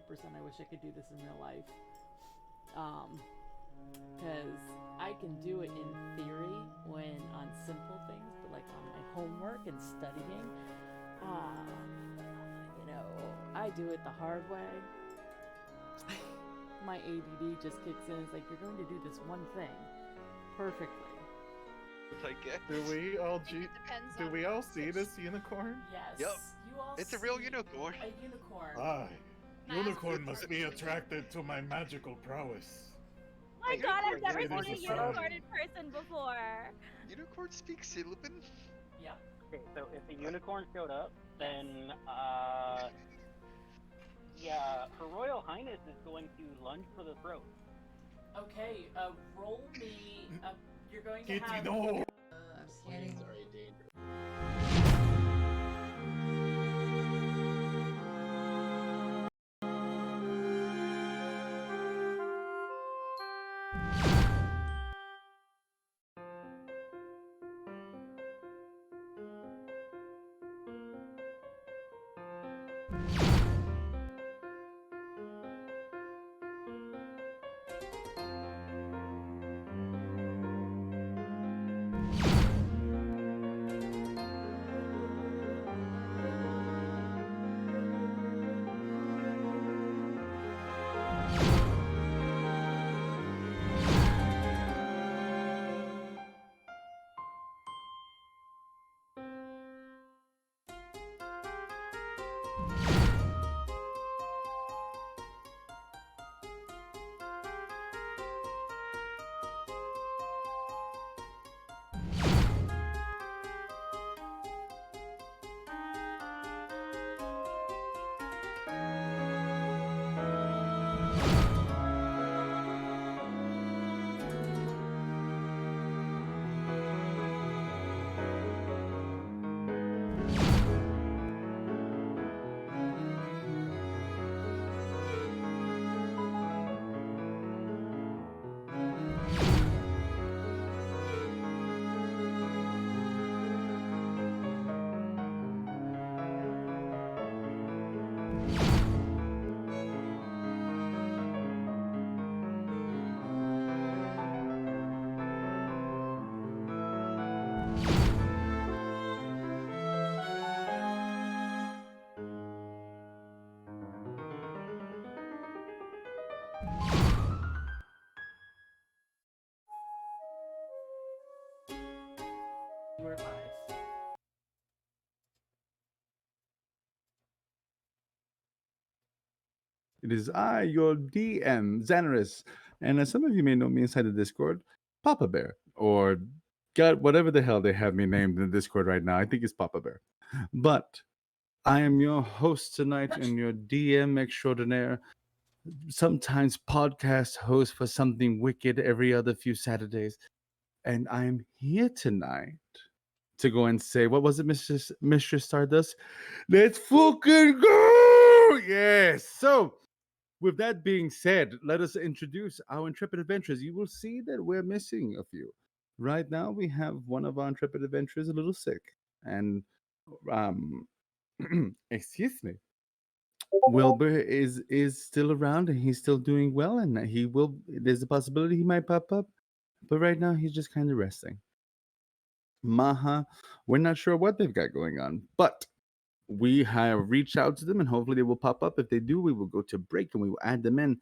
I wish I could do this in real life. Because I can do it in theory when on simple things, but like on my homework and studying, you know, I do it the hard way. My ADD just kicks in. It's like, you're going to do this one thing perfectly. I guess. Do we all see this unicorn? Yes. Yep. You all It's a real see unicorn. A unicorn. Unicorn must be attracted to my magical prowess. My God, I've never It is seen a a sign. unicorn in person before. Unicorn speaks Sylvan? Yep. Okay, so if a unicorn showed up, then Her Royal Highness is going to lunge for the throat. Okay, roll me. You're going to Kitty, have. no! I'm scanning. We're live. It is I, your DM, Xanaris, and as some of you may know me inside the Discord, Papa Bear, or God, whatever the hell they have me named in the Discord right now. I think it's Papa Bear. But I am your host tonight and your DM extraordinaire, sometimes podcast host for Something Wicked every other few Saturdays. And I'm here tonight to go and say, what was it, Mistress Stardust? Let's fucking go! Yes. So, with that being said, let us introduce our intrepid adventurers. You will see that we're missing a few. Right now, we have one of our intrepid adventurers a little sick, and excuse me, Wilbur is still around and he's still doing well, and he will. There's a possibility he might pop up, but right now he's just kind of resting. Maha, we're not sure what they've got going on, but we have reached out to them and hopefully they will pop up. If they do, we will go to break and we will add them in.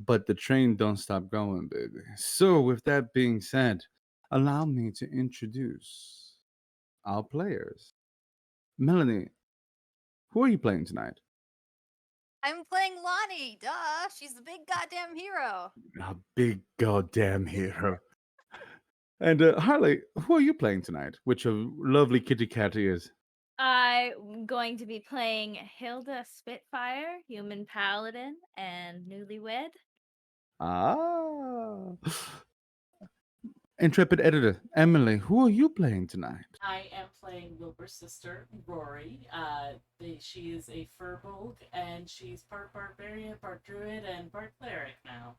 But the train don't stop going, baby. So with that being said, allow me to introduce our players. Melanie, who are you playing tonight? I'm playing Lonnie. Duh. She's the big goddamn hero. A big goddamn hero. And Harley, who are you playing tonight? Which a lovely kitty cat is. I'm going to be playing Hilda Spitfire, human paladin, and newlywed. Ah. Intrepid editor, Emily, who are you playing tonight? I am playing Wilbur's sister, Rory. She is a furbolg, and she's part barbarian, part druid, and part cleric now.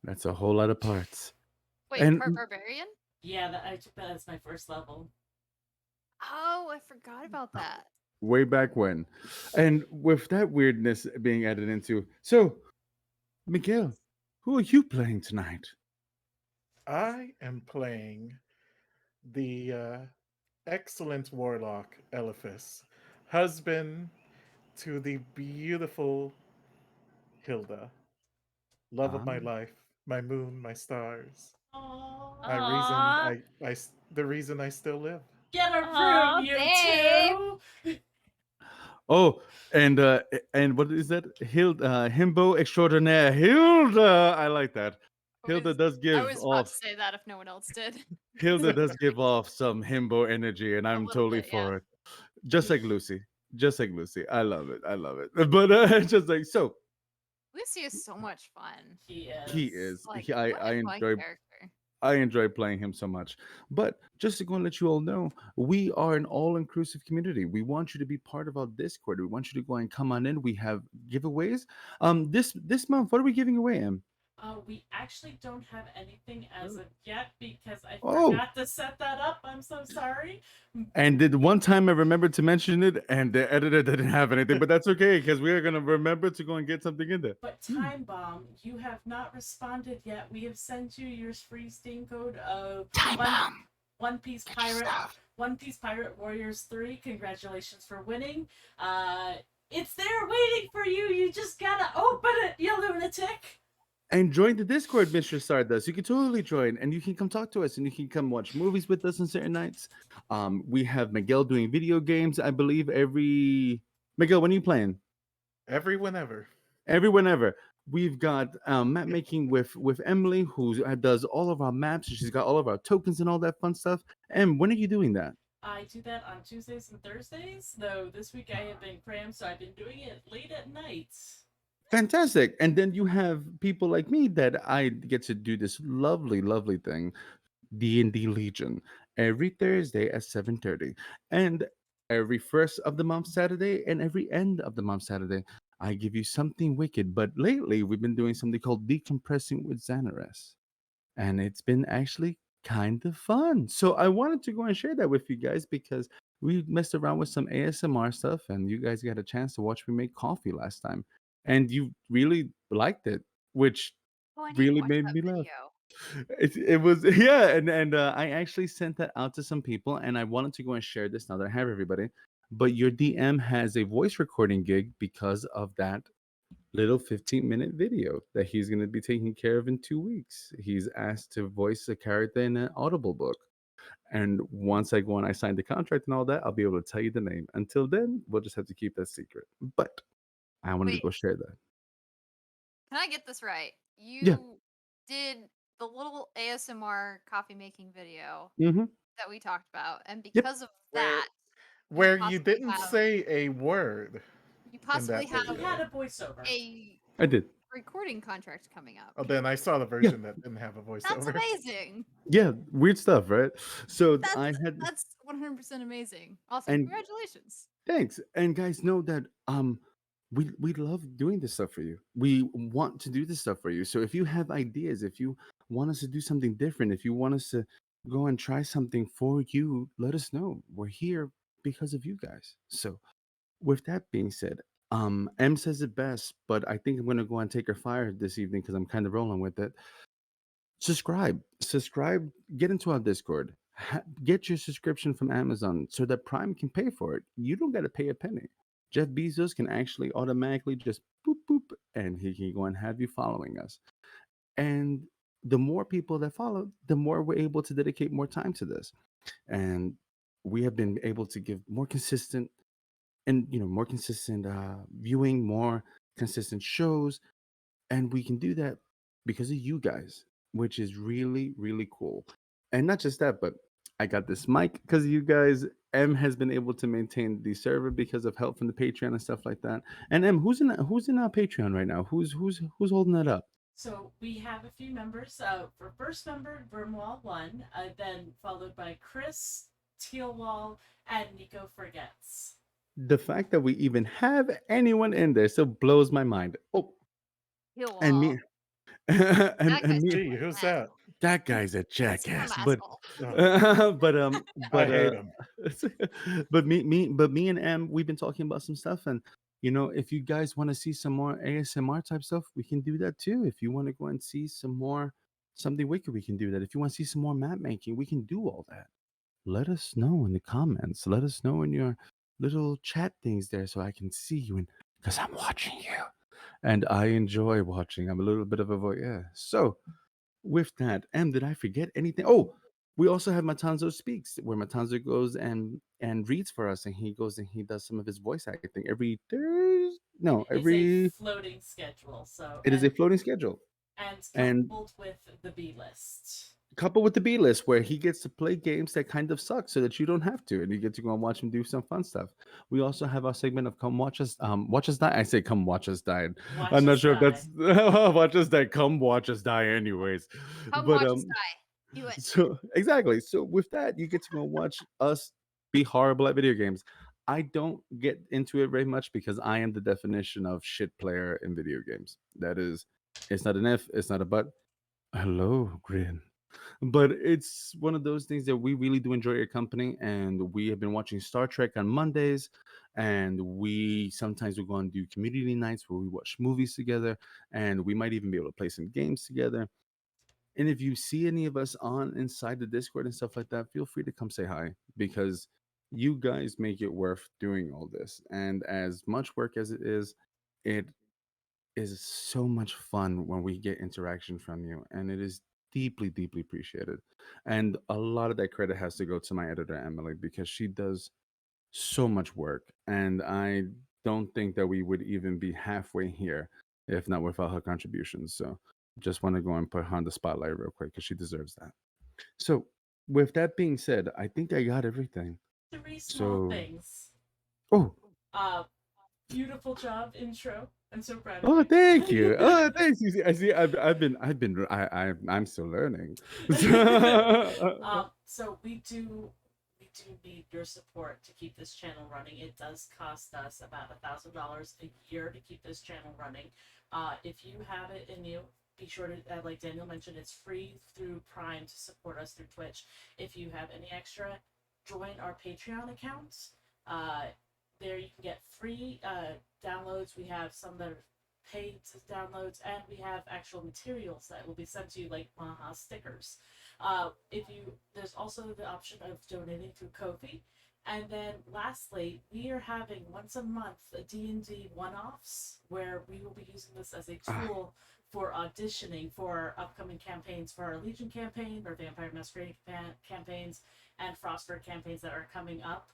That's a whole lot of parts. Wait, And- part barbarian? Yeah, I took that as my first level. Oh, I forgot about that. way back when. And with that weirdness being added into, so Miguel, who are you playing tonight? I am playing the excellent warlock Eliphas, husband to the beautiful Hilda, love of my Ah. life, my moon, my stars, Aww. my Aw. reason the reason I still live. Get a Aw, room, you babe. two. Oh, and what is that? Hilda, himbo extraordinaire. Hilda, I like that. Hilda does I give was about to off. say that if no one else did. Hilda does give off some himbo energy, and I'm little totally bit, yeah. for it. Just like Lucy. Just like Lucy. I love it. I love it. But just like so, Lucy is so much fun. He is. he is. Like, I what a fun enjoy character. I enjoy playing him so much. But just to go and let you all know, we are an all-inclusive community. We want you to be part of our Discord. We want you to go and come on in. We have giveaways. This month, what are we giving away, Em? We actually don't have anything as of yet because I Oh. forgot to set that up. I'm so sorry. And did one time I remembered to mention it, and the editor didn't have anything, but that's okay because we are gonna remember to go and get something in there. But Time Bomb, you have not responded yet. We have sent you your free Steam code of One Piece Pirate, One Piece Pirate Warriors 3. Congratulations for winning. It's there waiting for you. You just gotta open it, you lunatic. And join the Discord, Mr. Stardust. You can totally join, and you can come talk to us, and you can come watch movies with us on certain nights. We have Miguel doing video games, I believe, Miguel, when are you playing? Every whenever. Every whenever. We've got map making with Emily, who does all of our maps. She's got all of our tokens and all that fun stuff. And when are you doing that? I do that on Tuesdays and Thursdays, though this week I have been crammed, so I've been doing it late at night. Fantastic. And then you have people like me that I get to do this lovely, lovely thing, D&D Legion, every Thursday at 7:30. And every first of the month Saturday and every end of the month Saturday, I give you something wicked. But lately, we've been doing something called Decompressing with Xanaris. And it's been actually kind of fun. So I wanted to go and share that with you guys because we messed around with some ASMR stuff and you guys got a chance to watch me make coffee last time. And you really liked it, which Oh, I need really to watch made that me laugh. video. It was yeah, and I actually sent that out to some people, and I wanted to go and share this now that I have everybody. But your DM has a voice recording gig because of that little 15-minute video that he's going to be taking care of in 2 weeks. He's asked to voice a character in an Audible book. And once I go and I sign the contract and all that, I'll be able to tell you the name. Until then, we'll just have to keep that secret. But I wanted to Wait. go share that. Can I get this right? You Yeah. did the little ASMR coffee making video Mm-hmm. that we talked about, and Yep. because of that, Where you possibly didn't have- say a word. you possibly that have video. You had a voiceover. a I did. recording contract coming up. Oh, then I saw the version that didn't have a That's voiceover. amazing. Yeah, weird stuff, right? So That's I had that's 100% amazing. Also, And- congratulations. thanks. And guys, know that we love doing this stuff for you. We want to do this stuff for you. So if you have ideas, if you want us to do something different, if you want us to go and try something for you, let us know. We're here because of you guys. So with that being said, M says it best, but I think I'm gonna go and take her fire this evening because I'm kind of rolling with it. Subscribe, get into our Discord, get your subscription from Amazon so that Prime can pay for it. You don't got to pay a penny. Jeff Bezos can actually automatically just boop boop, and he can go and have you following us. And the more people that follow, the more we're able to dedicate more time to this. And we have been able to give more consistent more consistent viewing, more consistent shows, and we can do that because of you guys, which is really, really cool. And not just that, but I got this mic because you guys. M has been able to maintain the server because of help from the Patreon and stuff like that. And M, who's in our Patreon right now? Who's holding that up? So we have a few members. For first member, Grimwall1, then followed by Chris, Tealwall, and Nico Forgets. The fact that we even have anyone in there still blows my mind. Oh, Heal and me, That and guy's me, Gee, who's that? That guy's a That's jackass. some But asshole. but I but hate him. me and Em, we've been talking about some stuff, and if you guys want to see some more ASMR type stuff, we can do that too. If you want to go and see some more something wicked, we can do that. If you want to see some more map making, we can do all that. Let us know in the comments. Let us know in your little chat things there, so I can see you, and because I'm watching you, and I enjoy watching. I'm a little bit of a voyeur. So with that, did I forget anything? Oh, we also have Matanzo Speaks, where Matanzo goes and reads for us, and he goes and he does some of his voice acting every Thursday. No, It's a every floating schedule, so it is a floating schedule, and and coupled with the B list. coupled with the B list, where he gets to play games that kind of suck, so that you don't have to, and you get to go and watch him do some fun stuff. We also have our segment of come watch us die. I say come watch us die. Watch I'm not us sure if die. that's watch us die. Come watch us die, anyways. Come But watch us die. Do it. So exactly. So with that, you get to go watch us be horrible at video games. I don't get into it very much because I am the definition of shit player in video games. That is, it's not an if, it's not a but. Hello, Grin. But it's one of those things that we really do enjoy your company, and we have been watching Star Trek on Mondays, and we sometimes will go and do community nights where we watch movies together, and we might even be able to play some games together. And if you see any of us on inside the Discord and stuff like that, feel free to come say hi, because you guys make it worth doing all this. And as much work as it is so much fun when we get interaction from you, and it is deeply, deeply appreciated. And a lot of that credit has to go to my editor, Emily, because she does so much work. And I don't think that we would even be halfway here if not without her contributions. So just want to go and put her on the spotlight real quick because she deserves that. So with that being said, I think I got everything. Three small So things. oh Beautiful job intro. I'm so proud of oh you. thank you. Oh thanks. You see, I see I'm still learning. So we do need your support to keep this channel running. It does cost us about $1,000 a year to keep this channel running. If you have it in you, be sure to, like Daniel mentioned, it's free through Prime to support us through Twitch. If you have any extra, join our Patreon accounts. There you can get free downloads. We have some that are paid downloads, and we have actual materials that will be sent to you, like Maha stickers. There's also the option of donating through Ko-fi. And then lastly, we are having once a month a D&D one-offs where we will be using this as a tool for auditioning for our upcoming campaigns, for our Legion campaign, our Vampire Masquerade campaigns, and Frostburg campaigns that are coming up.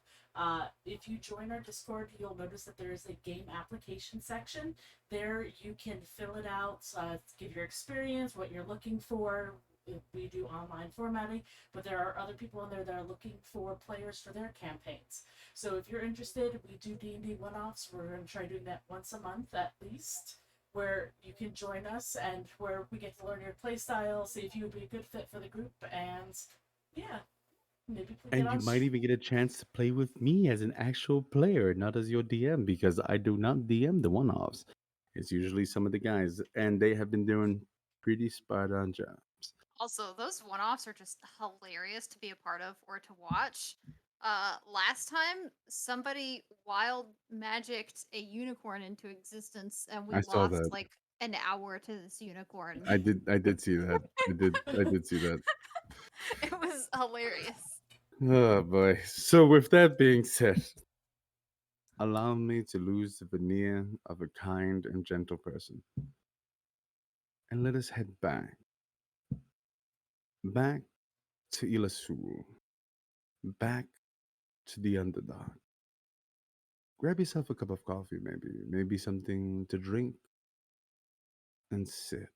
If you join our Discord, you'll notice that there is a game application section. There you can fill it out, give your experience, what you're looking for. We do online formatting, but there are other people in there that are looking for players for their campaigns. So if you're interested, we do D&D one-offs. We're going to try doing that once a month at least, where you can join us and where we get to learn your play style, see if you would be a good fit for the group, and yeah. Maybe And you might even get a chance to play with me as an actual player, not as your DM, because I do not DM the one offs. It's usually some of the guys, and they have been doing pretty spot on jobs. Also, those one-offs are just hilarious to be a part of or to watch. Last time somebody wild magicked a unicorn into existence, and we I saw lost that. like an hour to this unicorn. I did see that. I did see that. It was hilarious. Oh boy. So with that being said, allow me to lose the veneer of a kind and gentle person. And let us head back to Ilasul, back to the underdog. Grab yourself a cup of coffee, maybe something to drink, and sit.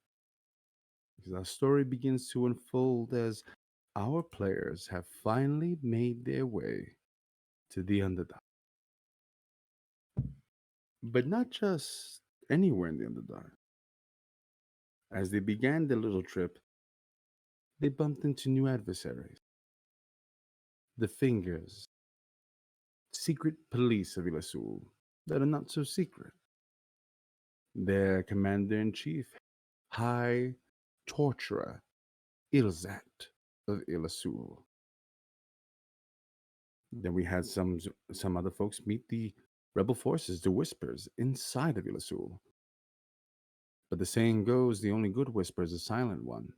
Because our story begins to unfold as our players have finally made their way to the underdog. But not just anywhere in the underdog. As they began their little trip, they bumped into new adversaries. The Fingers, secret police of Ilasul that are not so secret. Their commander in chief, High Torturer Ilzat of Ilasul. Then we had some other folks meet the rebel forces, the Whispers, inside of Ilasul. But the saying goes, the only good whisper is a silent one.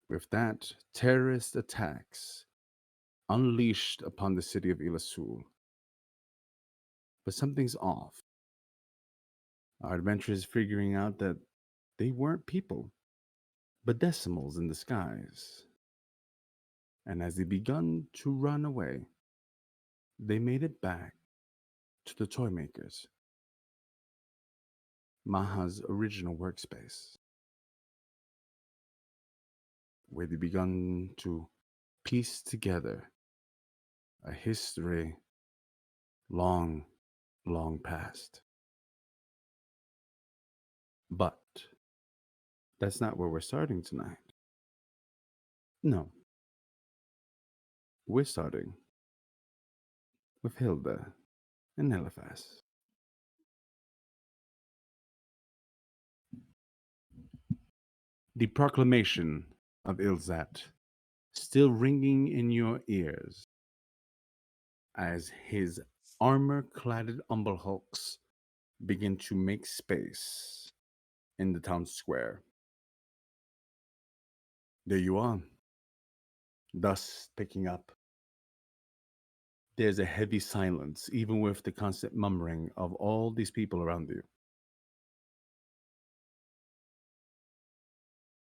With that, terrorist attacks unleashed upon the city of Ilasul. But something's off. Our adventurers figuring out that they weren't people, but decimals in the skies. And as they begun to run away, they made it back to the toy makers, Maha's original workspace, where they begun to piece together a history long, long past. But that's not where we're starting tonight. No. We're starting with Hilda and Eliphas. The proclamation of Ilzat still ringing in your ears as his armor-cladded Umberhulks begin to make space in the town square. There you are. Dust picking up. There's a heavy silence, even with the constant murmuring of all these people around you.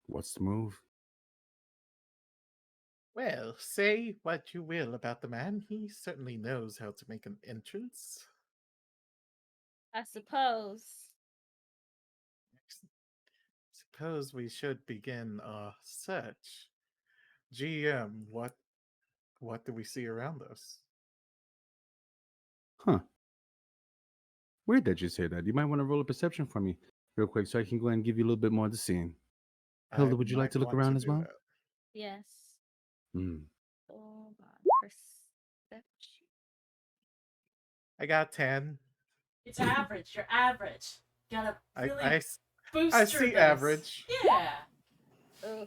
What's the move? Well, say what you will about the man, he certainly knows how to make an entrance. I suppose. Suppose we should begin a search. GM, what do we see around us? Huh. Weird that you say that. You might want to roll a perception for me real quick so I can go ahead and give you a little bit more of the scene. Hilda, I would you like might to look want around as do well? that. Yes. Hmm. Hold on. Perception. I got 10. It's average. You're average. Gotta really I boost I your see this. average. Yeah. Oh,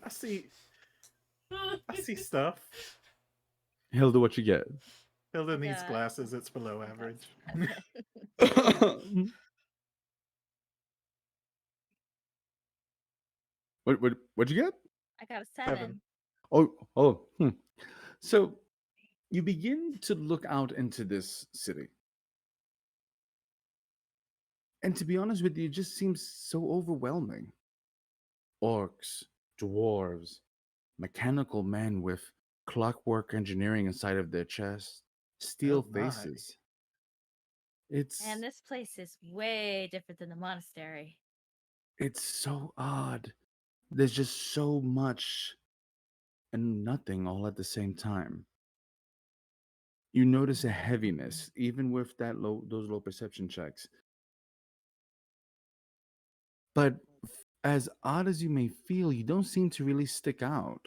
I see stuff. Hilda, what you get? Hilda needs got- glasses, it's below average. okay. What'd you get? I got a 7. 7. So you begin to look out into this city. And to be honest with you, it just seems so overwhelming. Orcs, dwarves, mechanical men with clockwork engineering inside of their chests, steel Oh my. faces. It's And this place is way different than the monastery. it's so odd. There's just so much and nothing all at the same time. You notice a heaviness, even with those low perception checks. But as odd as you may feel, you don't seem to really stick out.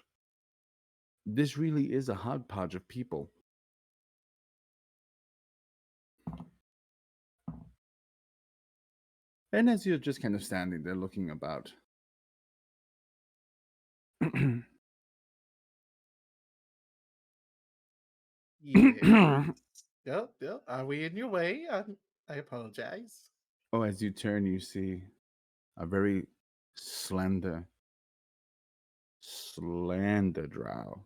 This really is a hodgepodge of people. And as you're just kind of standing there looking about, Yeah. Yep. Are we in your way? I apologize. oh, as you turn, you see a very slender drow,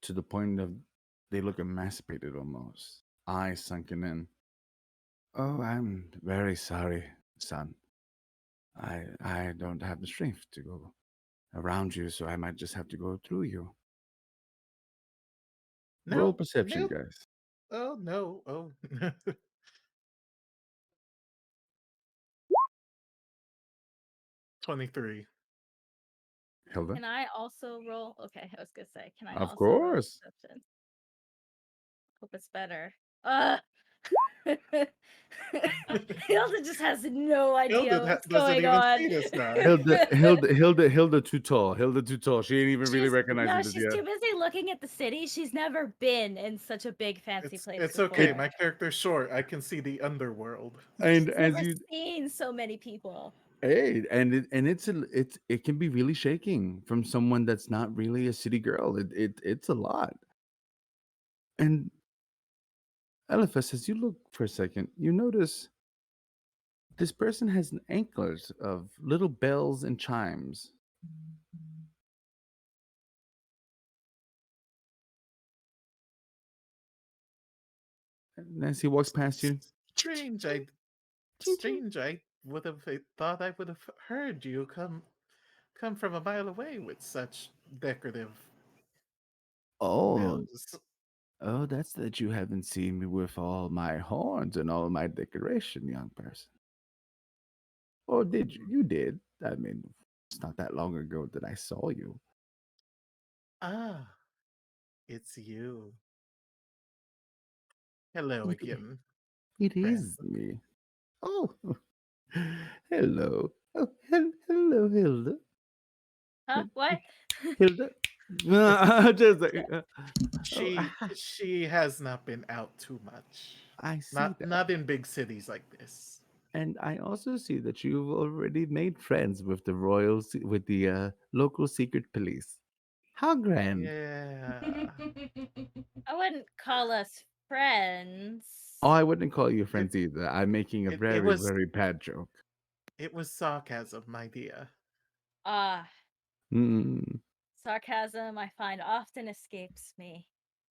to the point of they look emancipated almost, eyes sunken in. Oh, I'm very sorry, son. I don't have the strength to go around you, so I might just have to go through you. Roll perception, nope. guys. Oh no. Oh. 23. Hilda? Can I also roll? Okay, I was gonna say, can I Of also roll course. perception? Hope it's better. Hilda just has no idea Hilda what's doesn't going even on. see this now. Hilda too tall. Hilda too tall. She ain't even really recognizing this she's yet. too busy looking at the city. She's never been in such a big fancy place. It's before. okay. My character's short. I can see the underworld. And She's as never you seen so many people. Hey, it can be really shaking from someone that's not really a city girl. It's a lot. And Eliphas, as you look for a second, you notice this person has an anklet of little bells and chimes. And as he walks past you, Strange. ching, ching. I would have thought I would have heard you come from a mile away with such decorative Oh, bells. oh, that's that you haven't seen me with all my horns and all my decoration, young person. Or did you? You did. I mean, it's not that long ago that I saw you. Ah, it's you. Hello It, again, it friend. is me. Oh, hello. Oh, hello, Hilda. Huh? What? Hilda. Just like, oh, She has not been out too much. I see that. Not in big cities like this. And I also see that you've already made friends with the with the local secret police. How grand. Yeah. I wouldn't call us friends. Oh, I wouldn't call you It friends either. I'm making a it very, was very bad joke. sarcasm, my dear. Ah, Mm, sarcasm I find often escapes me.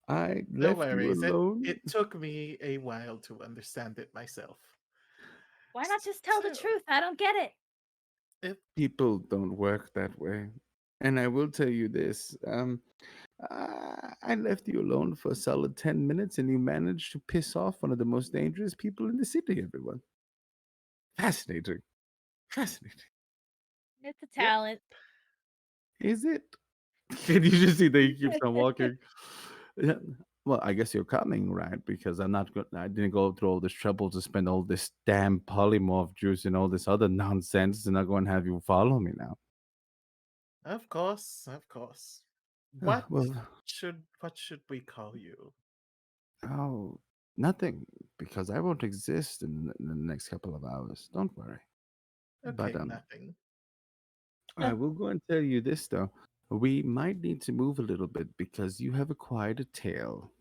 I No left you worries. alone. It took me a while to understand it myself. Why not just tell the Still, truth? I don't get it. it People don't work that way. And I will tell you this. I left you alone for a solid 10 minutes and you managed to piss off one of the most dangerous people in the city, everyone. Fascinating. Fascinating. It's a yep. talent. Is it? Can you just see that he keeps on walking? Yeah. Well, I guess you're coming, right? Because I'm not good. I didn't go through all this trouble to spend all this damn polymorph juice and all this other nonsense, and I'm going to have you follow me now. Of course, of course. Well, What should we call you? oh, nothing, because I won't exist in the next couple of hours. Don't worry. But Okay, nothing. I will go and tell you this though. We might need to move a little bit because you have acquired a tail,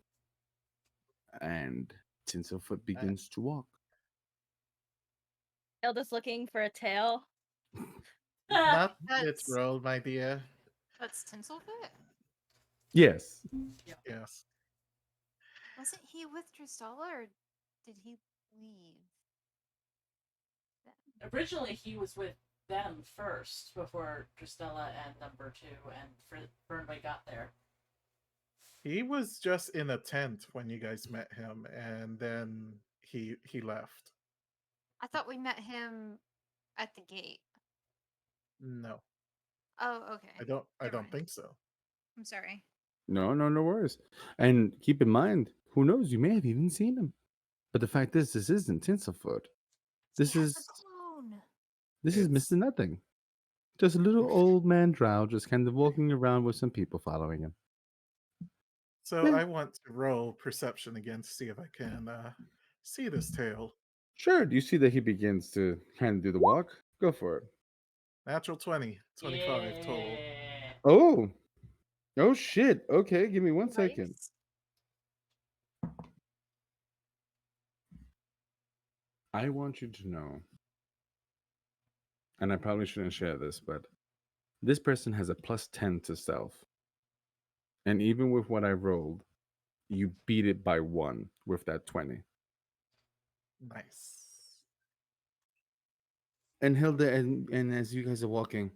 and Tinselfoot Uh, begins to walk. Hilda's looking for a tail. Not That's literal, my dear. that's Tinselfoot. Yes. Yes. Wasn't he with Dristella, or did he leave? Originally, he was with them first before Dristella and number two and Fernway got there. He was just in a tent when you guys met him, and then he left. I thought we met him at the gate. No, Oh, okay. I Never don't mind. think so. I'm sorry. No worries. And keep in mind, who knows, you may have even seen him. But the fact is, this isn't Tinselfoot. This He has a is clone. this is It's Mr. Nothing. Just a little old man drow just kind of walking around with some people following him. so Yeah, I want to roll perception again to see if I can see this tail. sure. Do you see that he begins to kind of do the walk? Go for it. Natural 20, 25 total. Yeah. Oh, oh shit. Okay, give me 1 second. Nice. I want you to know, and I probably shouldn't share this, but this person has a +10 to stealth. And even with what I rolled, you beat it by 1 with that 20. Nice. And Hilda, and as you guys are walking,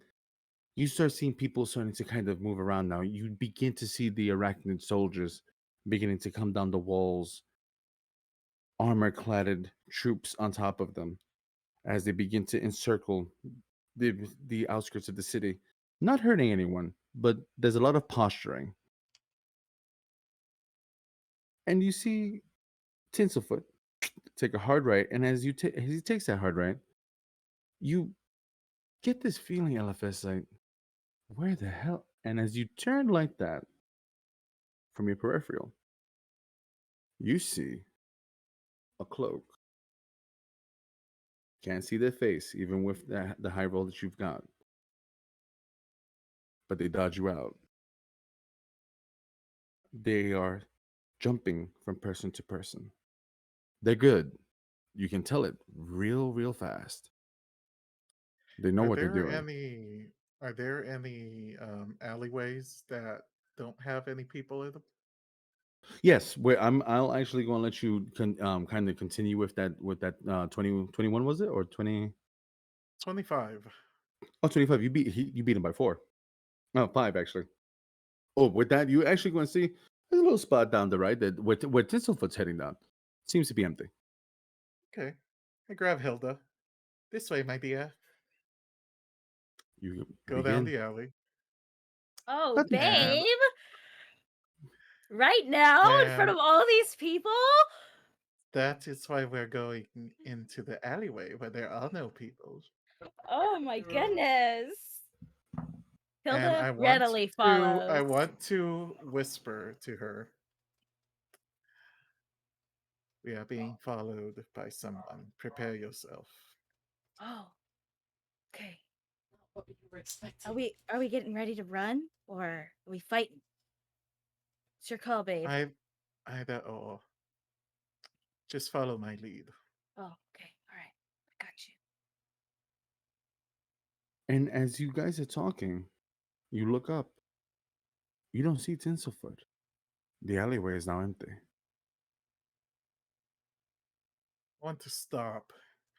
you start seeing people starting to kind of move around now. You begin to see the arachnid soldiers beginning to come down the walls, armor cladded troops on top of them as they begin to encircle the outskirts of the city. Not hurting anyone, but there's a lot of posturing. And you see Tinselfoot take a hard right, and as he takes that hard right, you get this feeling, LFS, like, where the hell? And as you turn like that from your peripheral, you see a cloak. Can't see their face, even with the high roll that you've got. But they dodge you out. They are jumping from person to person. They're good. You can tell it real fast. They know Are what they're there doing. any alleyways that don't have any people in them? Yes, I'll actually go and let you kind of continue with that 21 was it or 20 25. oh 25 you beat him by 4. No, 5 actually. Oh, with that you actually going to see there's a little spot down the right that where Tinselfoot's heading down. Seems to be empty. Okay. I grab Hilda. This way, my dear. You Go down begin. the alley. Oh, Let them And- babe. Right now, in front And- of all these people? That is why we're going into the alleyway where there are no people. Oh my goodness. And Hilda I want readily follows. I want to whisper to her. We are being followed by someone. Prepare yourself. Oh. Okay. What you were expecting. Are we getting ready to run or are we fighting? It's your call, babe. Either or. Just follow my lead. Oh, okay. All right. I got you. And as you guys are talking, you look up. You don't see Tinselfoot. The alleyway is now empty. I want to stop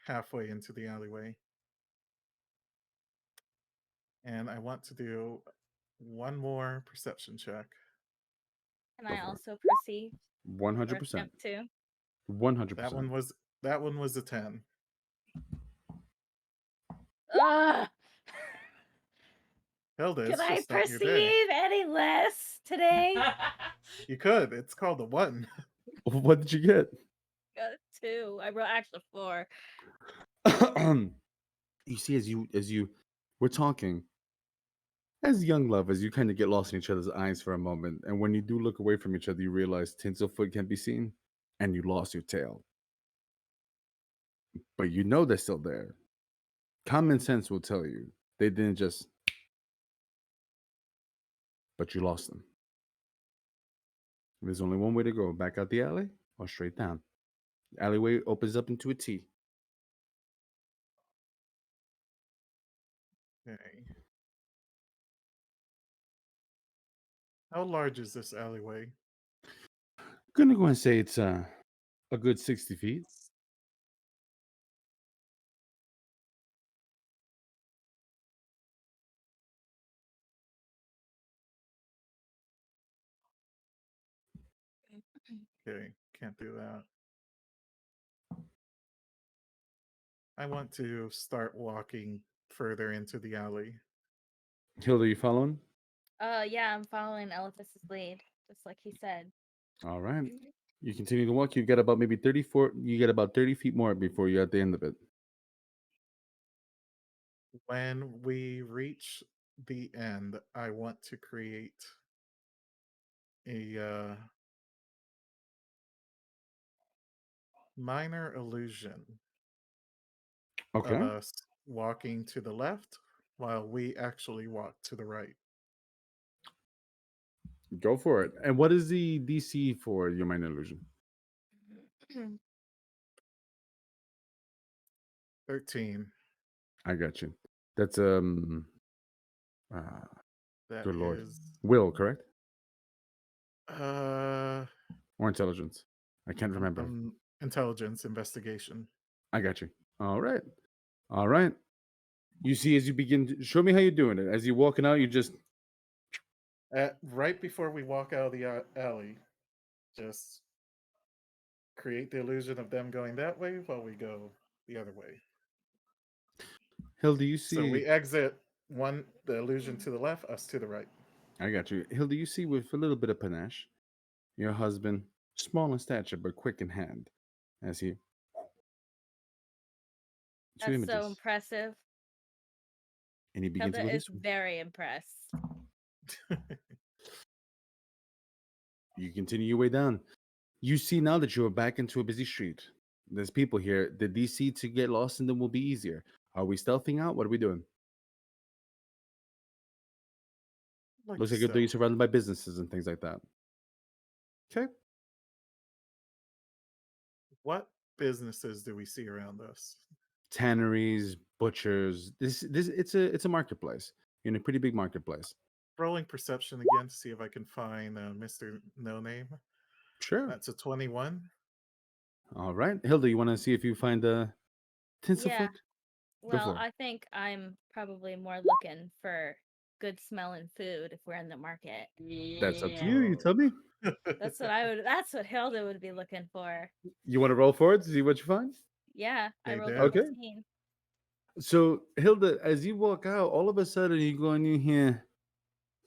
halfway into the alleyway. And I want to do one more perception check. Can Go I for it. also proceed? Or 100%. attempt to? 100%. That one was a 10. Ugh. Hilda, Can it's I just not your day. perceive any less today? You could. It's called a 1. What did you get? 2. I wrote actually 4. You see, as you we're talking, as young lovers, you kind of get lost in each other's eyes for a moment, and when you do look away from each other, you realize Tinselfoot can be seen, and you lost your tail. But you know they're still there. Common sense will tell you they didn't just. But you lost them. There's only one way to go: back out the alley or straight down. The alleyway opens up into a T. Okay. How large is this alleyway? Gonna go and say it's a good 60 feet. Okay, can't do that. I want to start walking further into the alley. Hilda, you following? Yeah, I'm following Elephas's lead, just like he said. All right. You continue to walk. You get about maybe 34. You get about 30 feet more before you're at the end of it. When we reach the end, I want to create a minor illusion Okay. of us walking to the left while we actually walk to the right. Go for it. And what is the DC for your minor illusion? 13. I got you. That's That good lord. is, Will, correct? uh, Or intelligence? I can't remember. intelligence investigation. I got you. All right. All right. You see, as you begin to show me how you're doing it. As you're walking out, you just Right before we walk out of the alley, just create the illusion of them going that way while we go the other way. Hilda, you see. So we exit the illusion to the left, us to the right. I got you. Hilda, you see with a little bit of panache, your husband, small in stature but quick in hand, as he. Two That's so images. impressive. And he begins to Hilda go is this way. very impressed. You continue your way down. You see now that you're back into a busy street. There's people here. The DC to get lost in them will be easier. Are we stealthing out? What are we doing? Like Looks like you're surrounded by businesses and things like that. Okay. What businesses do we see around us? Tanneries, butchers. This it's a marketplace. You're in a pretty big marketplace. Rolling perception again to see if I can find Mr. No Name. Sure. That's a 21. All right. Hilda, you want to see if you find Tinselfoot? Go Well, for it. I think I'm probably more looking for good smelling food if we're in the market. That's up to you. You tell me. That's what I would. That's what Hilda would be looking for. You want to roll forward to see what you find? Yeah, I Hey, rolled Dad. a Okay. 15. So, Hilda, as you walk out, all of a sudden you go and you hear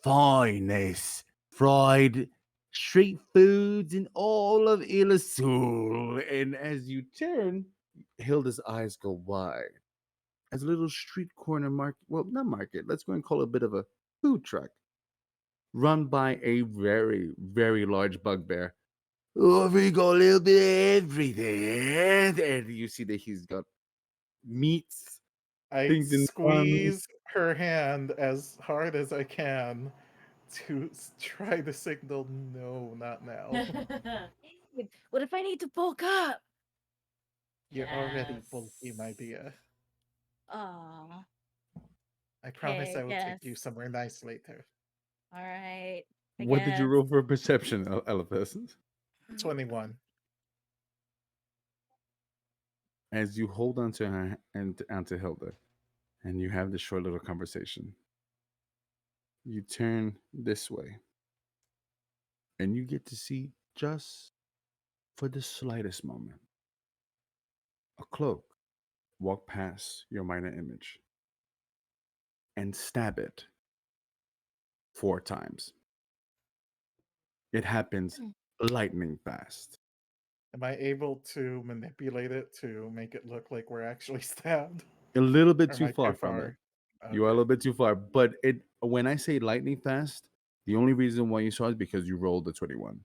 finest fried street foods in all of Ilasul. And as you turn, Hilda's eyes go wide. As a little street corner market, well, not market, let's go and call it a bit of a food truck, run by a very, very large bugbear. Oh, we got a little bit of everything. And you see that he's got meats, I things in squeeze her hand as hard as I can to try to signal no, not now. Babe, what if I need to bulk up? You're already bulky, my Yes. dear. Aw. I promise Okay, I will take you yes. somewhere nice later. All right. I What did you guess. roll for perception, Elephas? 21. As you hold onto her and onto Hilda, and you have this short little conversation, you turn this way, and you get to see just for the slightest moment a cloak walk past your minor image and stab it 4 times. It happens lightning fast. Am I able to manipulate it to make it look like we're actually stabbed? A little bit Or am too I far from it. far? You are a Okay. little bit too far. But it when I say lightning fast, the only reason why you saw it is because you rolled the 21.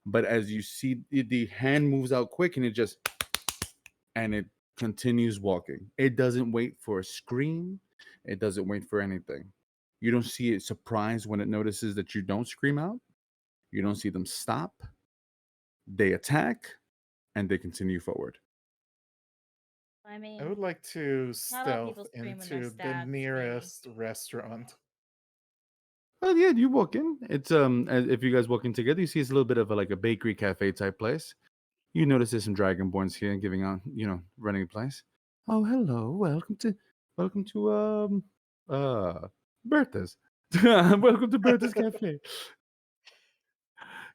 But as you see, the hand moves out quick and it continues walking. It doesn't wait for a scream. It doesn't wait for anything. You don't see it surprised when it notices that you don't scream out. You don't see them stop. They attack and they continue forward. I mean, I would like to not all people stealth scream when they're into the stabbed, sweetie. nearest restaurant. Oh yeah, you walk in. It's if you guys walk in together, you see it's a little bit of like a bakery cafe type place. You notice there's some dragonborns here giving out, running the place. Oh, hello, welcome to Bertha's. Welcome to Bertha's Cafe.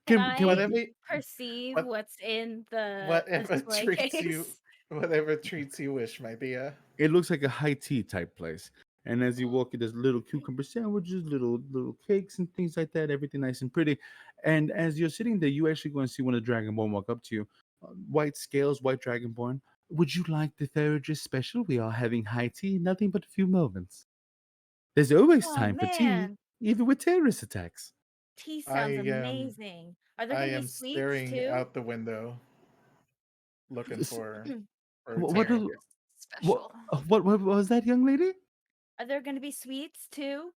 Can Can I Whatever, perceive what- what's in the whatever display treats case? you, whatever treats you wish, my dear. It looks like a high tea type place. And as you walk in, there's little cucumber sandwiches, little cakes and things like that. Everything nice and pretty. And as you're sitting there, you actually go and see one of the dragonborn walk up to you. White scales, white dragonborn. Would you like the Theragus special? We are having high tea in nothing but a few moments. There's always Oh time for tea, man, even with terrorist attacks. tea I sounds am- amazing. Are there I gonna be am sweets staring too? out the window, looking for What Terran. do- Special. What was that, young lady? Are there gonna be sweets too?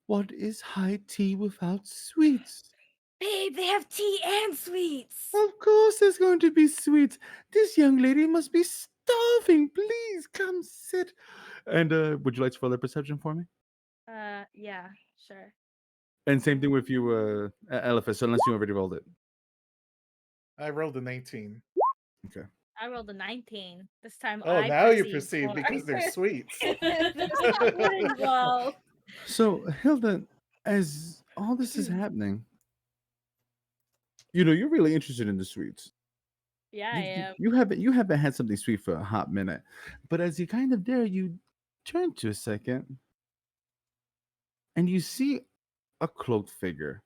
What is high tea without sweets? Babe, they have tea and sweets. Of course, there's going to be sweets. This young lady must be starving. Please come sit. And would you like to roll a perception for me? Yeah, sure. And same thing with you, Elephant, unless you already rolled it. I rolled an 18. I rolled a 19. This time Oh, I now you perceive perceive more. because there's sweets. There's not food involved. So, Hilda, as all this is happening, you're really interested in the sweets. Yeah, I am. You haven't had something sweet for a hot minute, but as you kind of there, you turn to a second, and you see a cloaked figure,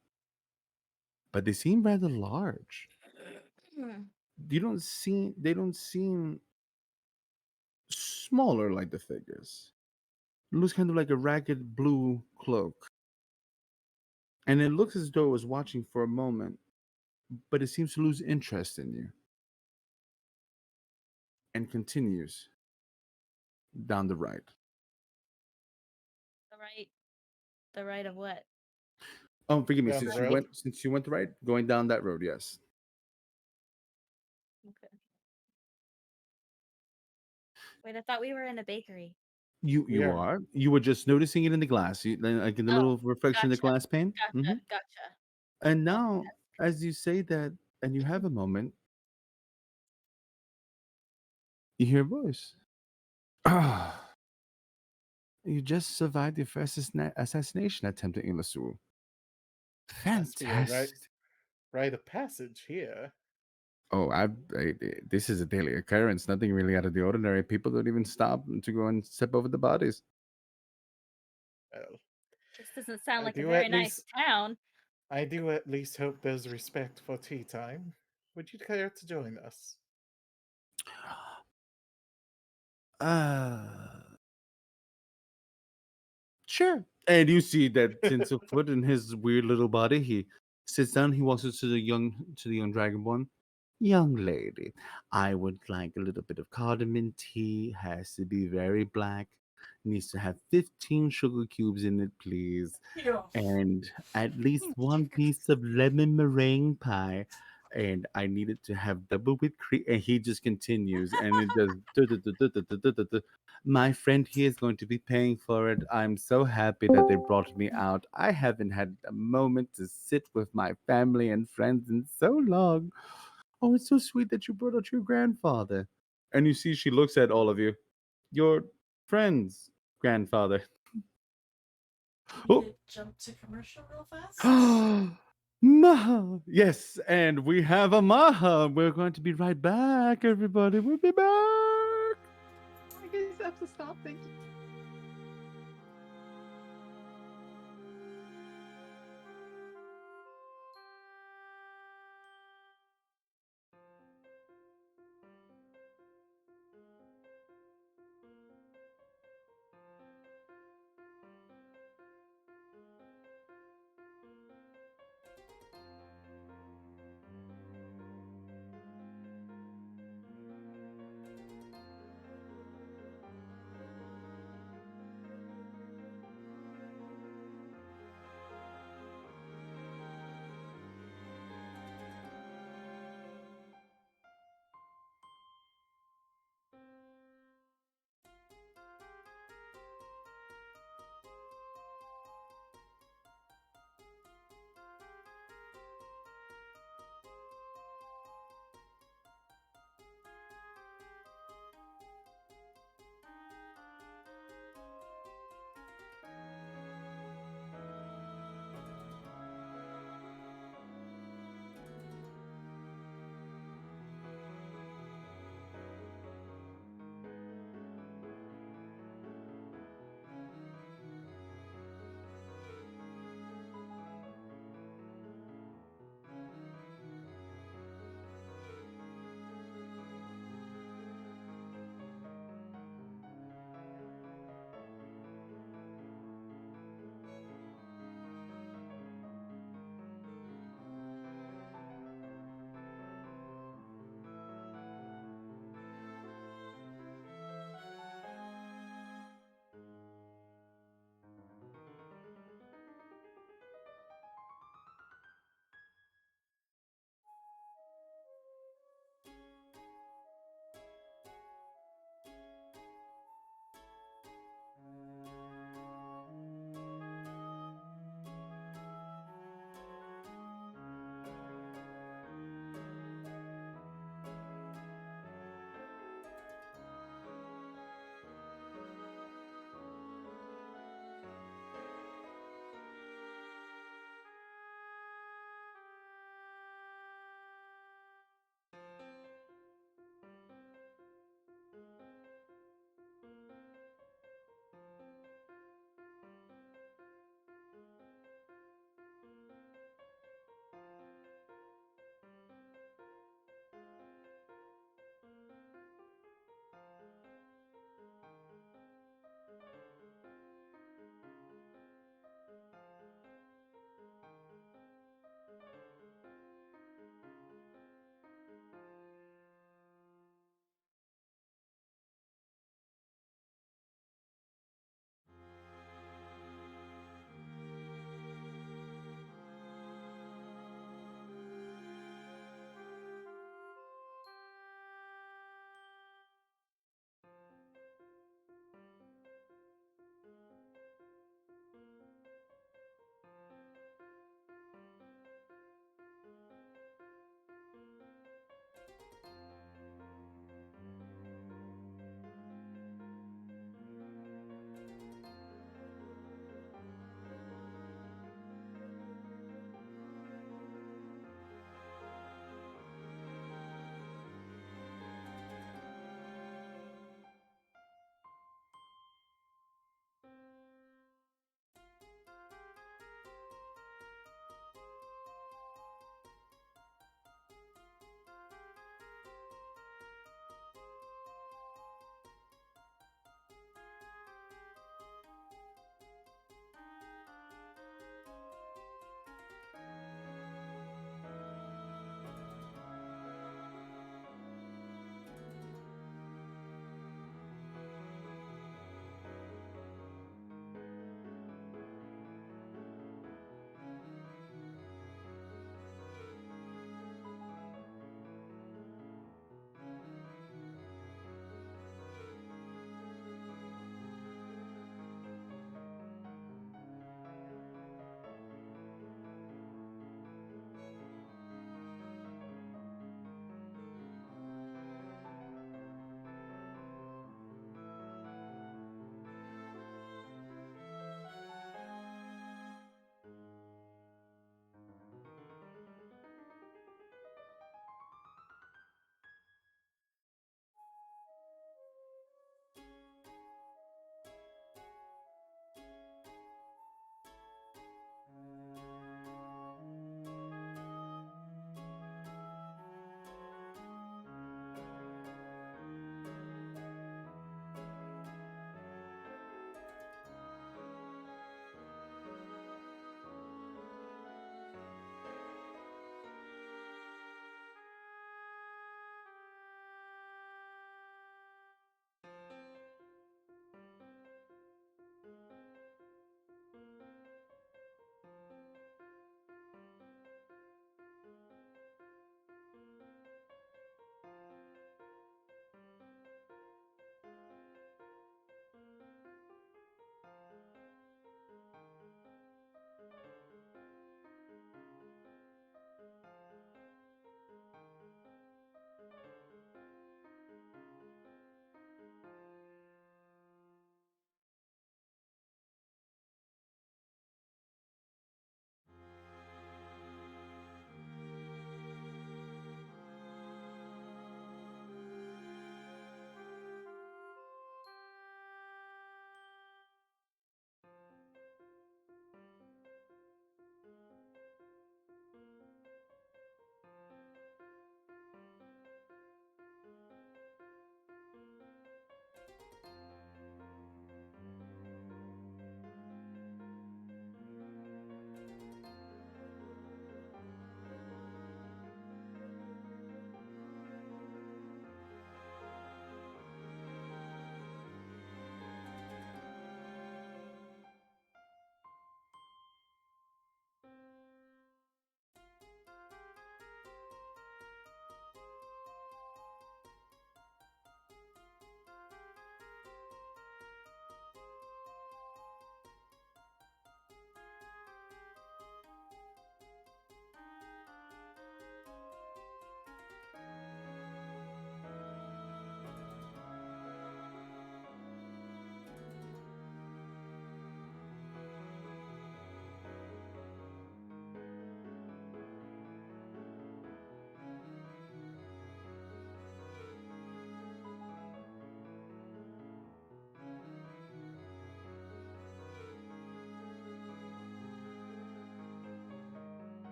but they seem rather large. They don't seem smaller like the figures. It looks kind of like a ragged blue cloak, and it looks as though it was watching for a moment, but it seems to lose interest in you. and continues down the right. The right. The right of what? Oh, forgive me. Down the Since you road? went right, going down that road, yes. Okay. Wait, I thought we were in a bakery. You We are. are. You were just noticing it in the glass, like in the Oh, little reflection in the gotcha. glass pane. Gotcha. Gotcha. And Oh, now, as you say that, and you have a moment, you hear a voice. Ah, you just survived your first assassination attempt at Ilasu. Must be a Fantastic. rite of passage here. Oh, this is a daily occurrence. Nothing really out of the ordinary. People don't even stop to go and step over the bodies. Well, this doesn't sound I like a do very at nice least town. I do at least hope there's respect for tea time. Would you care to join us? Uh, sure. And you see that Tensorfoot in his weird little body, he sits down, he walks up to the young dragonborn. Young lady, I would like a little bit of cardamom tea. Has to be very black. Needs to have 15 sugar cubes in it, please. Ew. And at least one piece of lemon meringue pie. And I need it to have double whipped cream. And he just continues, and it does. My friend here is going to be paying for it. I'm so happy that they brought me out. I haven't had a moment to sit with my family and friends in so long. Oh, it's so sweet that you brought out your grandfather. And you see, she looks at all of you. Your friend's grandfather. Need Oh. to jump to commercial real fast? Maha. Yes, and we have a Maha. We're going to be right back, everybody. We'll be back. I guess I have to stop. Thank you.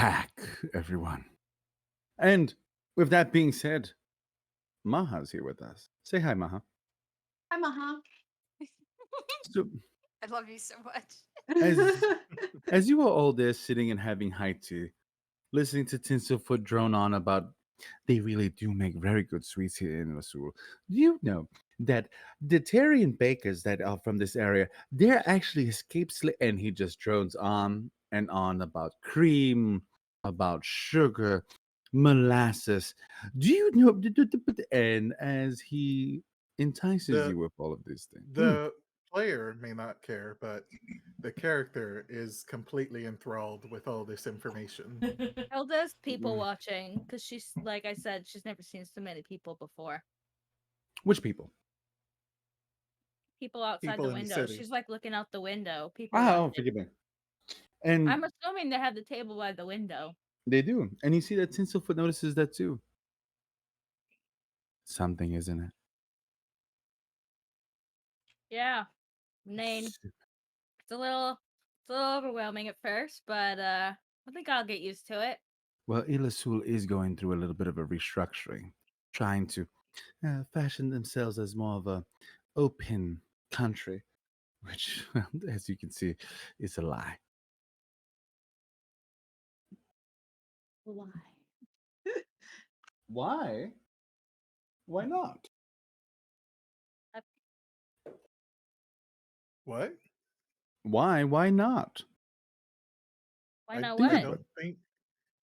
back, everyone. And with that being said, Maha's here with us. Say hi, Maha. Hi, Maha. So, I love you so much. as you are all there sitting and having high tea, listening to Tinselfoot drone on about they really do make very good sweets here in Rasul. Do you know that the Terry bakers that are from this area, they're actually and he just drones on and on about cream, about sugar, molasses. Do you know? And as he entices The you with all of these things. the player may not care, but the character is completely enthralled with all this information. Hilda's people Mm. watching because she's like I said, she's never seen so many people before. Which people? People outside People the in the window. city. She's like looking out the window. People Oh, watching. forgive me. And I'm assuming they have the table by the window. they do. And you see that Tinselfoot notices that too. Something, isn't it? Yeah. Nain. It's a little overwhelming at first, but I think I'll get used to it. Well, Ilasul is going through a little bit of a restructuring, trying to fashion themselves as more of a open country, which, as you can see, is a lie. Why? Why? Why not? What? Why? Why not? Why I, not think I what? about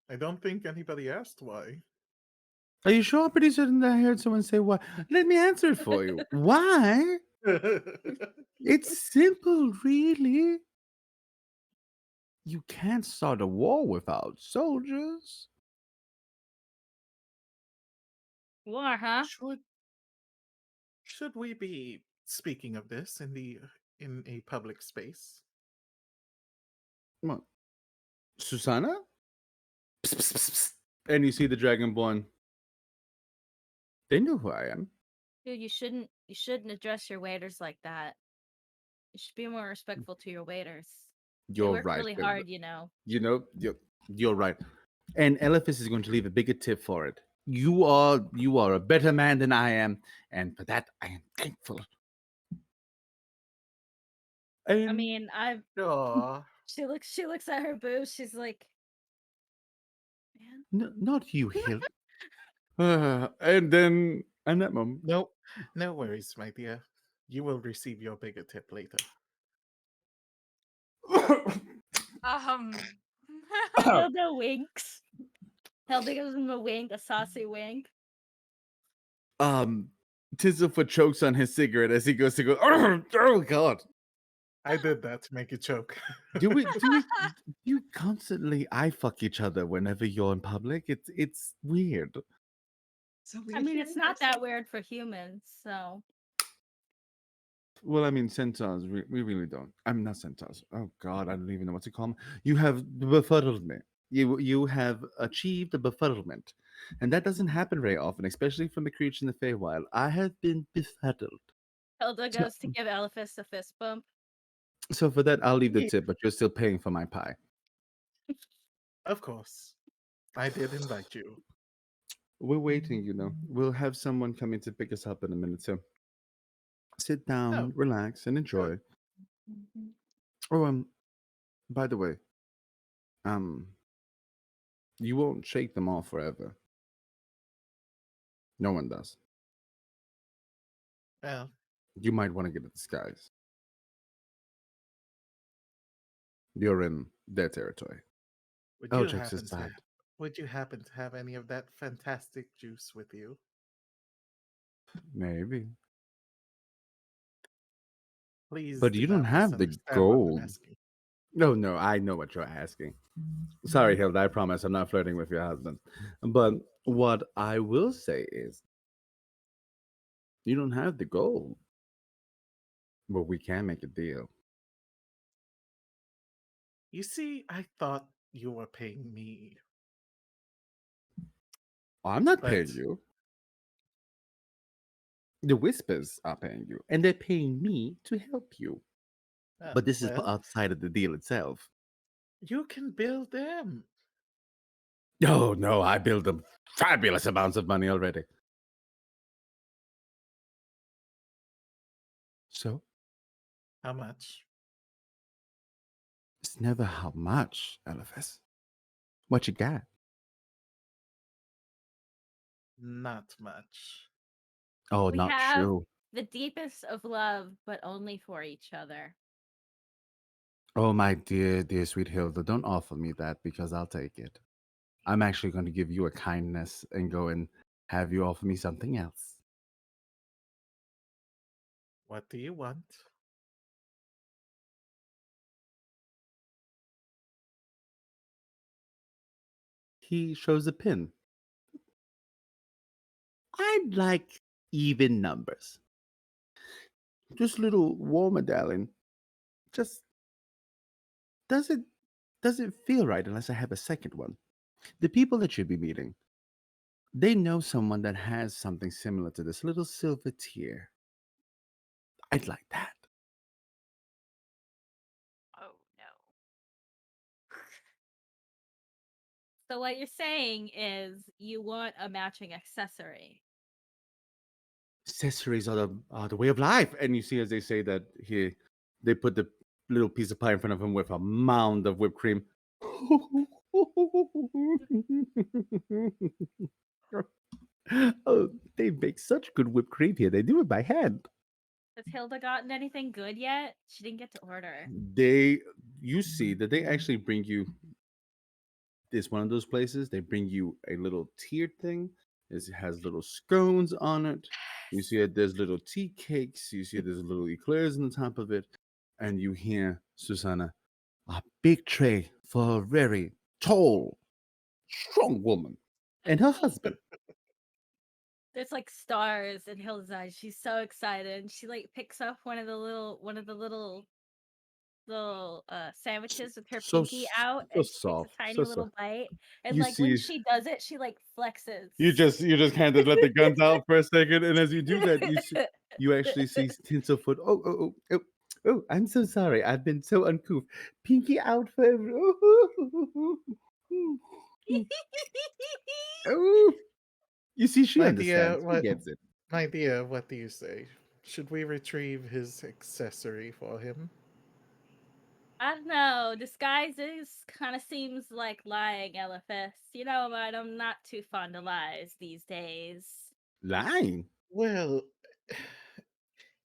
I don't think anybody asked why. Are you sure? I'm pretty certain that I heard someone say why. Let me answer it for you. Why? It's simple, really. You can't start a war without soldiers. War, huh? Should we be speaking of this in a public space? What? Susanna? Psst, psst, psst, psst. And you see the Dragonborn. They know who I am. Dude, you shouldn't address your waiters like that. You should be more respectful to your waiters. They You're work right. really Hilda. hard, you know. You know, you're right. And Elephas is going to leave a bigger tip for it. You are a better man than I am, and for that I am thankful. I And mean, Aw. she looks at her boobs. She's like, man, not you, Hill. And then, and that moment, No worries, my dear. You will receive your bigger tip later. Hilda winks. Hilda gives him a wink, a saucy wink. Tizzlefoot chokes on his cigarette as he goes to go. Oh God! I did that to make you choke. Do you constantly eye fuck each other whenever you're in public? It's weird. So I mean, it's not that weird for humans, so. Well, I mean, centaurs, we really don't. I'm not centaurs. Oh God, I don't even know what to call them. You have befuddled me. You have achieved a befuddlement, and that doesn't happen very often, especially from a creature in the Feywild. I have been befuddled. Hilda goes to give Elephas a fist bump. So for that, I'll leave the Yeah. tip, but you're still paying for my pie. Of course. I did invite you. We're waiting, you know. We'll have someone coming to pick us up in a minute, so sit down, Oh. relax, and enjoy. Oh, by the way, you won't shake them off forever. No one does. Well, You might want to get a disguise. You're in their territory. would Oh, you jokes happen aside. would you happen to have any of that fantastic juice with you? Maybe. Please. But do you don't not have the misunderstand what I'm gold. asking. No, I know what you're asking. Sorry, Hilda, I promise I'm not flirting with your husband. But what I will say is, you don't have the gold. But we can make a deal. You see, I thought you were paying me. I'm not paying But- you. The Whispers are paying you, and they're paying me to help you. But this is well, outside of the deal itself. you can bill them. Oh no, I billed them fabulous amounts of money already. So How much? it's never how much, Eliphas. What you got? Not much. Oh, We not have true. the deepest of love, but only for each other. Oh, my dear, dear sweet Hilda, don't offer me that because I'll take it. I'm actually going to give you a kindness and go and have you offer me something else. What do you want? He shows a pin. I'd like even numbers. Just a little warmer, darling. Just doesn't feel right unless I have a second one. The people that you'll be meeting, they know someone that has something similar to this little silver tear. I'd like that. Oh no. So what you're saying is you want a matching accessory. Accessories are the way of life. And you see, as they say that here, they put the little piece of pie in front of him with a mound of whipped cream. Oh, they make such good whipped cream here. They do it by hand. Has Hilda gotten anything good yet? She didn't get to order. You see that they actually bring you. It's one of those places. They bring you a little tiered thing. It has little scones on it. You see it. There's little tea cakes. You see there's little eclairs on the top of it, and you hear Susanna, a big tray for a very tall, strong woman and her husband. There's like stars in Hilda's eyes. She's so excited. She like picks up one of the little sandwiches with her So pinky out, so and she takes soft, a tiny so little soft. bite. And You like when see, she does it, she like flexes. you just kind of let the guns out for a second, and as you do that, you actually see Tinselfoot. Oh! I'm so sorry. I've been so uncouth. Pinky out for every. Oh, you see, she My dear, understands. She what? gets it. My dear, what do you say? Should we retrieve his accessory for him? I don't know. Disguises kind of seems like lying, Eliphas. You know what? I'm not too fond of lies these days. Lying. Well,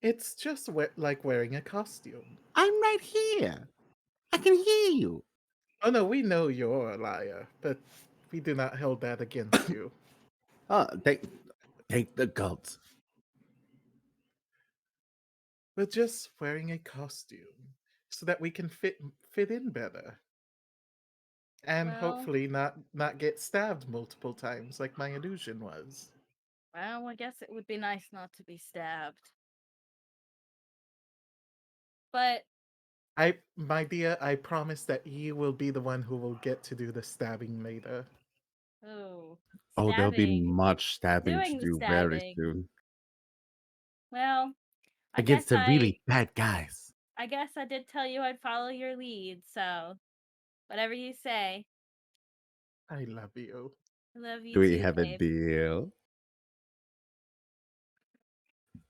it's just like wearing a costume. I'm right here. I can hear you. Oh no, we know you're a liar, but we do not hold that against you. Take the goats. We're just wearing a costume so that we can fit in better, and Well, hopefully not get stabbed multiple times like my illusion was. well, I guess it would be nice not to be stabbed. But My dear, I promise that you will be the one who will get to do the stabbing later. oh, Oh, there'll be stabbing. much stabbing to Doing the do very stabbing. soon. Well, I Against guess the really bad guys. I guess I did tell you I'd follow your lead, so whatever you say. I love you. I love you Do we too, have a babe. deal?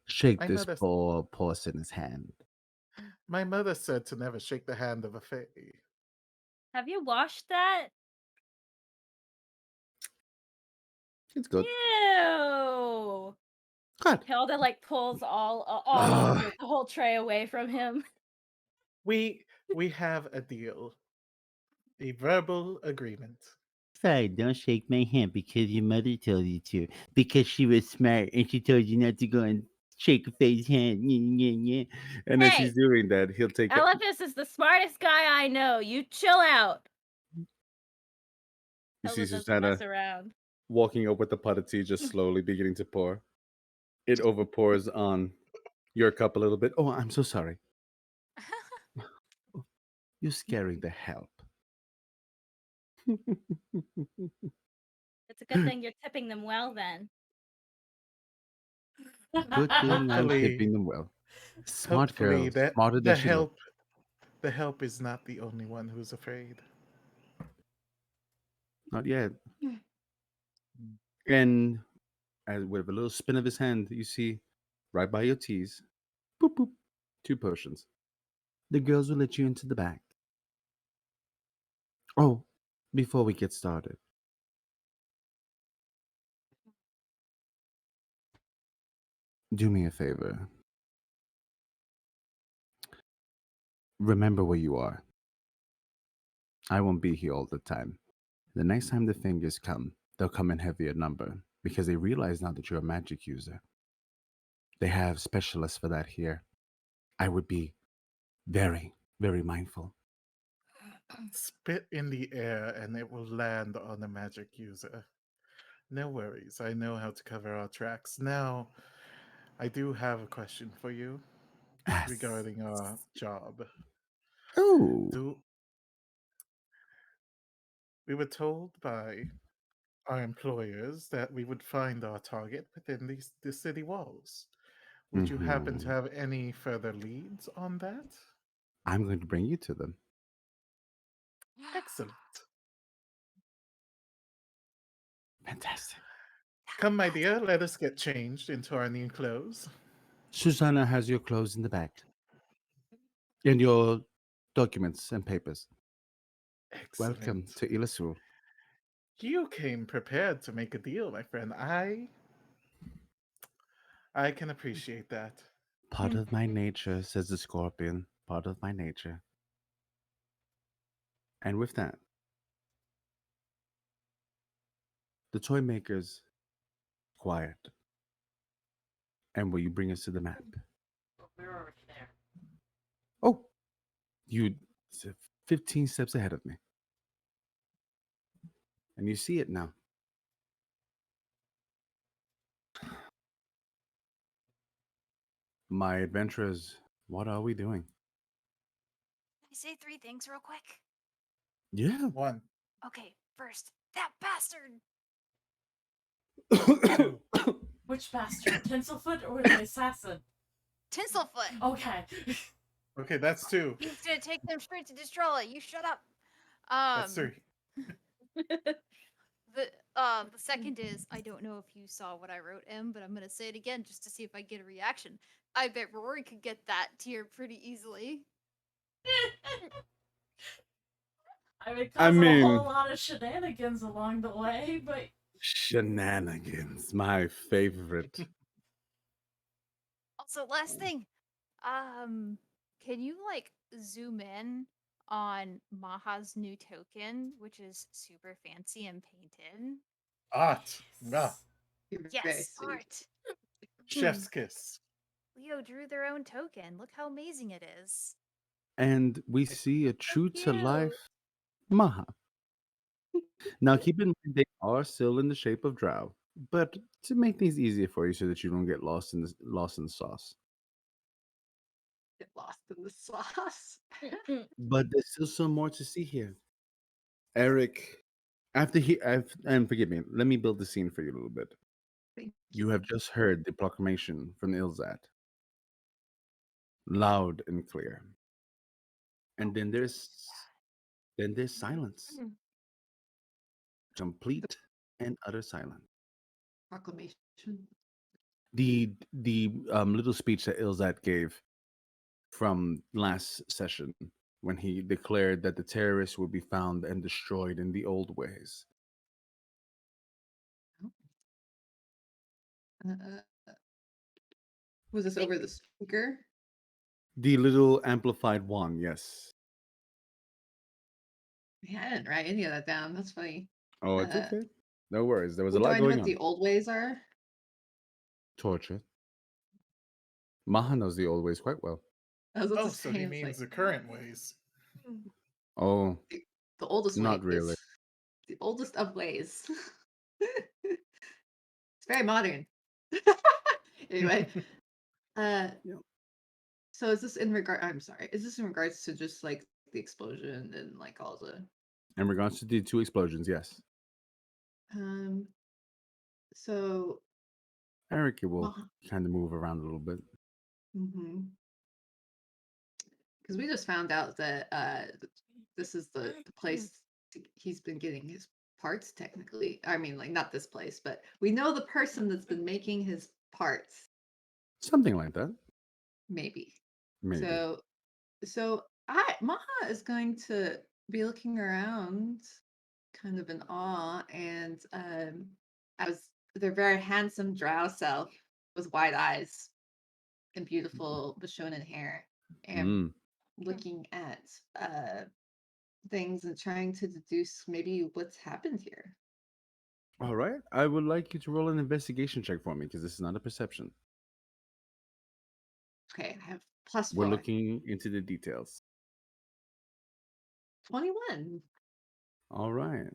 Shake My this mother, poor person's hand. my mother said to never shake the hand of a fae. Have you washed that? It's good. Ew. Good. Hilda like pulls all Ugh. of the whole tray away from him. We have a deal, a verbal agreement. Sorry, don't shake my hand because your mother told you to. Because she was smart and she told you not to go and shake a face hand. Yeah. And as Hey! he's doing that, he'll take the, Eliphas is the smartest guy I know. You chill out. you Hilda see doesn't Susanna mess around. walking up with the pot of tea, just slowly beginning to pour. It overpours on your cup a little bit. Oh, I'm so sorry. You're scaring the help. It's a good thing you're tipping them well then. Good thing I'm Hopefully- tipping them well. Smart Hopefully girl, that smarter the than she looks. the help is not the only one who's afraid. Not yet. Yeah. And with a little spin of his hand, you see right by your tees, boop boop, 2 potions. The girls will let you into the back. Oh, before we get started, do me a favor. Remember where you are. I won't be here all the time. The next time the fingers come, they'll come in heavier number because they realize now that you're a magic user. They have specialists for that here. I would be very, very mindful. Spit in the air and it will land on a magic user. No worries, I know how to cover our tracks. Now, I do have a question for you Ask. regarding our job. Oh, We were told by our employers that we would find our target within the city walls. Would you happen to mhm. have any further leads on that? I'm going to bring you to them. Excellent. Fantastic. Come, my dear, let us get changed into our new clothes. Susanna has your clothes in the back and your documents and papers. Excellent. Welcome to Ilasul. You came prepared to make a deal, my friend. I can appreciate that. Part of my nature, says the scorpion. Part of my nature. And with that, the toy makers quiet. And will you bring us to the map? We're already there. Oh, you 15 steps ahead of me. And you see it now. My adventurers, what are we doing? Can I say 3 things real quick? Yeah. One. Okay, first, that bastard. Which bastard? Tinselfoot or the assassin? Tinselfoot. Okay. Okay, that's 2. He's gonna take them straight to Destrola. You shut up. That's 3. The second is, I don't know if you saw what I wrote, M, but I'm gonna say it again just to see if I get a reaction. I bet Rory could get that tier pretty easily. I mean, I causing a mean- whole lot of shenanigans along the way, but Shenanigans, my favorite. Also, last thing, can you like zoom in on Maha's new token, which is super fancy and painted? Art. Ah, You're very Yes, sweet. art. chef's kiss. Leo drew their own token. Look how amazing it is. And we see a true to cute. life Maha. Now, keep in mind they are still in the shape of drow, but to make things easier for you so that you don't get lost in the sauce. Get lost in the sauce. But there's still some more to see here. Eric, and forgive me, let me build the scene for you a little bit. Thank You have just heard the proclamation from Ilzat, loud and clear. And then there's silence, complete and utter silence. Proclamation. The little speech that Ilzat gave from last session when he declared that the terrorists would be found and destroyed in the old ways. Was this over the speaker? The little amplified one, yes. Yeah, I didn't write any of that down. That's funny. Oh, it's okay. No worries. There was a Do lot I know going what on. the old ways are? Torture. Maha knows the old ways quite well. I was about Oh, to so say, he it's means like, the current ways. Oh, the oldest way. not really. It's the oldest of ways. It's very modern. Anyway, Yeah. so is this in regard? I'm sorry. Is this in regards to just like the explosion and like all the In regards to the 2 explosions, yes. So Eric will Maha. kind of move around a little bit. Because we just found out that this is the place he's been getting his parts technically. I mean, like not this place, but we know the person that's been making his parts, Something like that. maybe. Maybe. So Maha is going to be looking around kind of in awe, and as their very handsome drow self with wide eyes and beautiful Bashonan hair, and Mm. looking at things and trying to deduce maybe what's happened here. All right. I would like you to roll an investigation check for me because this is not a perception. Okay, I have plus We're 4. looking into the details. 21. All right.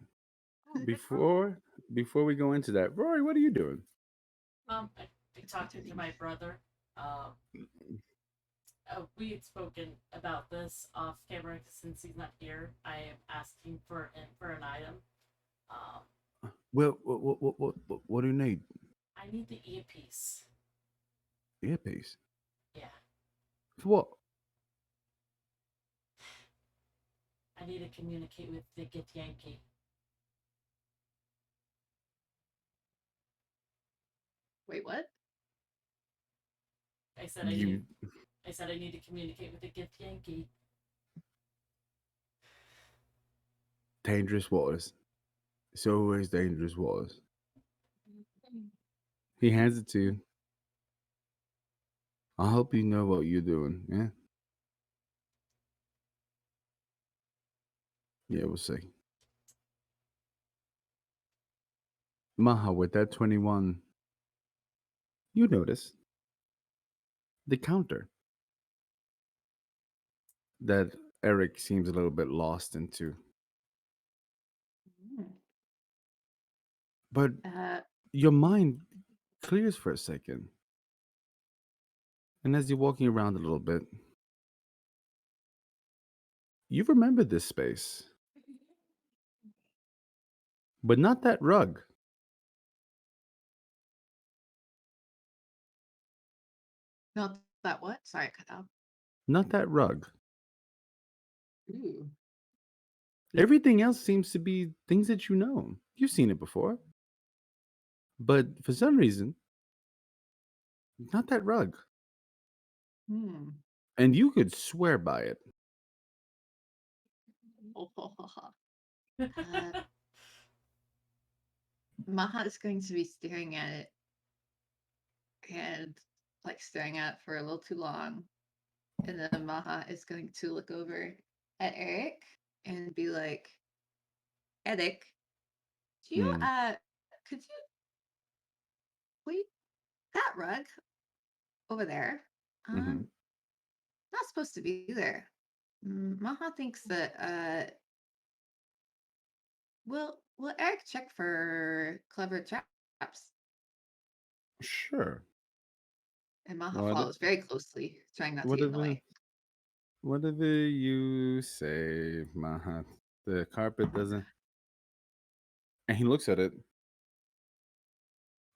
Oh, good roll. Before we go into that, Rory, what are you doing? I talked to my brother. We had spoken about this off camera since he's not here. I am asking for an item. Well, what do you need? I need the earpiece. Earpiece. Yeah, For what? I need to communicate with the Githyanki. Wait, what? I said I need to communicate with the Githyanki. Dangerous waters. It's always dangerous waters. He hands it to you. I hope you know what you're doing, yeah? Yeah, we'll see. Maha, with that 21, you notice the counter that Eric seems a little bit lost into. Mm. But your mind clears for a second. And as you're walking around a little bit, you remember this space. But not that rug. Not that what? Sorry, I cut out. Not that rug. Ooh. Everything else seems to be things that you know. You've seen it before. But for some reason, not that rug. Hmm. And you could swear by it. Maha is going to be staring at it and like staring at it for a little too long. And then Maha is going to look over at Eric and be like, Eric, do you could you please that rug over there? Not supposed to be there. Maha thinks that will Eric check for clever traps? Sure. And Maha What- follows very closely, trying not to get in the Whatever, way. whatever you say, Maha. The carpet doesn't. And he looks at it.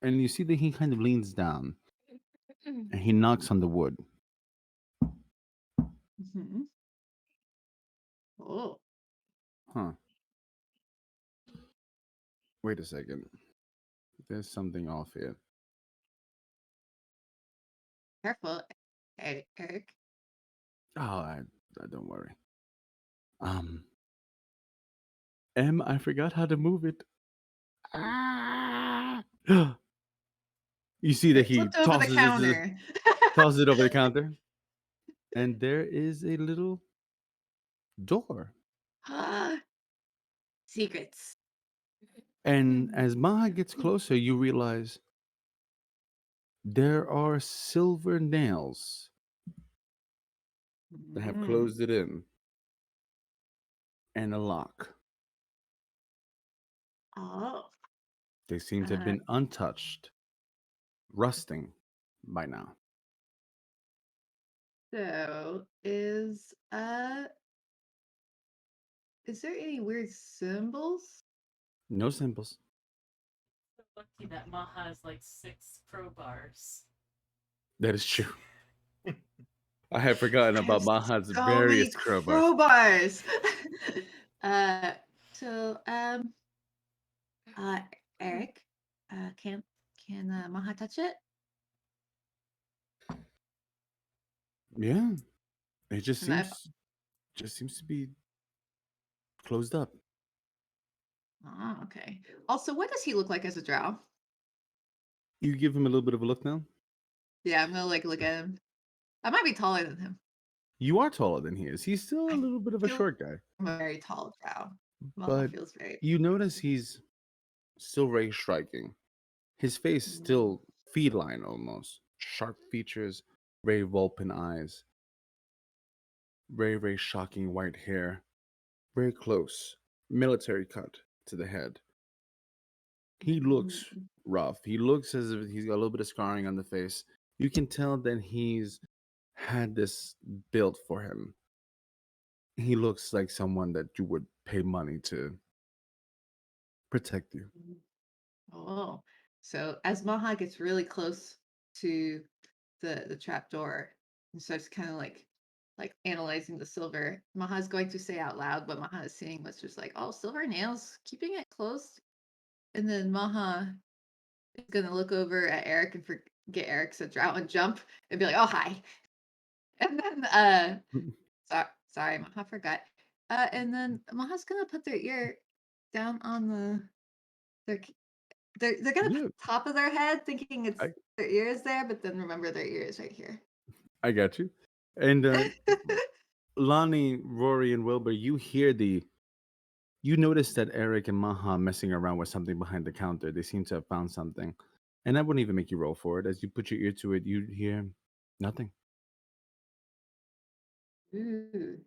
And you see that he kind of leans down and he knocks on the wood. Mm-hmm. Oh, Huh. Wait a second. There's something off here. careful, Eric. Oh, I don't worry. I forgot how to move it. Ah! You see that It he flipped over the tosses counter. tosses it over the counter, and there is a little door. Secrets. And as Maha gets closer, you realize there are silver nails that have closed it in, and a lock. Oh, They seem to have been untouched, rusting by now. so is there any weird symbols? No symbols. So lucky that Maha has like 6 crowbars. That is true. I had forgotten I about have Maha's so many various crowbars. crowbars. So Uh, Eric, can Maha touch it? Yeah, it just And I, seems to be closed up. oh, okay. Also, what does he look like as a drow? You give him a little bit of a look now. Yeah, I'm gonna like look at him. I might be taller than him. You are taller than he is. He's still a I little bit of a feel short guy, I'm a very tall drow. Maha but feels very. you notice he's still very striking. His face Mm. still feline almost, sharp features, very vulpine eyes, very shocking white hair, very close, military cut to the head. He looks Mm. rough. He looks as if he's got a little bit of scarring on the face. You can tell that he's had this built for him. He looks like someone that you would pay money to protect you. Oh, so as Maha gets really close to the trap door and starts kind of like analyzing the silver, Maha's going to say out loud what Maha is seeing was just like, oh, silver nails, keeping it close. And then Maha is gonna look over at Eric and forget Eric's a drow and jump and be like, oh hi. And then sorry, Maha forgot. And then Maha's gonna put their ear down on their they're gonna Yeah, put the top of their head thinking it's I, their ear is there, but then remember their ear is right here. I got you. And Lonnie, Rory, and Wilbur, you notice that Eric and Maha messing around with something behind the counter. They seem to have found something. And I wouldn't even make you roll for it. As you put your ear to it, you hear nothing. Ooh.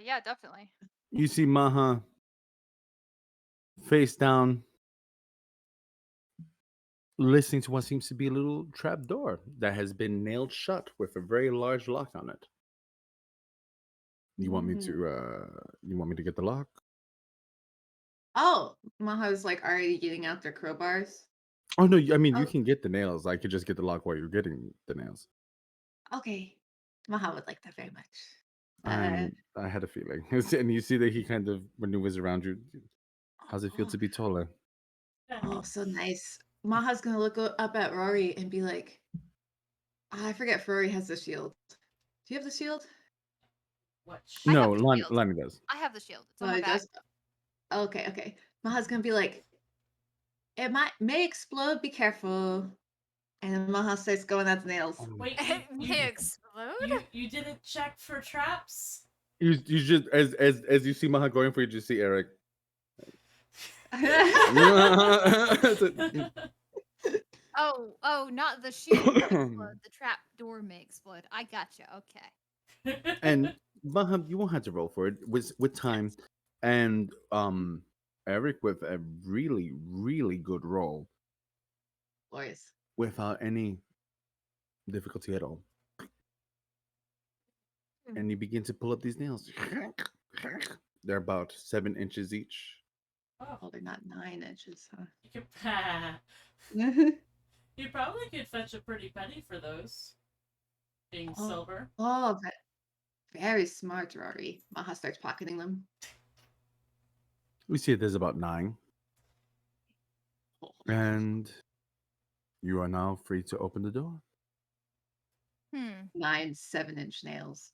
Yeah, definitely. You see Maha face down, listening to what seems to be a little trap door that has been nailed shut with a very large lock on it. You want me Mm. to get the lock? Oh, Maha's like already getting out their crowbars. Oh no, I mean you Oh, can get the nails. I could just get the lock while you're getting the nails. okay. Maha would like that very much. I had a feeling. And you see that he kind of maneuvers around you. How's it feel Oh, to be taller? oh, so nice. Maha's gonna look up at Rory and be like, I forget if Rory has the shield. Do you have the shield? What? I have No, the shield. Lonnie does. I have the shield. It's on Oh, my he back. does. Okay, okay. Maha's gonna be like, it may explode. Be careful. And then Maha starts going at the nails. Wait, It may explode? you didn't check for traps? You just as you see Maha going for you, just see Eric. Oh, not the shield may explode. The trap door may explode. I gotcha. Okay. And Maha, you won't have to roll for it with time. And Eric with a really good roll Glorious. without any difficulty at all. And you begin to pull up these nails. They're about 7 inches each. Oh, they're not 9 inches, huh? You you probably could fetch a pretty penny for those. Being Oh. silver. Oh, very smart, Rory. Maha starts pocketing them. We see there's about 9. And you are now free to open the door. 9 7-inch nails.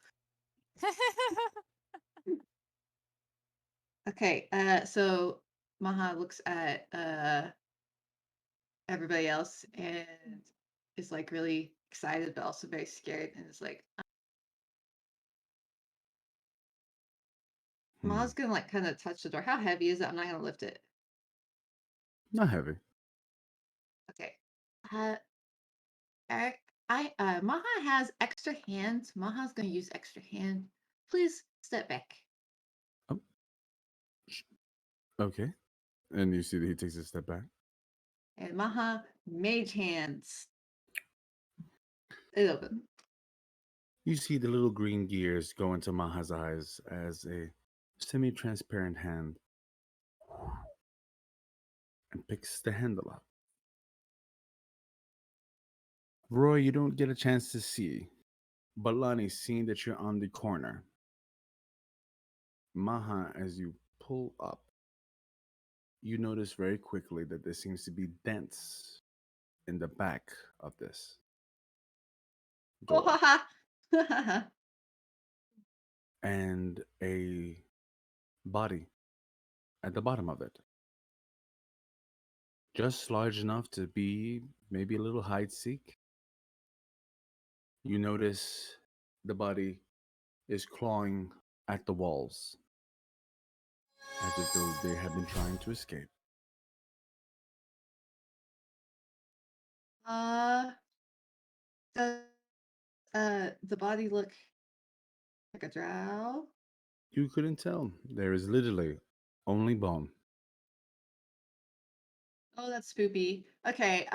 Okay, so Maha looks at everybody else and is like really excited but also very scared and is like Maha's gonna like kind of touch the door. How heavy is it? I'm not gonna lift it. Not heavy. Okay. Eric, Maha has extra hands. Maha's gonna use extra hand. Please step back. Okay. And you see that he takes a step back. And Maha mage hands. It open. You see the little green gears go into Maha's eyes as a semi-transparent hand and picks the handle up. Roy, you don't get a chance to see, but Lonnie, seeing that you're on the corner, Maha, as you pull up, you notice very quickly that there seems to be dents in the back of this Oh, door haha. and a body at the bottom of it. Just large enough to be maybe a little hide seek. You notice the body is clawing at the walls as if though they have been trying to escape. Does the body look like a drow? You couldn't tell. There is literally only bone. Oh, that's spoopy. Okay,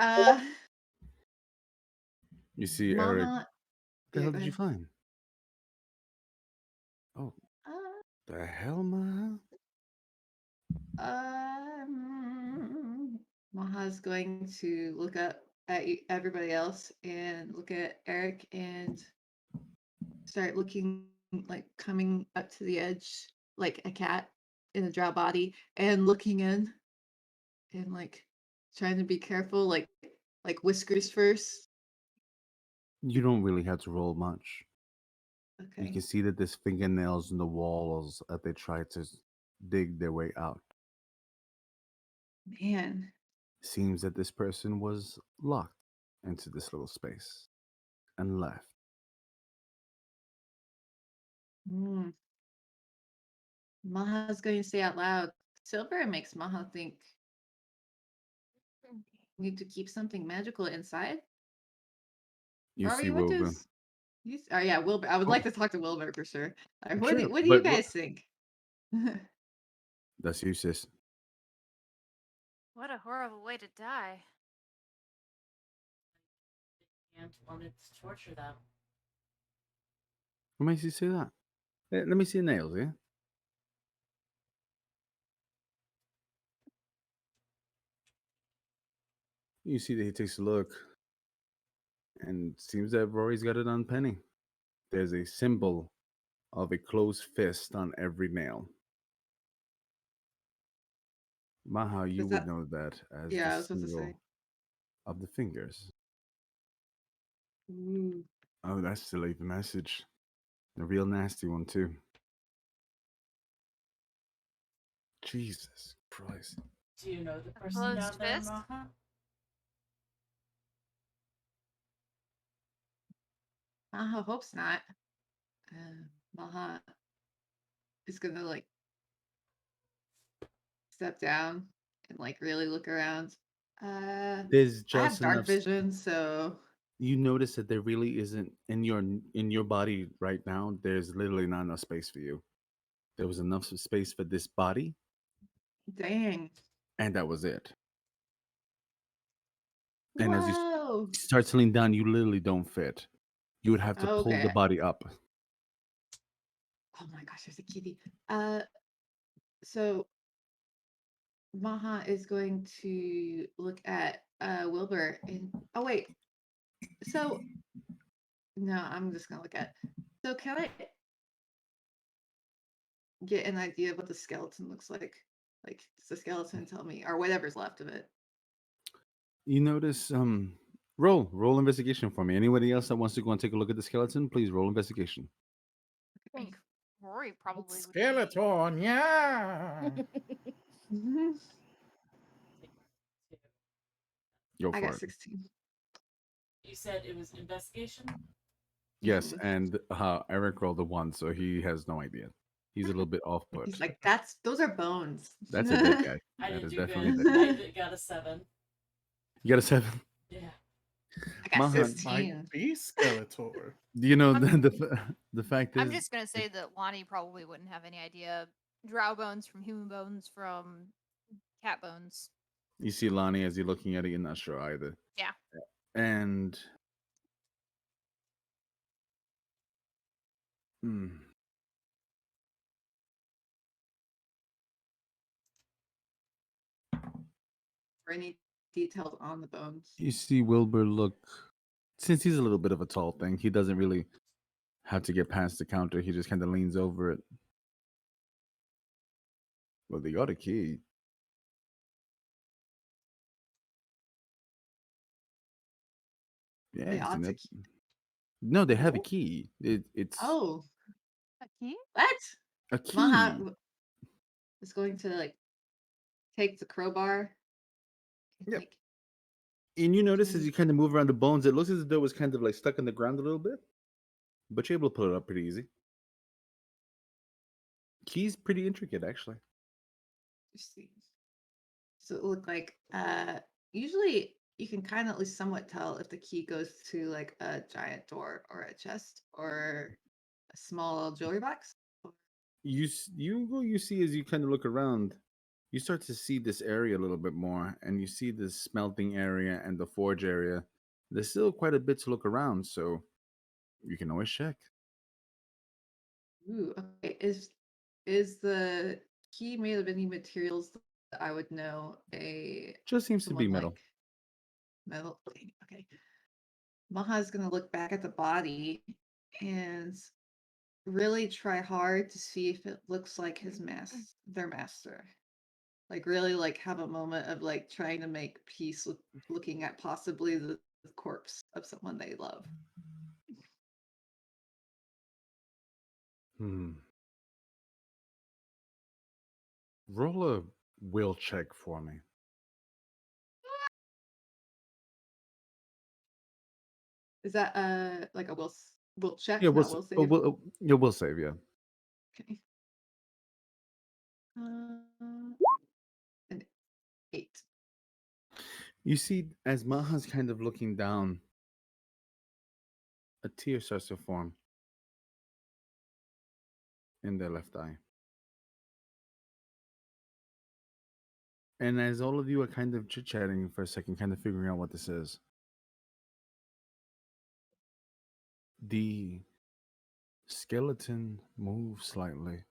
You see Eric. Maha. The Yeah, hell go did you ahead. find? Oh, Uh, the hell, Maha? Maha's going to look up at everybody else and look at Eric and start looking like coming up to the edge like a cat in a drow body and looking in and like trying to be careful like whiskers first. You don't really have to roll much. You Okay. can see that there's fingernails in the walls as they try to dig their way out. Man. Seems that this person was locked into this little space and left. Mm. Maha's going to say out loud. Silver makes Maha think we need to keep something magical inside. You Rory, see what Wilbur. does oh yeah, Wilbur. I would Oh. like to talk to Wilbur for sure. Sure, What do you but what- guys think? That's you, sis. What a horrible way to die. And wanted to torture them. What makes you say that? Let me see the nails, yeah? You see that he takes a look, and seems that Rory's got it on penny. There's a symbol of a closed fist on every nail. Maha, you Is would that- know that as Yeah, I the was supposed to symbol say. of the fingers. Ooh. Oh, that's to leave a message. A real nasty one, too. Jesus Christ. Do you know the person closed down there, fist? Maha? Maha hopes not. Maha is gonna like step down and like really look around. There's I have just dark enough. vision, so You notice that there really isn't in your body right now. There's literally not enough space for you. There was enough space for this body, dang. and that was it. And as you Whoa. start to lean down, you literally don't fit. You would have to pull the Okay. body up. Oh my gosh, there's a kitty. So Maha is going to look at Wilbur and oh wait. So no, I'm just gonna look at. So can I get an idea of what the skeleton looks like? Like, does the skeleton tell me, or whatever's left of it? You notice, roll investigation for me. Anybody else that wants to go and take a look at the skeleton, please roll investigation. I think Rory probably would be. Skeleton, yeah. Mhm. Go I for got it. 16. You said it was investigation? Yes, and Eric rolled a 1, so he has no idea. He's a little bit off put. He's like, those are bones. That's a dead guy. I That didn't is do definitely a good. dead guy. I got a 7. You got a 7. Yeah. I got Maha, 16. Might be Skeletor. You know I'm- the fact is, I'm just gonna say that Lonnie probably wouldn't have any idea. Drow bones from human bones from cat bones. you see Lonnie as you're looking at it, you're not sure either. Yeah. And For any details on the bones. you see Wilbur look, since he's a little bit of a tall thing, he doesn't really have to get past the counter. He just kind of leans over it. Well, they got a key. Yeah, They it's ought in to it. keep. No, they have a No? key. It's Oh, Okay. what? a key. Maha is going to like take the crowbar. And, Yep. like, And you notice as Okay. you kind of move around the bones, it looks as though it was kind of like stuck in the ground a little bit, but you're able to pull it up pretty easy. Key's pretty intricate, actually. interesting. So it look like usually you can kind of at least somewhat tell if the key goes to like a giant door or a chest or a small jewelry box. You see as you kind of look around, you start to see this area a little bit more, and you see the smelting area and the forge area. There's still quite a bit to look around, so you can always check. Ooh, okay. Is the key made of any materials that I would know a Just seems to be someone metal. like metal? Okay. Maha's gonna look back at the body and really try hard to see if it looks like their master. Like really like have a moment of like trying to make peace with looking at possibly the corpse of someone they love. Hmm. Roll a will check for me. Is that like a will check, Yeah, we'll, not will oh, save? yeah, we'll save. Yeah. Okay. An 8. You see, as Maha's kind of looking down, a tear starts to form in their left eye. And as all of you are kind of chit chatting for a second, kind of figuring out what this is, the skeleton moves slightly,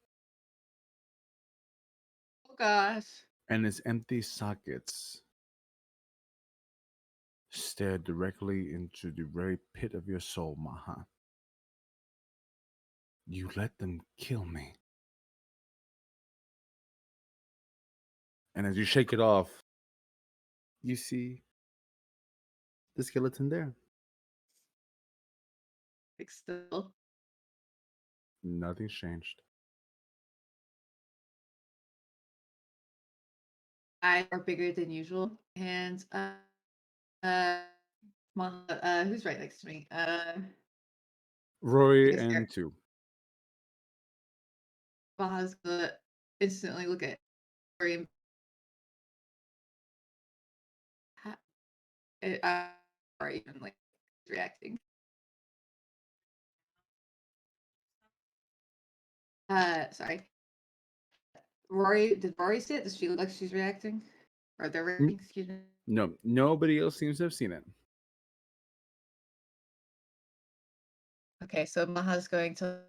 Oh gosh. and its empty sockets stare directly into the very pit of your soul, Maha. You let them kill me. And as you shake it off, you see the skeleton there. Like still. Nothing's changed. Eyes are bigger than usual. And who's right next to me? I Rory guess Eric. and 2. Maha's gonna instantly look at Rory and are even like reacting. Sorry. Did Rory see it? Does she look like she's reacting? Or they're reacting, excuse me. No, nobody else seems to have seen it. Okay, so Maha's going to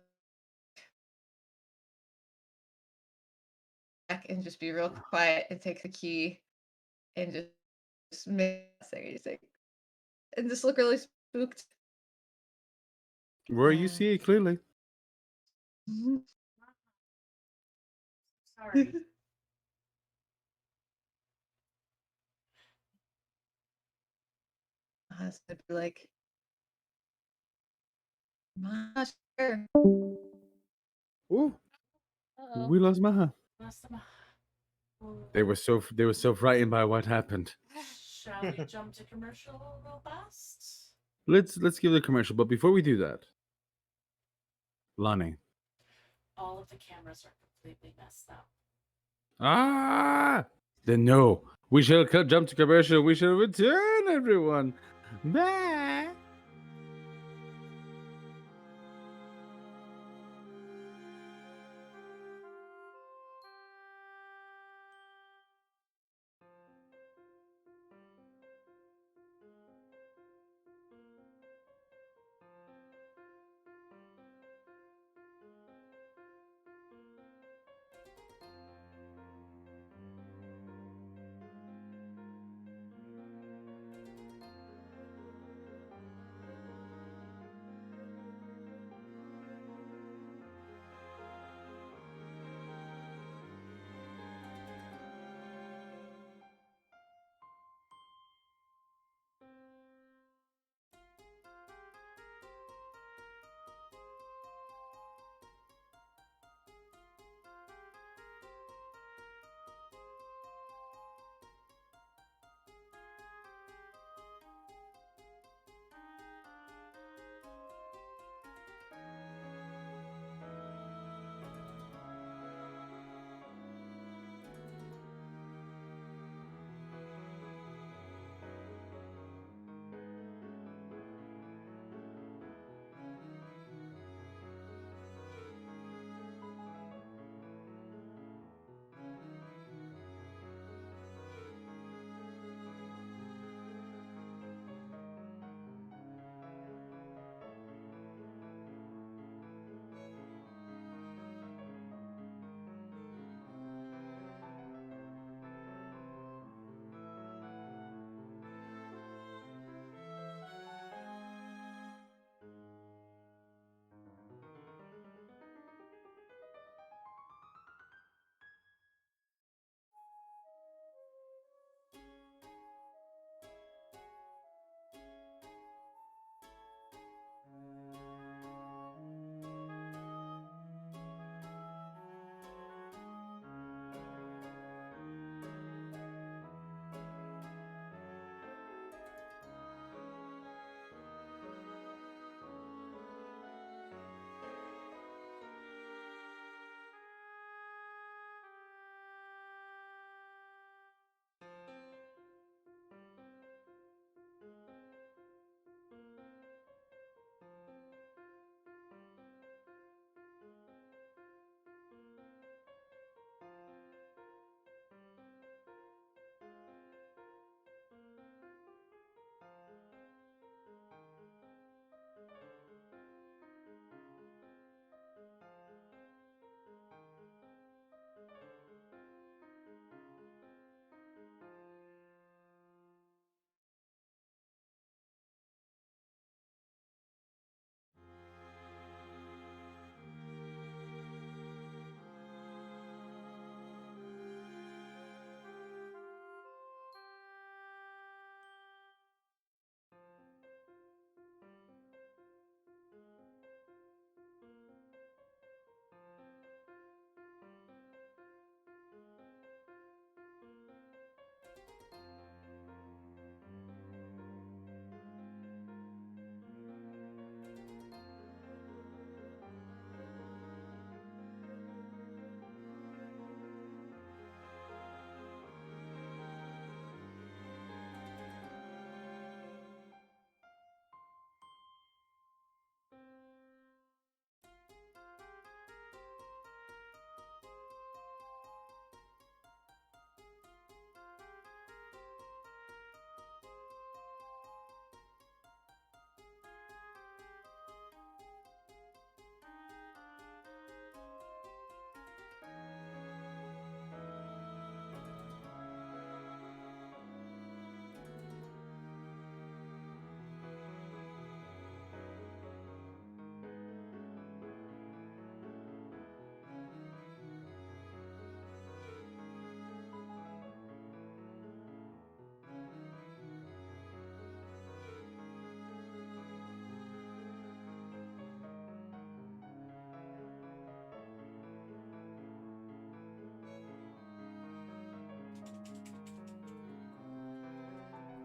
back and just be real quiet and take the key and just make say anything. And just look really spooked. Rory, you see it clearly. Sorry. Maha's gonna be like, Maha, sure. Ooh, Uh-oh. we lost Maha. Last time- Well, They were so frightened by what happened. Shall we jump to commercial real fast? Let's give the commercial, but before we do that, Lonnie. All of the cameras are completely messed up. Ah, then no. We shall jump to commercial. We shall return, everyone. Bye.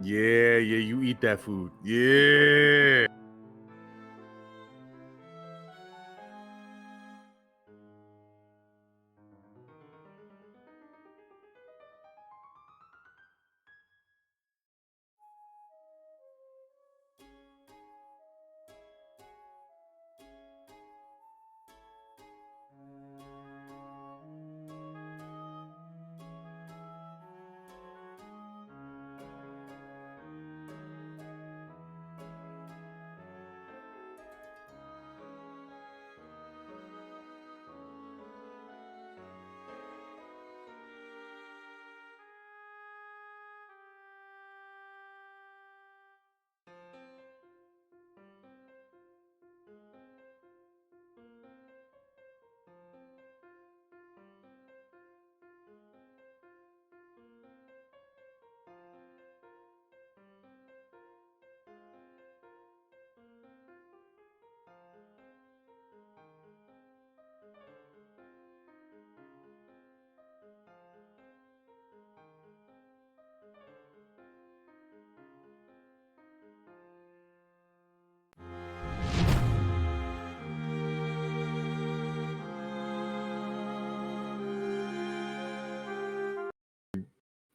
Yeah, you eat that food. Yeah.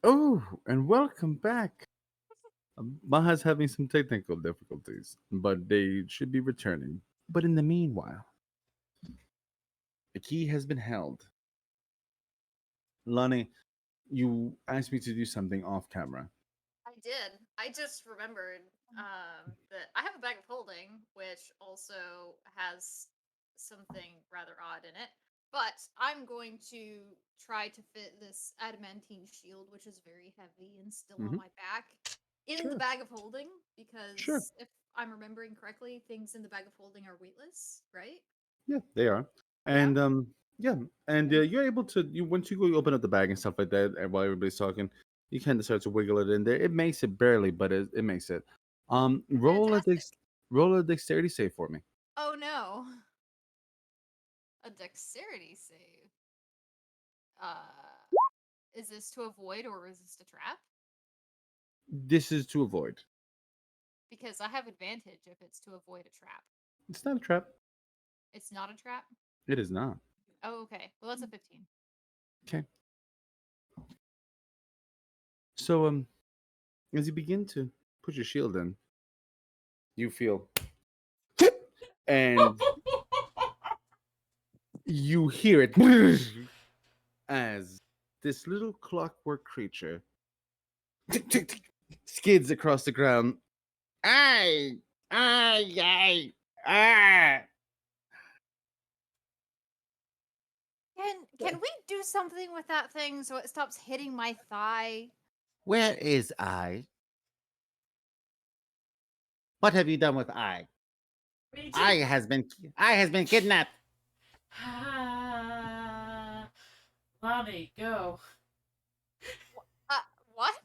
Oh, and welcome back. Maha's having some technical difficulties, but they should be returning. But in the meanwhile, the key has been held. Lonnie, you asked me to do something off camera. I did. I just remembered that I have a bag of holding, which also has something rather odd in it. But I'm going to try to fit this adamantine shield, which is very heavy and still on Mhm. my back, in Sure. the bag of holding, because Sure. if I'm remembering correctly, things in the bag of holding are weightless, right? Yeah, they are. And yeah, and you're able to once you go open up the bag and stuff like that, and while everybody's talking, you kind of start to wiggle it in there. It makes it barely, but it makes it. Fantastic. Roll a dexterity save for me. Oh no. A dexterity save. Is this to avoid or resist a trap? This is to avoid. Because I have advantage if it's to avoid a trap. It's not a trap. It's not a trap? It is not. Oh, okay. Well, that's a 15. Okay. So as you begin to put your shield in, you feel and you hear it as this little clockwork creature skids across the ground. Ay, ay, ay, ah. Can we do something with that thing so it stops hitting my thigh? Where is I? What have you done with I? Me I too. has been kidnapped. Lonnie, go. What?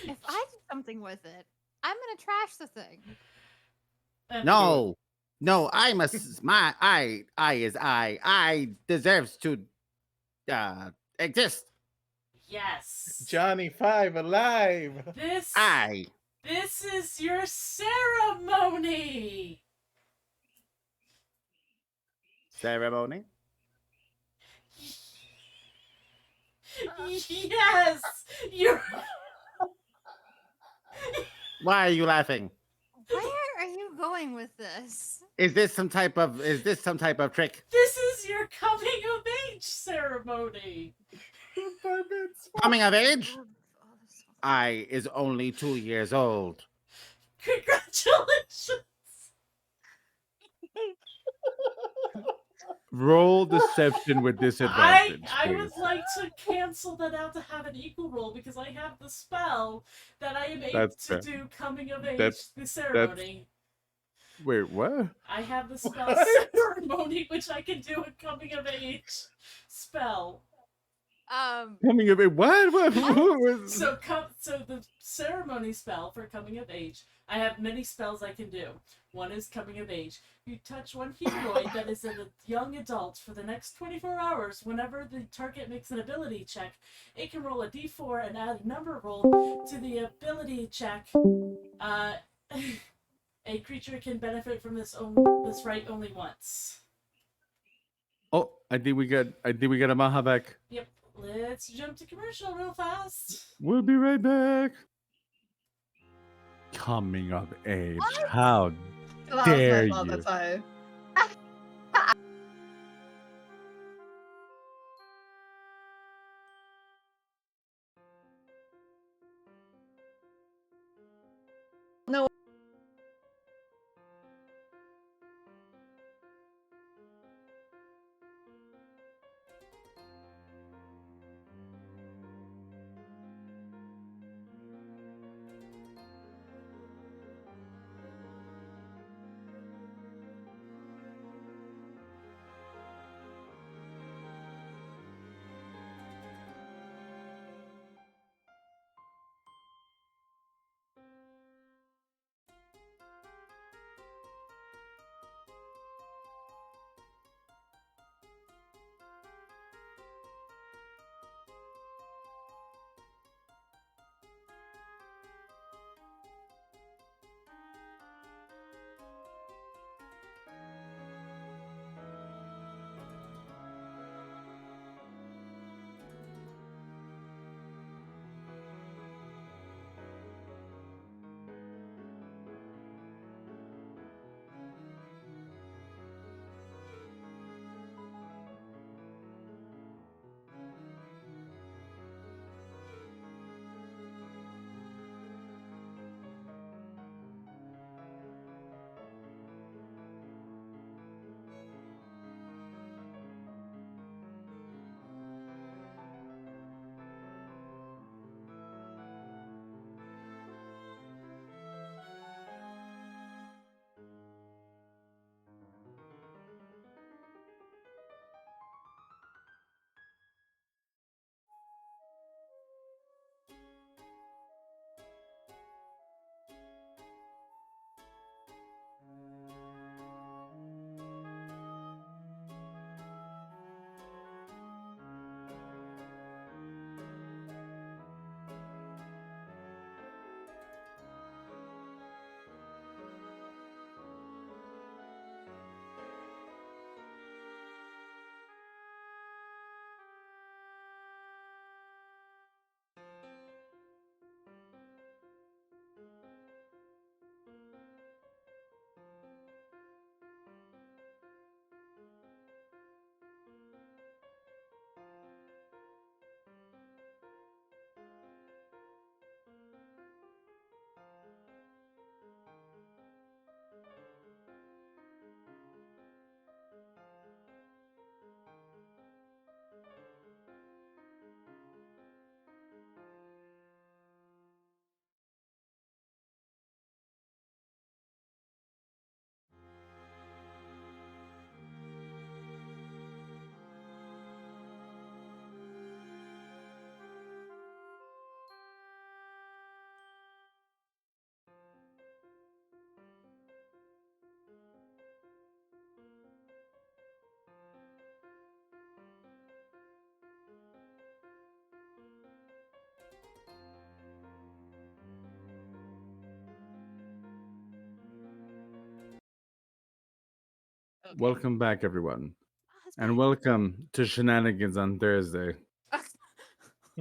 If I did something with it, I'm gonna trash the thing. No, no, I must. My I is I. I deserves to exist. Yes. Johnny Five alive. This This is your ceremony. Ceremony. Yes. You're Why are you laughing? Where are you going with this? Is this some type of trick? This is your coming of age ceremony. Coming of age? Oh, this one. I is only 2 years old. Congratulations. Roll deception with I disadvantage. I please. would like to cancel that out to have an equal roll because I have the spell that I am able That's to fair. do coming of age That's- the ceremony. Wait, what? I have the spell ceremony which I can do a coming of age spell. Coming of age? What? What was- So the ceremony spell for coming of age, I have many spells I can do. one is coming of age. You touch one Heroid that is a young adult for the next 24 hours. Whenever the target makes an ability check, it can roll a d4 and add a number roll to the ability check. A creature can benefit from this right only once. Oh, I think we got a Maha back. Yep. Let's jump to commercial real fast. We'll be right back. Coming of age. How That was dare my fault, you? that's why. No. Welcome back, everyone. it's And back. welcome to Shenanigans on Thursday.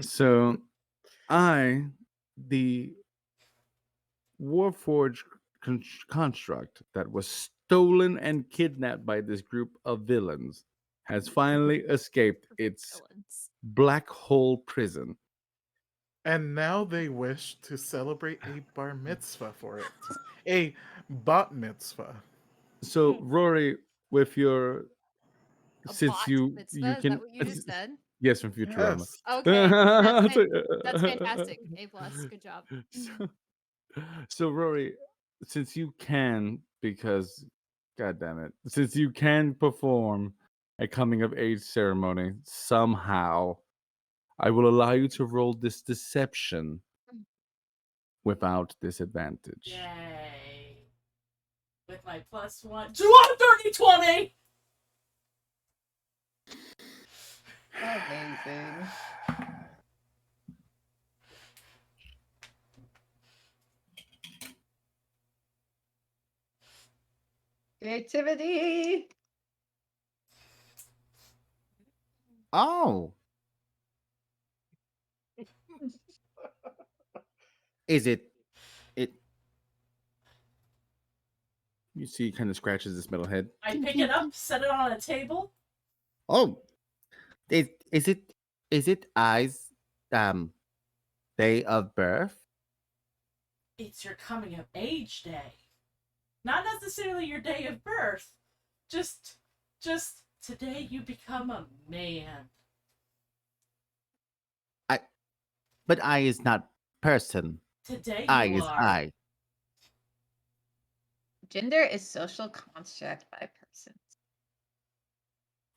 So, the Warforged construct that was stolen and kidnapped by this group of villains, has finally escaped its Villains. black hole prison. And now they wish to celebrate a bar mitzvah for it. A bat mitzvah. So, Rory, with your A since bot you mitzvah? you Is can that what you just said? yes, from Futurama. Yes. Okay, that's fantastic. A plus, good job. So Rory, since you can, because God damn it, since you can perform a coming of age ceremony somehow, I will allow you to roll this deception without disadvantage. Yay. with my +1. Do a 30-20! Amazing. Creativity. Oh. Is it? It. You see, he kind of scratches this metal head. I pick it up, set it on a table. Oh. Is it? Is it I's day of birth? It's your coming of age day. Not necessarily your day of birth. Just today you become a man. But I is not person. Today you I is are. I. Gender is social construct by persons.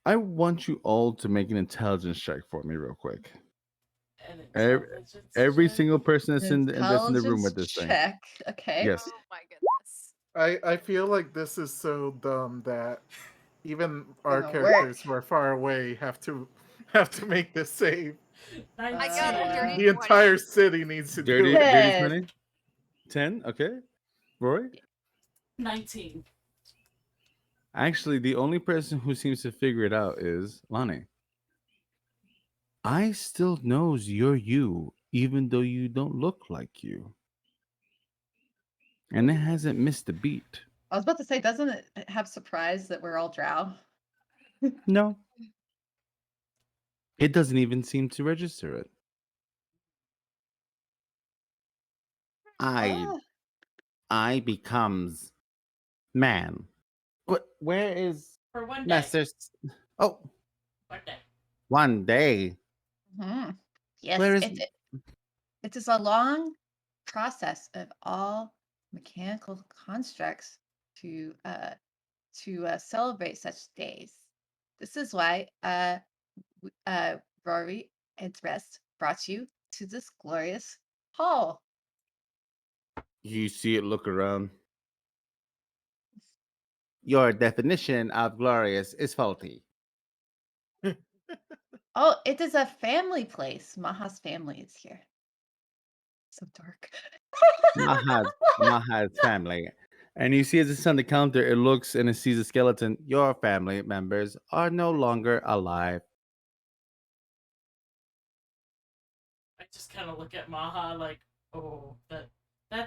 I want you all to make an intelligence check for me, real quick. An Every, intelligence every check. single person that's in the room with this thing. Check. Okay. Yes. Oh my goodness. I feel like this is so dumb that even our Gonna characters who are far away have to make this save. 19. I got a dirty The 20. entire city needs to Dirty, do it. dirty Yes. 20? 10? Okay. Rory? 19. Actually, the only person who seems to figure it out is Lonnie. I still knows you're you, even though you don't look like you. And it hasn't missed a beat. I was about to say, doesn't it have surprise that we're all drow? No. It doesn't even seem to register it. I Ah, I becomes man. Where is For one day. Master? Oh, One day. one day. mhm. Yes, Where is- it is a long process of all mechanical constructs to celebrate such days. This is why Rory and Rest brought you to this glorious hall. You see it look around. Your definition of glorious is faulty. Oh, it is a family place. Maha's family is here. So dark. Maha's family. And you see as it's on the counter, it looks and it sees a skeleton. Your family members are no longer alive. I just kind of look at Maha like, oh, that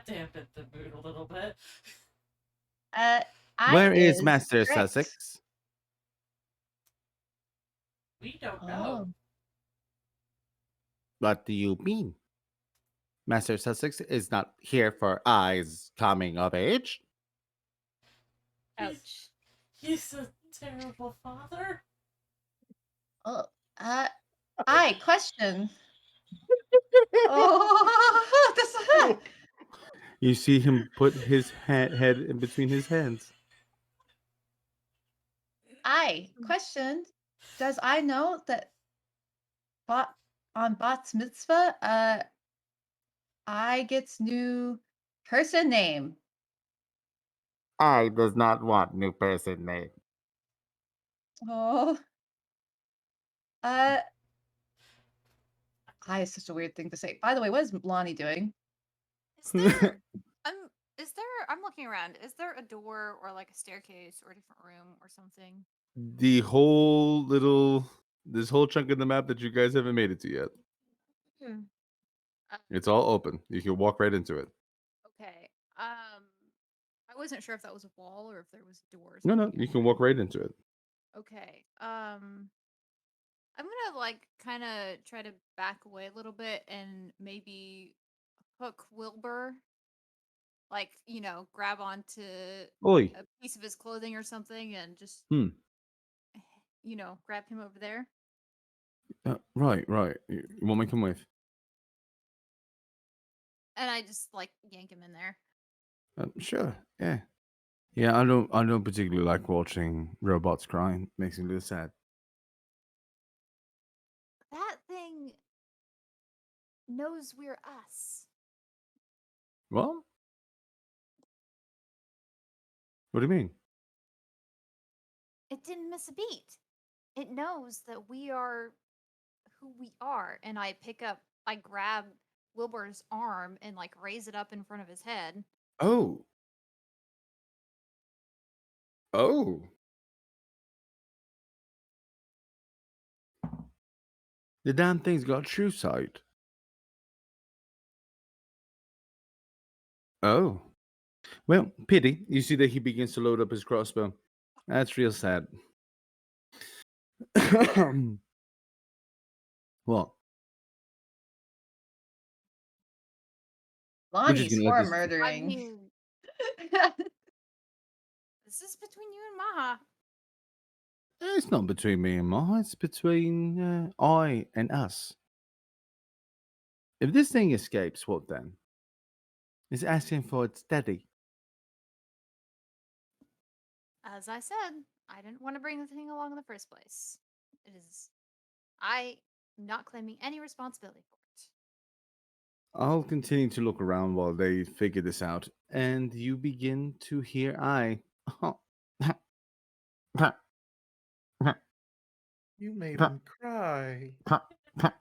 dampened the mood a little bit. Where is Master correct. Sussex? We don't know. Oh. What do you mean? Master Sussex is not here for I's coming of age. Ouch. He's a terrible father. Oh, I question. Oh, this. You see him put his head in between his hands. I questioned. Does I know that on Bat's mitzvah, I gets new person name. I does not want new person name. Oh. I is such a weird thing to say. By the way, what is Lonnie doing? Is there I'm looking around. Is there a door or like a staircase or a different room or something? This whole chunk of the map that you guys haven't made it to yet. It's all open. You can walk right into it. Okay. I wasn't sure if that was a wall or if there was doors. No, leading you in. can walk right into it. Okay. I'm gonna like kind of try to back away a little bit and maybe hook Wilbur, like grab onto Oi. a piece of his clothing or something and just grab him over there. Right. You want me to come with? And I just like yank him in there. Sure. Yeah. Yeah. I don't particularly like watching robots crying. Makes me a little sad. That thing knows we're us. Well, What do you mean? It didn't miss a beat. It knows that we are who we are. And I grab Wilbur's arm and like raise it up in front of his head. Oh. Oh. The damn thing's got true sight. Oh. Well, pity. You see that he begins to load up his crossbow. That's real sad. What? We're just Lonnie's gonna let for this. I murdering. mean, this is between you and Maha. It's not between me and Ma. It's between I and us. If this thing escapes, what then? It's asking for its daddy. As I said, I didn't want to bring the thing along in the first place. I'm not claiming any responsibility for it. I'll continue to look around while they figure this out, and you begin to hear You made him cry. I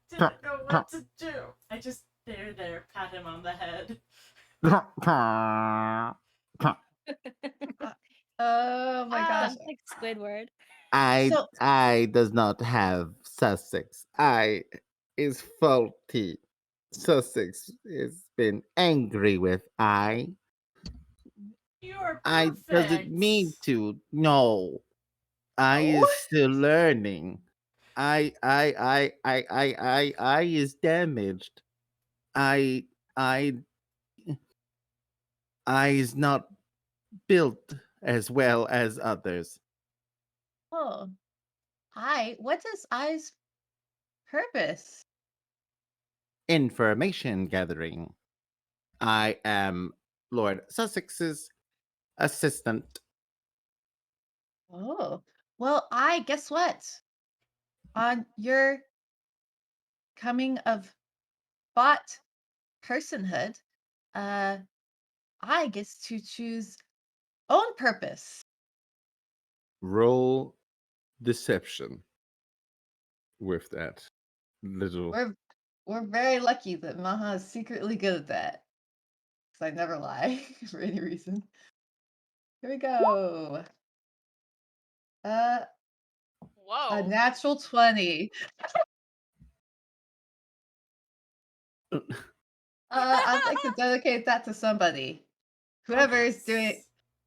didn't know what to do. I just there, pat him on the head. Oh my gosh. Sounds like Squidward. So- I does not have Sussex. I is faulty. Sussex has been angry with I. You are I perfect. doesn't mean to. No. I is No? still learning. I is damaged. I is not built as well as others. Oh. What does I's purpose? Information gathering. I am Lord Sussex's assistant. Oh. Well, guess what? On your coming of bot personhood, I gets to choose own purpose. Roll deception with that little. We're very lucky that Maha is secretly good at that. Because I never lie for any reason. Here we go. A Whoa. natural 20. I'd like to dedicate that to somebody. Whoever is doing it.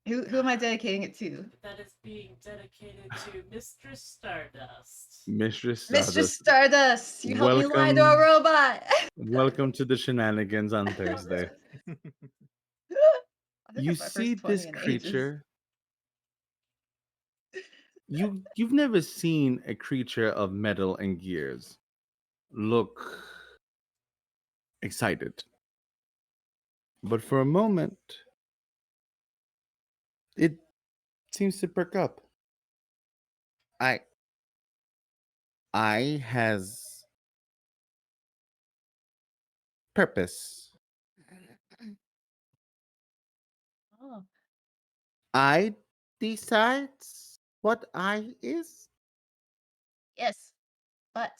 Who am I dedicating it to? That is being dedicated to Mistress Stardust. Mistress Mistress Stardust. Stardust. You helped me lie to a robot. Welcome to the shenanigans on Thursday. I think You that's my first see 20 this in ages. creature. You've never seen a creature of metal and gears look excited. But for a moment, it seems to perk up. I has purpose. Oh. I decides what I is. Yes, but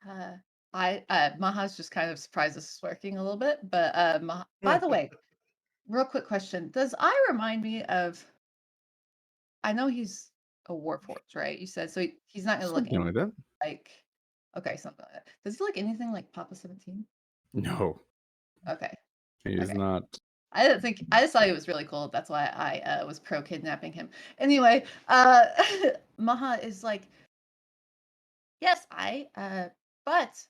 Maha's just kind of surprised this is working a little bit. But by the way, real quick question: does I remind me of? I know he's a warforged, right? You said so. He's not gonna look Something like that. like. Okay, something like that. Does he look anything like Papa 17? No, Okay, he is Okay. not. I didn't think. I just thought he was really cool. That's why I was pro kidnapping him. Anyway, Maha is like, yes, but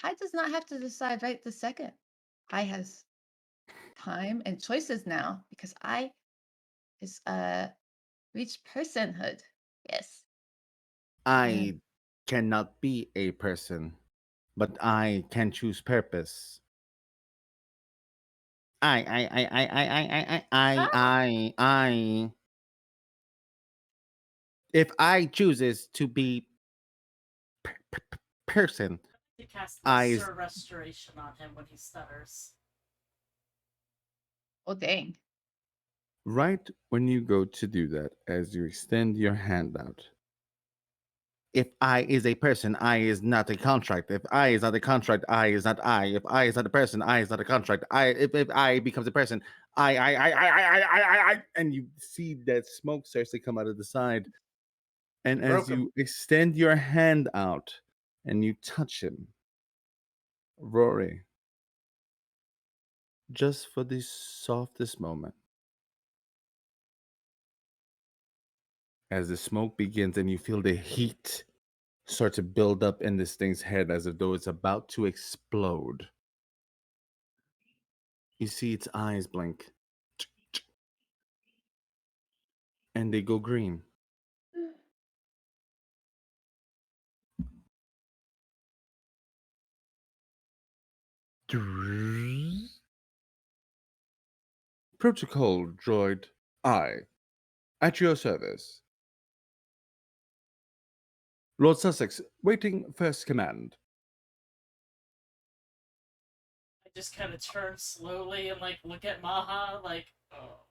I does not have to decide right this second. I has time and choices now because I is reached personhood. Yes. I cannot be a person, but I can choose purpose. I. If I chooses to be person, To cast Eyes. Sir Restoration on him when he stutters. Oh dang. Right when you go to do that, as you extend your hand out, If I is a person, I is not a contract. If I is not a contract, I is not I. If I is not a person, I is not a contract. If I becomes a person, I, and you see that smoke starts to come out of the side. And You as broke him. you extend your hand out and you touch him, Rory, just for the softest moment, as the smoke begins and you feel the heat start to build up in this thing's head as though it's about to explode. You see its eyes blink and they go green. Protocol droid I, at your service. Lord Sussex, waiting first command. I just kind of turn slowly and like look at Maha like, oh.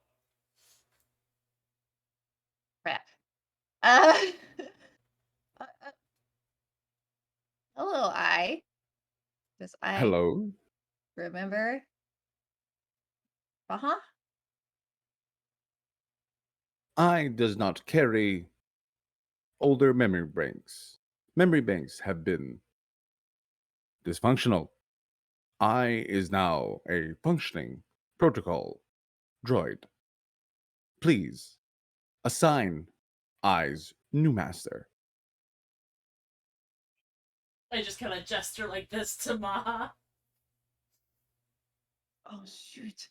Crap. Uh, uh, hello, I. Does I Hello. remember? Uh-huh. I does not carry older memory banks. Memory banks have been dysfunctional. I is now a functioning protocol droid. Please assign I's new master. I just kind of gesture like this to Maha. Oh shoot.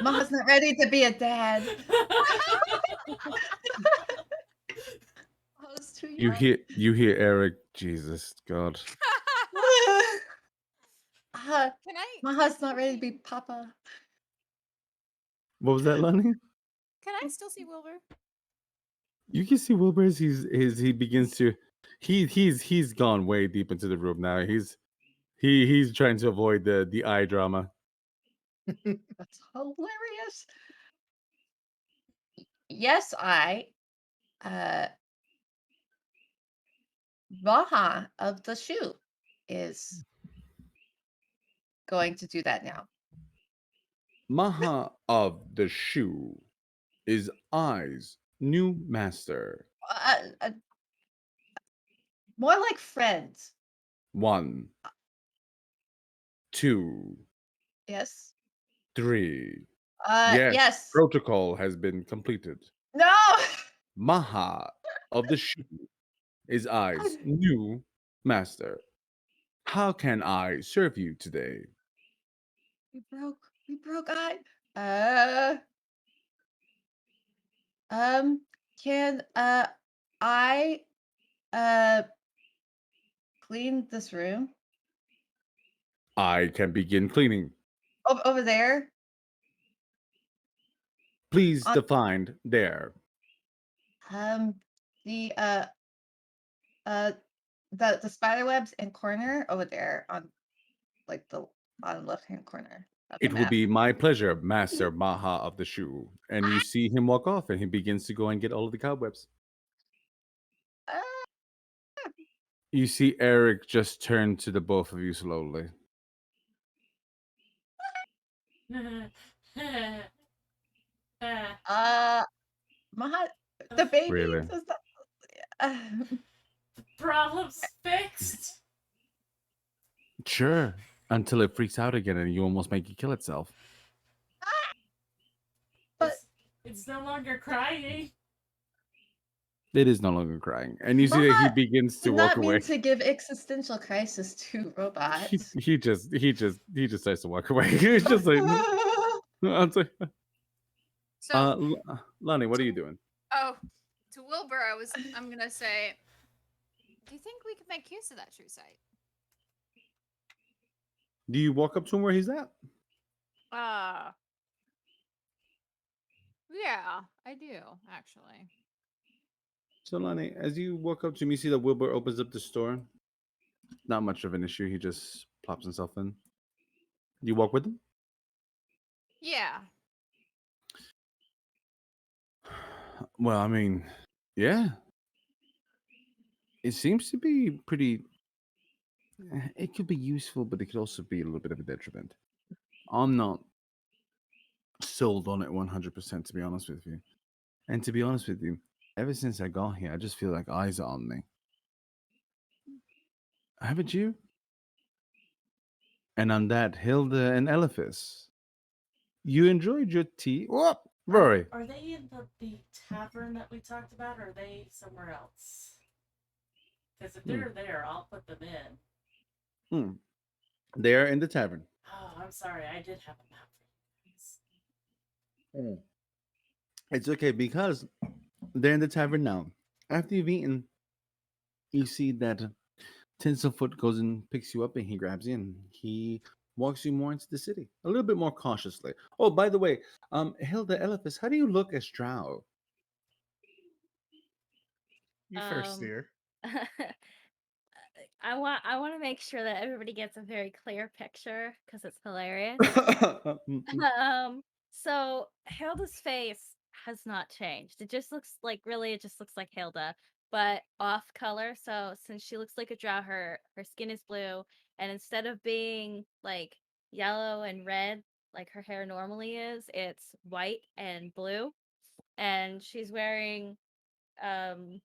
Maha's not ready to be a dad. I was too young. You hear Eric. Jesus God. Can I? Maha's not ready to be Papa. What was that, Lonnie? Can I still see Wilbur? You can see Wilbur as he begins to he's gone way deep into the room now. He's trying to avoid the eye drama. That's hilarious. Yes, I. Maha of the shoe is going to do that now. Maha of the shoe is I's new master. More like friends. 1, 2, Yes. 3. Yes. Protocol has been completed. No. Maha of the shoe is I's new master. How can I serve you today? We broke I. Can I clean this room I can begin cleaning. over there? Please On- define there. The the spider webs in corner over there on like the bottom left hand corner of the It will map. be my pleasure, Master Maha of the shoe. And you see him walk off and he begins to go and get all of the cobwebs. You see Eric just turn to the both of you slowly. Maha, the baby Really? does not, Problem's fixed. Sure. Until it freaks out again and you almost make it kill itself. But- It's no longer crying. It is no longer crying. And you see that he Maha begins to did walk not mean away. to give existential crisis to robots. He just starts to walk away. He's just like, I'm sorry. So, Lonnie, what are you doing? oh, to Wilbur, I'm gonna say, do you think we could make use of that true sight? Do you walk up to him where he's at? Yeah, I do actually. So Lonnie, as you walk up to him, you see that Wilbur opens up the store. Not much of an issue. He just plops himself in. You walk with him? Yeah. Well, I mean, yeah, it seems to be pretty. It could be useful, but it could also be a little bit of a detriment. I'm not sold on it 100%, to be honest with you. And to be honest with you, ever since I got here, I just feel like eyes are on me. Haven't you? And on that, Hilda and Eliphas, you enjoyed your tea. Whoop, Rory. Are they in the tavern that we talked about, or are they somewhere else? Because if they're there, I'll put them in. Hmm. They are in the tavern. Oh, I'm sorry. I did have a map for you guys. It's okay because they're in the tavern now. After you've eaten, you see that Tinselfoot goes and picks you up and he grabs you and he walks you more into the city, a little bit more cautiously. Oh, by the way, Hilda Eliphas, how do you look as Drow? You first, Um, dear. I want to make sure that everybody gets a very clear picture because it's hilarious. So Hilda's face has not changed. It just looks like really, it just looks like Hilda, but off color. So since she looks like a drow, her skin is blue, and instead of being like yellow and red like her hair normally is, it's white and blue. And she's wearing um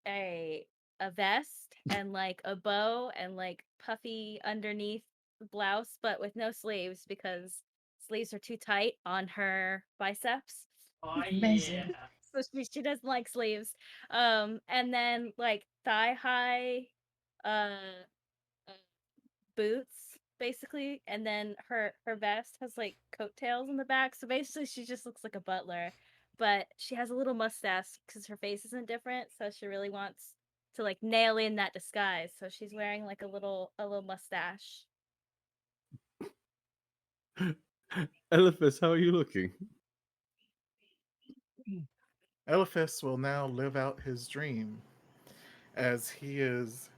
a a vest and like a bow and like puffy underneath blouse, but with no sleeves because sleeves are too tight on her biceps. Oh Amazing. yeah. So she doesn't like sleeves. And then like thigh high uh, uh boots basically, and then her vest has like coattails in the back. So basically she just looks like a butler, but she has a little mustache because her face isn't different, so she really wants to like nail in that disguise. So she's wearing like a little mustache. Eliphas, how are you looking? Eliphas will now live out his dream as he is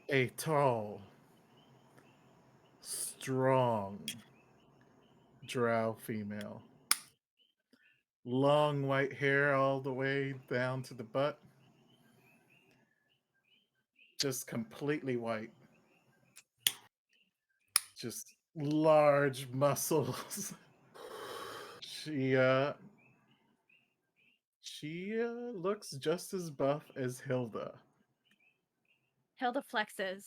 a tall, strong drow female. Long white hair all the way down to the butt. Just completely white. Just large muscles. she looks just as buff as Hilda. Hilda flexes.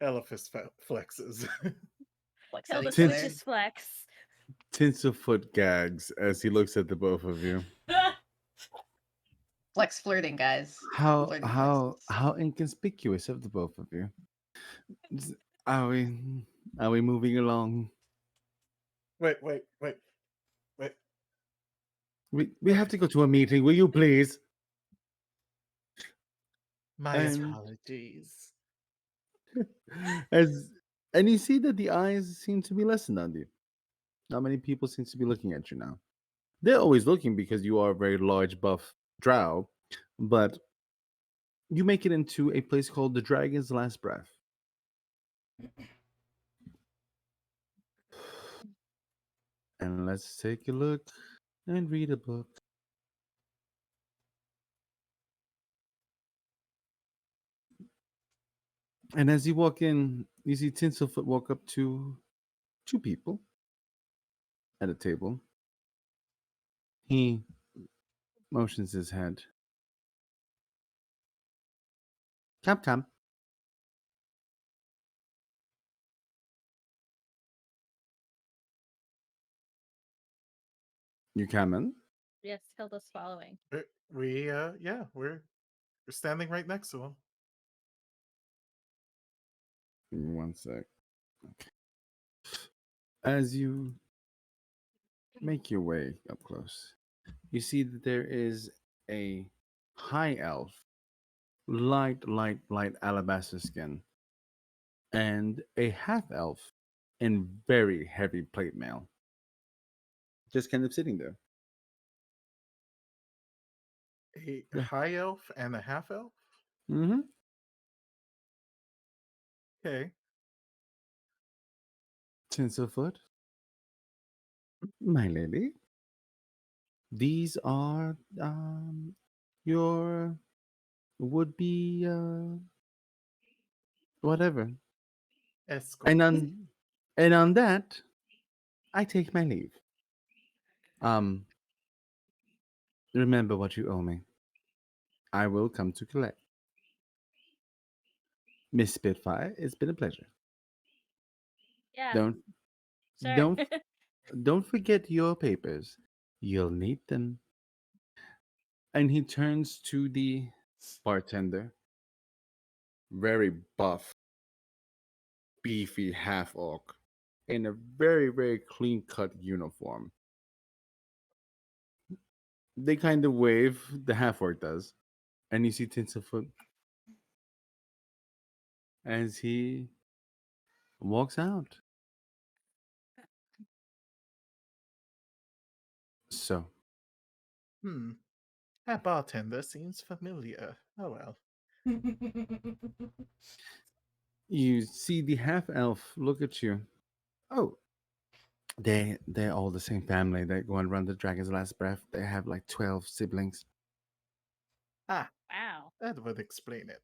Eliphas flexes. Flex at Hilda each other. switches flex. Tinselfoot gags as he looks at the both of you. Flex flirting, guys. How Flirting how flexes. how inconspicuous of the both of you. Are we are we moving along? wait. We have to go to a meeting, will you please? My And- apologies. As and you see that the eyes seem to be lessened on you. Not many people seem to be looking at you now. They're always looking because you are a very large buff drow, but you make it into a place called the Dragon's Last Breath. And let's take a look and read a book. And as you walk in, you see Tinselfoot walk up to two people at a table. He motions his head. Come. You come in. Yes, Hilda's following. We're standing right next to him. Give me one sec. Okay. As you make your way up close, you see that there is a high elf, light alabaster skin, and a half elf in very heavy plate mail. Just kind of sitting there. A Yeah. high elf and a half elf? Mm-hmm. Okay. Tinselfoot. My lady. These are your would be whatever. Escort. And on that, I take my leave. Um, remember what you owe me. I will come to collect. Miss Spitfire, it's been a pleasure. Yeah, Don't sure. don't don't forget your papers. You'll need them. And he turns to the bartender, very buff, beefy half orc, in a very, very clean cut uniform. They kind of wave, the half orc does, and you see Tinselfoot as he walks out. So, That bartender seems familiar. Oh well. you see the half elf look at you. Oh, they're all the same family. They go and run the Dragon's Last Breath. They have like 12 siblings. Ah, Wow. that would explain it.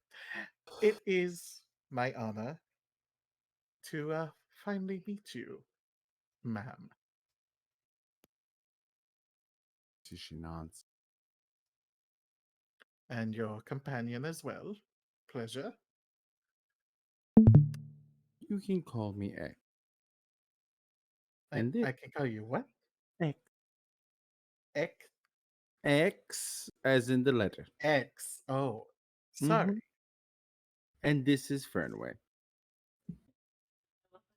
It is my honor to finally meet you, ma'am. She nods. And your companion as well. Pleasure. You can call me X. I, And I can call you what? X. X. X as in the letter. X. Oh, Mhm. sorry. And this is Fernway.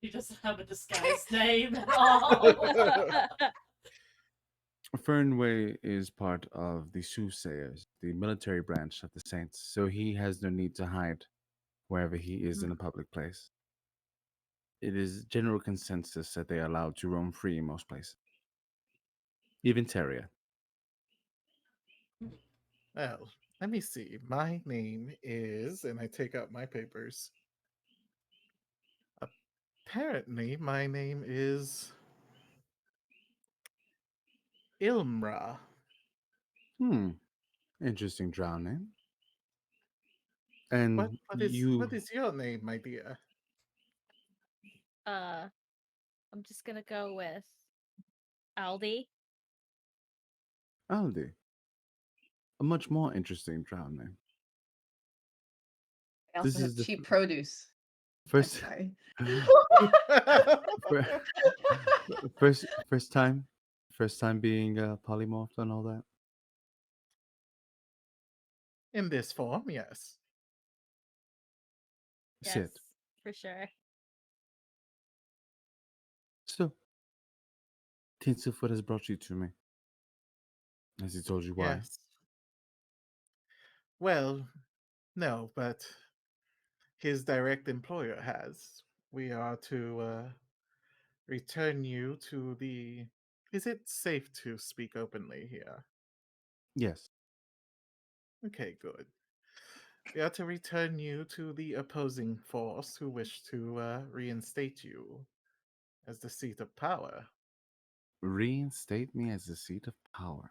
He doesn't have a disguised name at all. Fernway is part of the Soothsayers, the military branch of the Saints, so he has no need to hide wherever he is in a public place. It is general consensus that they are allowed to roam free in most places. Even Teria. Well, let me see. My name is, and I take out my papers. Apparently, my name is Ilmra. Interesting drow name. What And what you is your name, my dear? I'm just gonna go with Aldi. Aldi. A much more interesting drow name. I This also have is the cheap produce. I'm first sorry. fir- first time being polymorphed and all that. In this form, yes. Yes, Sit. for sure. So, Tinselfoot has brought you to me. Has he told you why? Yes. Well, no, but his direct employer has. We are to return you to the. Is it safe to speak openly here? Yes. Okay, good. We are to return you to the opposing force who wish to reinstate you as the seat of power. Reinstate me as the seat of power.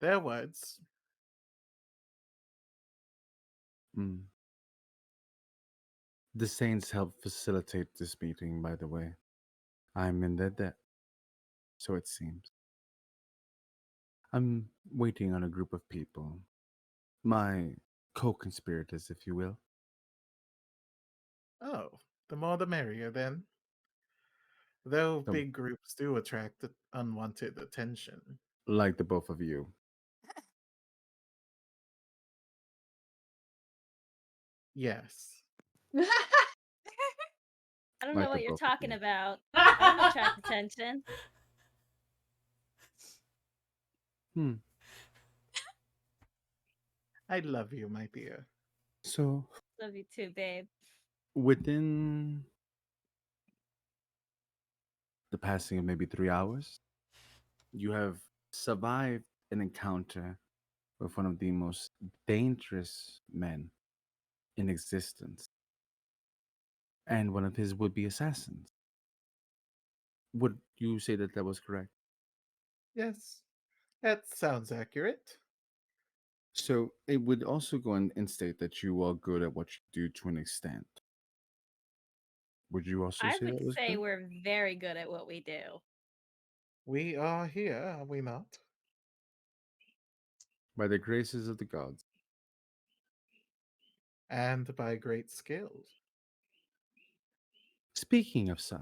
Their words. Hmm. The Saints help facilitate this meeting, by the way. I'm in their debt. So it seems. I'm waiting on a group of people. My co conspirators, if you will. Oh, the more the merrier then. Though Um, big groups do attract unwanted attention. Like the both of you. Yes. I don't know Like the what you're both of talking you. about. I don't attract attention. I love you, my dear. So, Love you too, babe. within the passing of maybe 3 hours, you have survived an encounter with one of the most dangerous men in existence and one of his would be assassins. Would you say that that was correct? Yes, That sounds accurate. So it would also go and state that you are good at what you do to an extent. Would you also I say would that was say good? we're very good at what we do. We are here, are we not? By the graces of the gods. And by great skills. Speaking of such,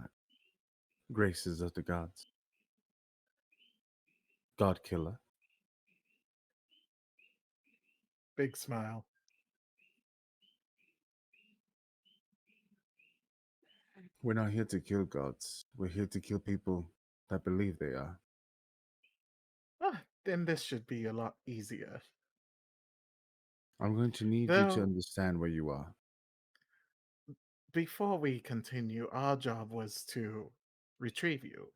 graces of the gods. God killer. Big smile. We're not here to kill gods. We're here to kill people that believe they are. Ah, then this should be a lot easier. I'm going to need you to Though, understand where you are. before we continue, our job was to retrieve you.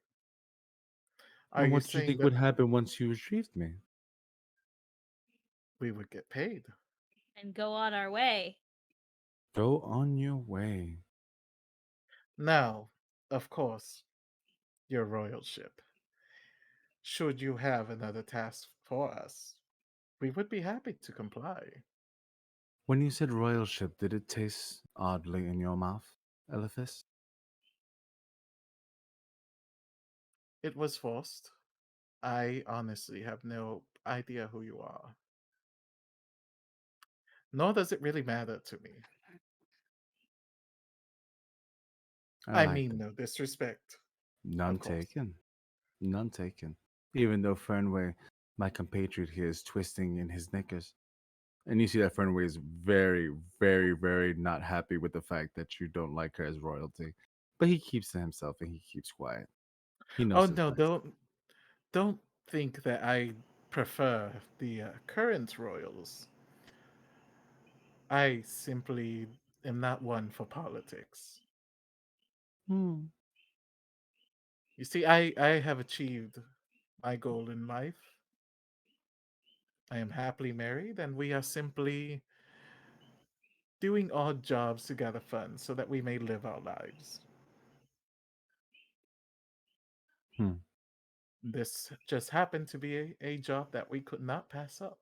Are And you what do you saying think that would happen once you retrieved me? we would get paid? And go on our way. Go on your way. Now, of course, your royalship. Should you have another task for us, we would be happy to comply. When you said royalship, did it taste oddly in your mouth, Elephas? It was forced. I honestly have no idea who you are. Nor does it really matter to me. I I like mean that. no disrespect. None Of course. taken. None taken. Even though Fernway, my compatriot here, is twisting in his knickers. And you see that Fernway is very, very, very not happy with the fact that you don't like her as royalty. But he keeps to himself and he keeps quiet. He Oh knows his no, place. don't think that I prefer the current royals. I simply am not one for politics. Hmm. You see, I have achieved my goal in life. I am happily married, and we are simply doing odd jobs to gather funds so that we may live our lives. Hmm. This just happened to be a job that we could not pass up.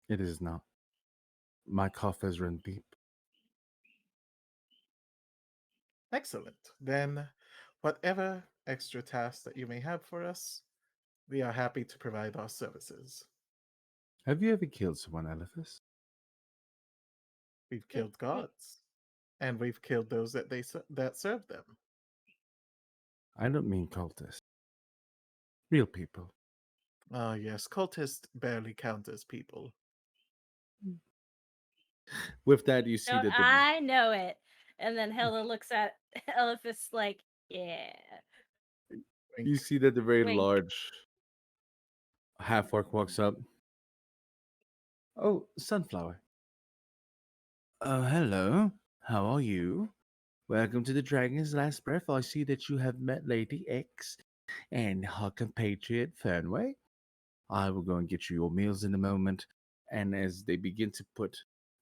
It is not. My coffers run deep. Excellent. Then, whatever extra tasks that you may have for us, we are happy to provide our services. Have you ever killed someone, Elephas? We've killed gods, and we've killed those that serve them. I don't mean cultists. Real people. Ah, yes, cultists barely count as people. With that, you see Don't that the I know it? And then Hilda looks at Elephas like, yeah. you Wink. see that the very Wink. large half orc walks up. Oh, Sunflower. Oh, hello. How are you? Welcome to the Dragon's Last Breath. I see that you have met Lady X and her compatriot Fernway. I will go and get you your meals in a moment. And as they begin to put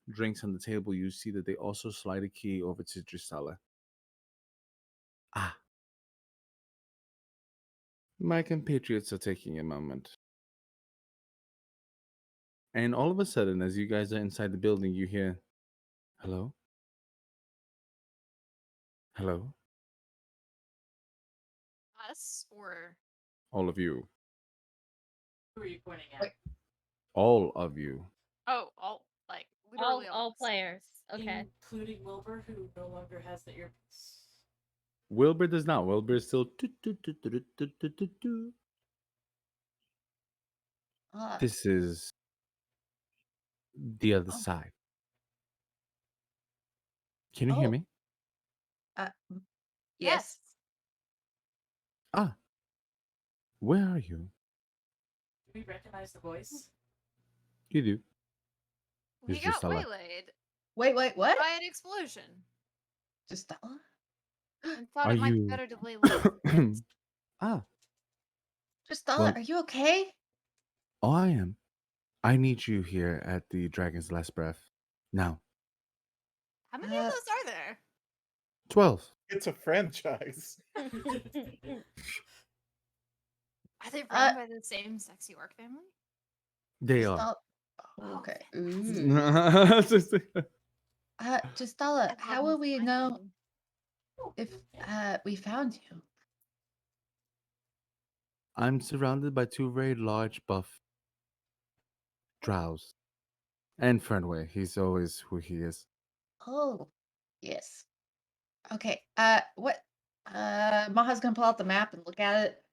drinks on the table, you see that they also slide a key over to Dristella. Ah. My compatriots are taking a moment. And all of a sudden, as you guys are inside the building, you hear, hello? Hello? Us or All of you. Who are you pointing at? Wait. All of you. all like literally All of us. players. Okay. Including Wilbur, who no longer has the earpiece. Wilbur does not. Wilbur is still. This is the other Oh. side. Can you hear Oh. me? Yes. Ah. Where are you? Do we recognize the voice? You do. We It's got just a lot. waylaid Wait, what? by an explosion Just and thought Are it might be you- better to play low. Ah. Just Well- are you okay? Oh, I am. I need you here at the Dragon's Last Breath. Now. How many of those are there? 12. It's a franchise. Are they run by the same sexy orc family? They Just are. all- oh, okay. Ooh. Just Stella, I love how me will some we mind know bending. if we found you? I'm surrounded by two very large buff drows. And Fernway, he's always who he is. Oh, yes. Okay. What? Maha's gonna pull out the map and look at it.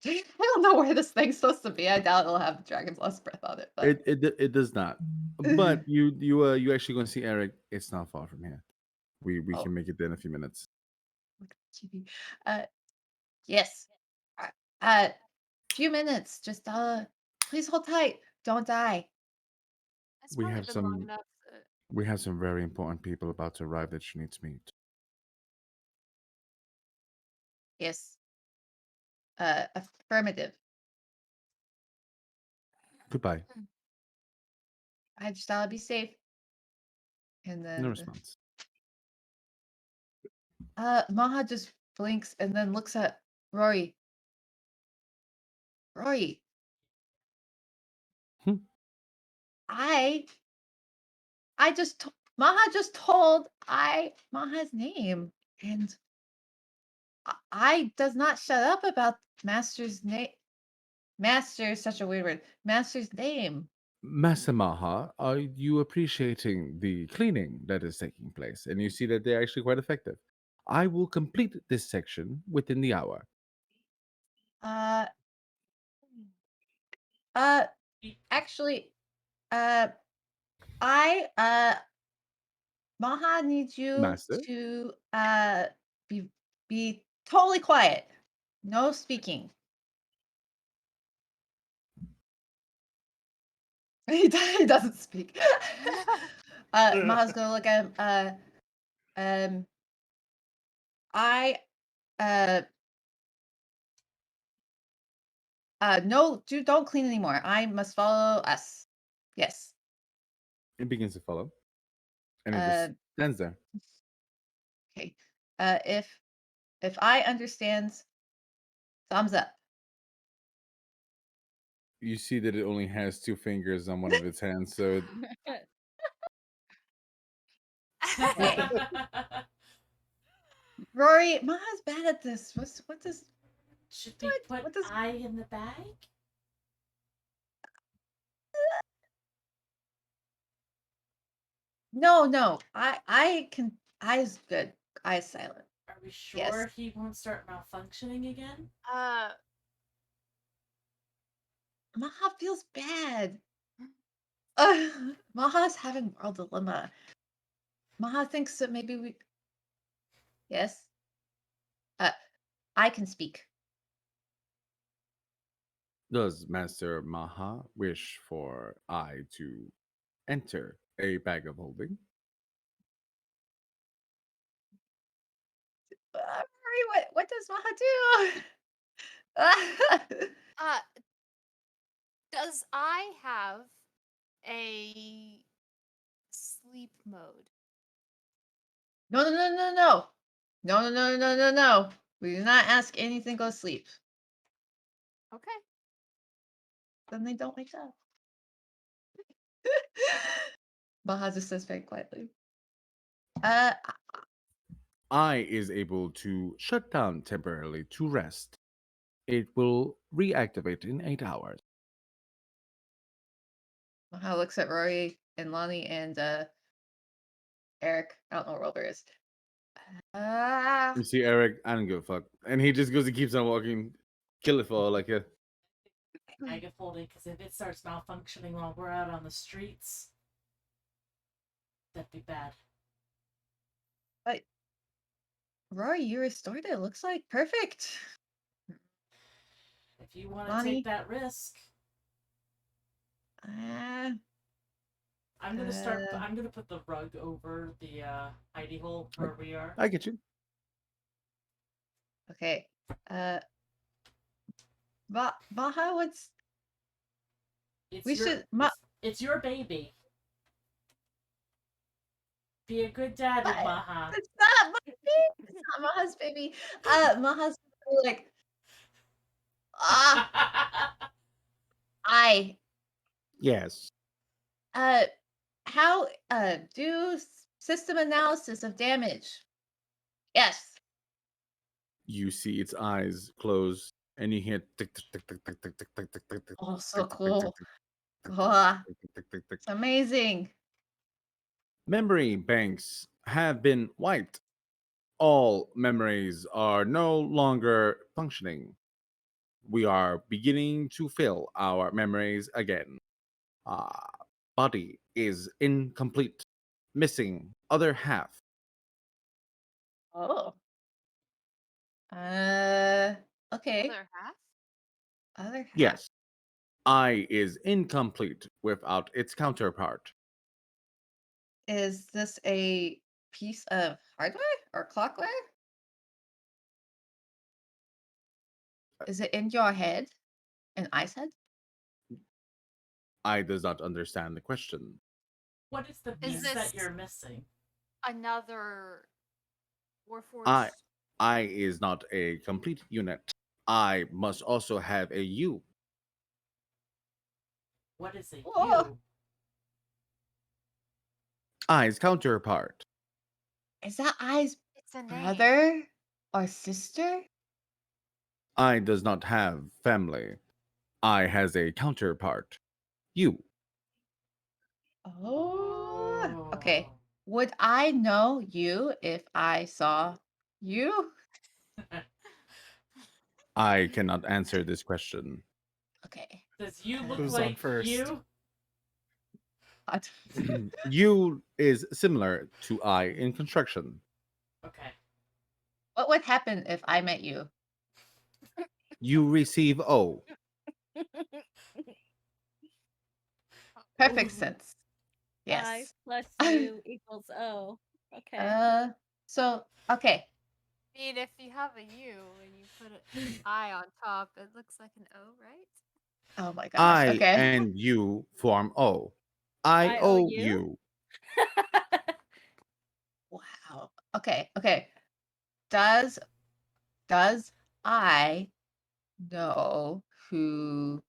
I don't know where this thing's supposed to be. I doubt it'll have Dragon's Last Breath on it. But It does not. But you actually gonna see Eric. It's not far from here. We Oh. can make it there in a few minutes. TV. Yes. Few minutes. Just please hold tight. Don't die. It's We probably have been long some- enough. We have some very important people about to arrive that you need to meet. Yes. Affirmative. Goodbye. I just thought I'd be safe. And then No response. Maha just blinks and then looks at Rory. Rory. Hmm. Maha just told Maha's name, and I does not shut up about Master's name. Master is such a weird word. Master's name. Masamaha, are you appreciating the cleaning that is taking place? And you see that they're actually quite effective. I will complete this section within the hour. Actually, Maha needs you Master? to be totally quiet. No speaking. He doesn't speak. Maha's gonna look at him. No, don't clean anymore. I must follow us. Yes. It begins to follow. And it Uh, just stands there. Okay. If I understand, thumbs up. You see that it only has two fingers on one of its hands, so Rory, Maha's bad at this. What does Should we put what does- I in the bag? No. I can I's good. I's silent. Are we sure Yes. he won't start malfunctioning again? Maha feels bad. Maha's having moral dilemma. Maha thinks that maybe we. Yes. I can speak. does Master Maha wish for I to enter a bag of holding? Rory, what does Maha do? Does I have a sleep mode? No. No. We do not ask anything go sleep. Okay. Then they don't wake up. Maha just says very quietly. I is able to shut down temporarily to rest. It will reactivate in 8 hours. Maha looks at Rory and Lonnie and Eric. I don't know where Wilbur is. You see Eric, I don't give a fuck. And he just goes and keeps on walking. Kill it for all I care. Bag of holding, because if it starts malfunctioning while we're out on the streets, that'd be bad. Rory, you restored it. Looks like perfect. If you want to Lonnie? take that risk, Uh, I'm gonna start. Uh. I'm gonna put the rug over the hidey hole where we are. I get you. okay. Maha, what's It's we your, should- it's your baby. Be a good daddy, What? Maha. It's not my baby. It's not Maha's baby. Maha's like, I Yes. how do system analysis of damage. Yes. You see its eyes close, and you hear tick tick tick tick tick tick tick tick tick tick tick. Oh, so tick, tick, tick, cool. tick, tick, tick, Ah, tick, tick, tick, tick, tick. it's amazing. Memory banks have been wiped. All memories are no longer functioning. We are beginning to fill our memories again. Uh, Body is incomplete, missing other half. Oh. Okay. Other half? Other half. Yes, eye is incomplete without its counterpart. Is this a piece of hardware or clockware? Is it in your head? An ice head? I does not understand the question. What is the Is piece this- that you're missing? Another Warforged. I is not a complete unit. I must also have a you. What is a Whoa. you? I's counterpart. Is that I's It's a name. brother or sister? I does not have family. I has a counterpart. You. Oh. Okay. Would I know you if I saw you? I cannot answer this question. Okay. Does you look Who's on like first? you? You is similar to I in construction. Okay. What would happen if I met you? You receive O. Perfect Ooh. sense. I Yes. plus U equals O. Okay. So okay. I mean, if you have a U and you put an I on top, it looks like an O, right? Oh my gosh. I Okay. and you form O. I I owe owe you? you. Wow. Okay. Does I know who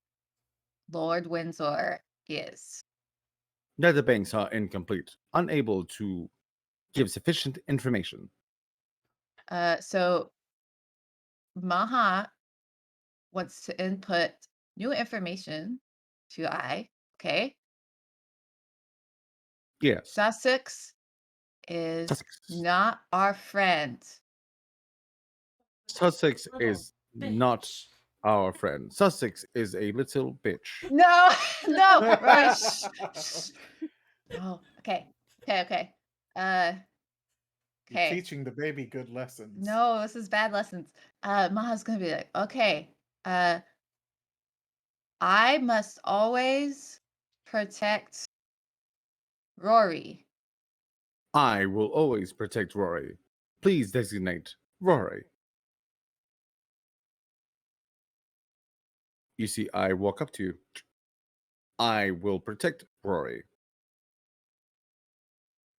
Lord Windsor is? Data banks are incomplete, unable to give sufficient information. So Maha wants to input new information to I. Okay. Yes. Sussex is Sussex. not our friend. Sussex Little is not bitch. our friend. Sussex is a little bitch. No, no, right. Shh. Oh, okay. Okay. You're Okay. teaching the baby good lessons. No, this is bad lessons. Maha's gonna be like, okay, I must always protect Rory. I will always protect Rory. Please designate Rory. You see, I walk up to you. I will protect Rory.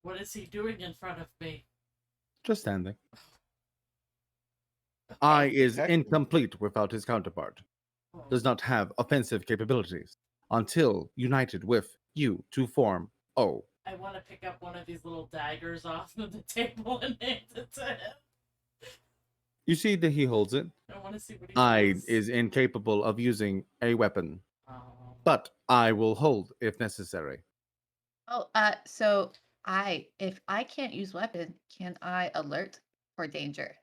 What is he doing in front of me? Just standing. I is Protecting. incomplete without his counterpart. Oh. Does not have offensive capabilities until united with you to form O. I want to pick up one of these little daggers off of the table and hand it to him. You see that he holds it. I want to see what he I does. is incapable of using a weapon, Oh. but I will hold if necessary. Oh, so if I can't use weapon, can I alert for danger?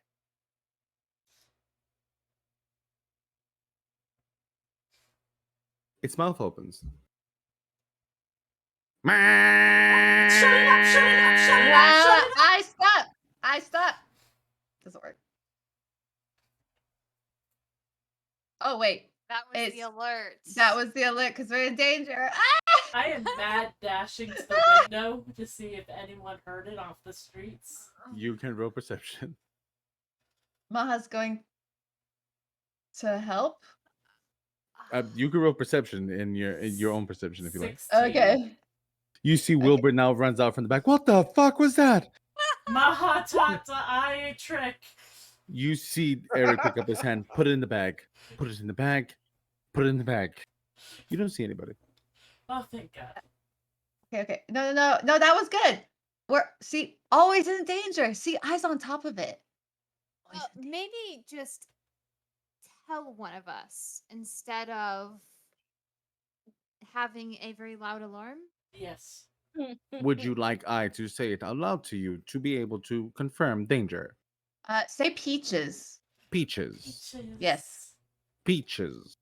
Its mouth opens. Shut it up! Shut it up! Shut it up! Shut it up! I stop. Doesn't work. Oh wait, That was the It's- alert. that was the alert because we're in danger. Ah! I am mad dashing to the window to see if anyone heard it off the streets. You can roll perception. Maha's going to help. You can roll perception in your own perception if you like. 16. Okay. You see Wilbur now runs out from the back. What the fuck was that? Maha taught I a trick. You see Eric pick up his hand, put it in the bag, put it in the bag, put it in the bag. You don't see anybody. Oh, thank God. Okay. No, that was good. See, always in danger. See, eyes on top of it. Always in danger. Maybe just tell one of us instead of having a very loud alarm. Yes. Would you like I to say it out loud to you to be able to confirm danger? Say peaches. Peaches. Yes. Peaches.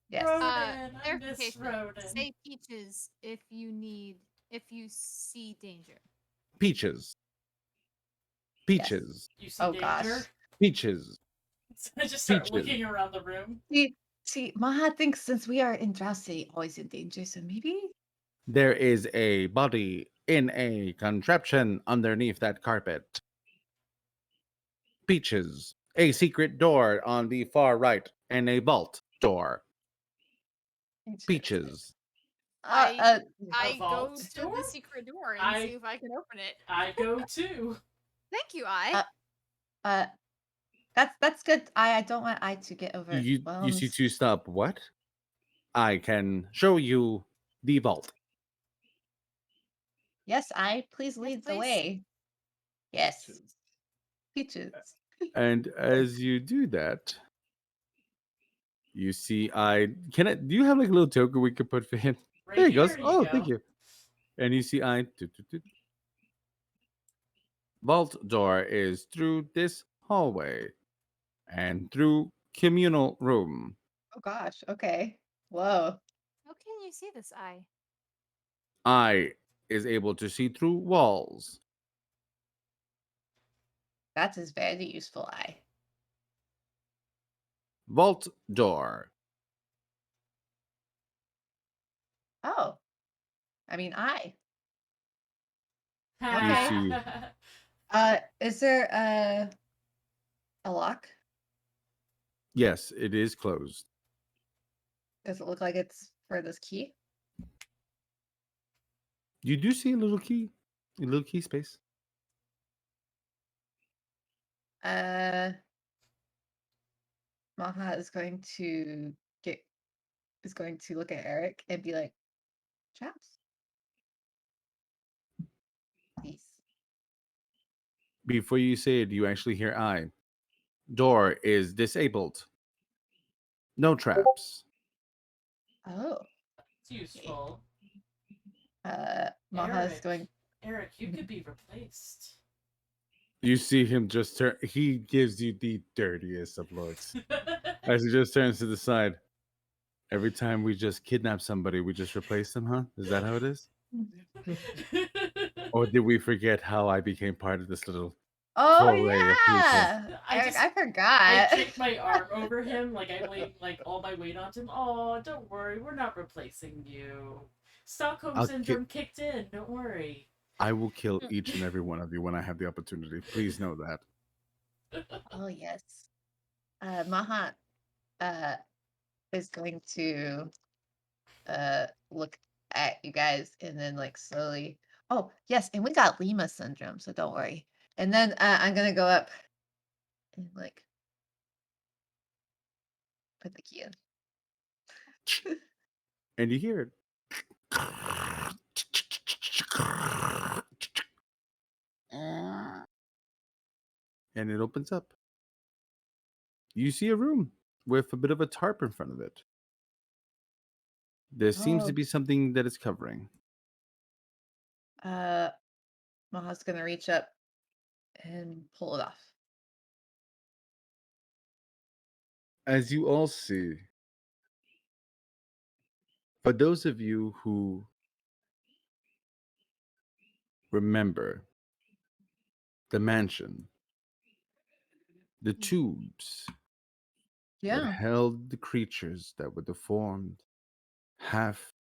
Yes. Ronan, I miss Clarification. Ronan. Say peaches if you see danger. Peaches. Peaches. You see Oh, danger? gosh. Peaches. I just start Peaches. looking around the room. See, Maha thinks since we are in Drow City, always in danger, so maybe. There is a body in a contraption underneath that carpet. Peaches. A secret door on the far right and a vault door. Peaches. I A go vault to door? the secret door and I- see if I can open it. I go too. Thank you, I. That's good. I don't want I to get over. You see to stop what? I can show you the vault. Yes, please lead the please. way. Yes. Peaches. And as you do that, you see do you have like a little token we could put for him? Right There he here goes. you Oh, go. thank you. And you see vault door is through this hallway and through communal room. Oh gosh. Okay. Whoa. How can you see this eye? I is able to see through walls. That is very useful eye. Vault door. Oh. I mean eye. You see Is there a lock? yes, it is closed. Does it look like it's for this key? You do see a little key space. Maha is going to look at Eric and be like, traps. Please. Before you say it, you actually hear I. Door is disabled. No traps. Oh. It's useful. Maha is going. Eric, you could be replaced. You see him just turn. He gives you the dirtiest of looks as he just turns to the side. Every time we just kidnap somebody, we just replace them, huh? Is that how it is? Or did we forget how I became part of this little Oh foray of people? yeah. Eric, I forgot. I kick my arm over him, like I laid like all my weight onto him. Oh, don't worry, we're not replacing you. Stockholm I'll syndrome kicked in. Don't worry. I will kill each and every one of you when I have the opportunity. Please know that. Oh yes. Maha is going to look at you guys and then like slowly. Oh yes, and we got Lima syndrome, so don't worry. And then I'm gonna go up and like put the key in. And you hear it. And it opens up. You see a room with a bit of a tarp in front of it. There seems Oh. to be something that it's covering. Maha's gonna reach up and pull it off. As you all see, for those of you who remember the mansion, the tubes that held the creatures that were deformed, half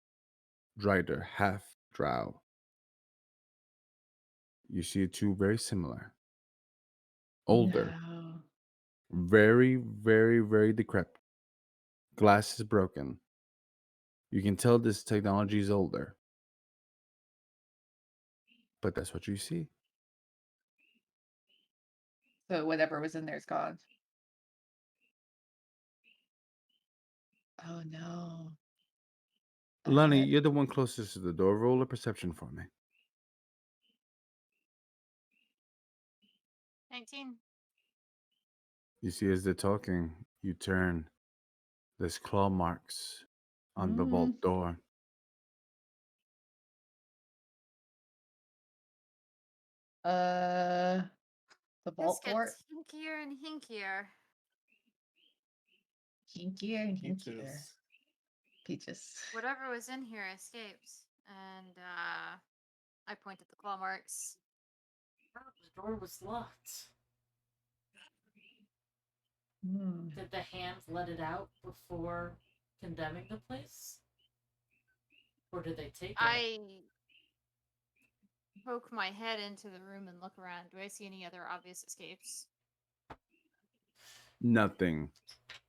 Drider, half Drow. You see two very similar, older, No. very, very, very decrepit. Glass is broken. You can tell this technology is older. But that's what you see. So whatever was in there is gone. Oh no. Lonnie, you're the one closest to the door. Roll a perception for me. 19. You see, as they're talking, you turn. There's claw marks on the vault door. The This vault door. gets hinkier and hinkier. Hinkier and hinkier. Peaches. Peaches. Whatever was in here escaped. And I point at the claw marks. The door was locked. Hmm. Did the hand let it out before condemning the place? Or did they take it? I poke my head into the room and look around. Do I see any other obvious escapes? Nothing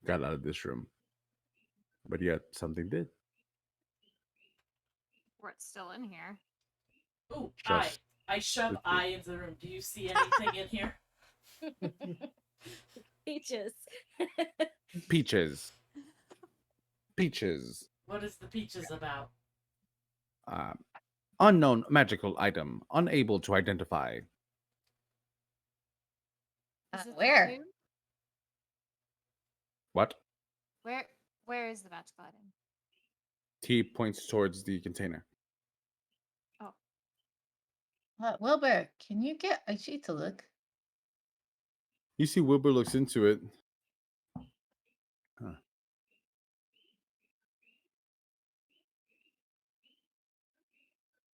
got out of this room. But yet, something did. What's still in here? Ooh, Just I shove the eye into the room. Do you see anything in here? Peaches. Peaches. Peaches. What is the peaches about? Unknown magical item. Unable to identify. Is it the Where? tomb? What? Where is the magical item? He points towards the container. Wilbur, can you get Aichi to look? You see Wilbur looks into it. Huh.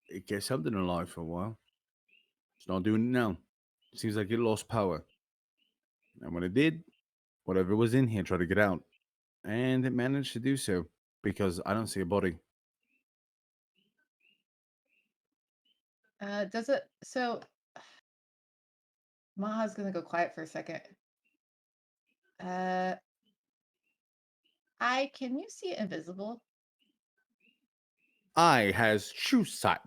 It kept something alive for a while. It's not doing it now. Seems like it lost power. And when it did, whatever was in here tried to get out. And it managed to do so because I don't see a body. Does it? So, Maha's gonna go quiet for a second. Can you see invisible? Eye has true sight.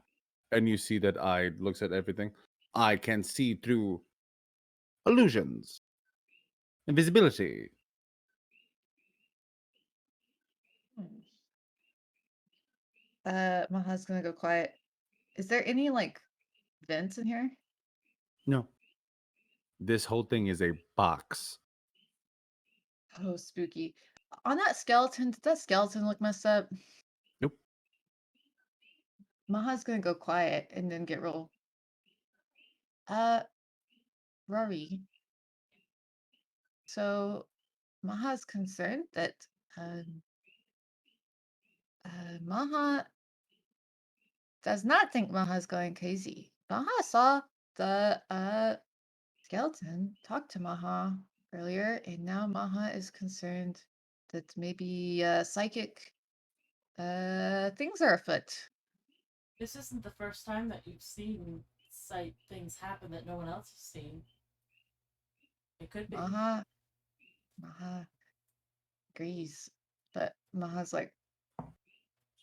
And you see that eye looks at everything. I can see through illusions, invisibility. Maha's gonna go quiet. Is there any like vents in here? No. This whole thing is a box. Oh, spooky. On that skeleton, did that skeleton look messed up? Nope. Maha's gonna go quiet and then get real. Rory. So Maha's concerned that Maha does not think Maha's going crazy. Maha saw the skeleton talk to Maha earlier, and now Maha is concerned that maybe psychic things are afoot. This isn't the first time that you've seen sight things happen that no one else has seen. It could be. Maha agrees, but Maha's like,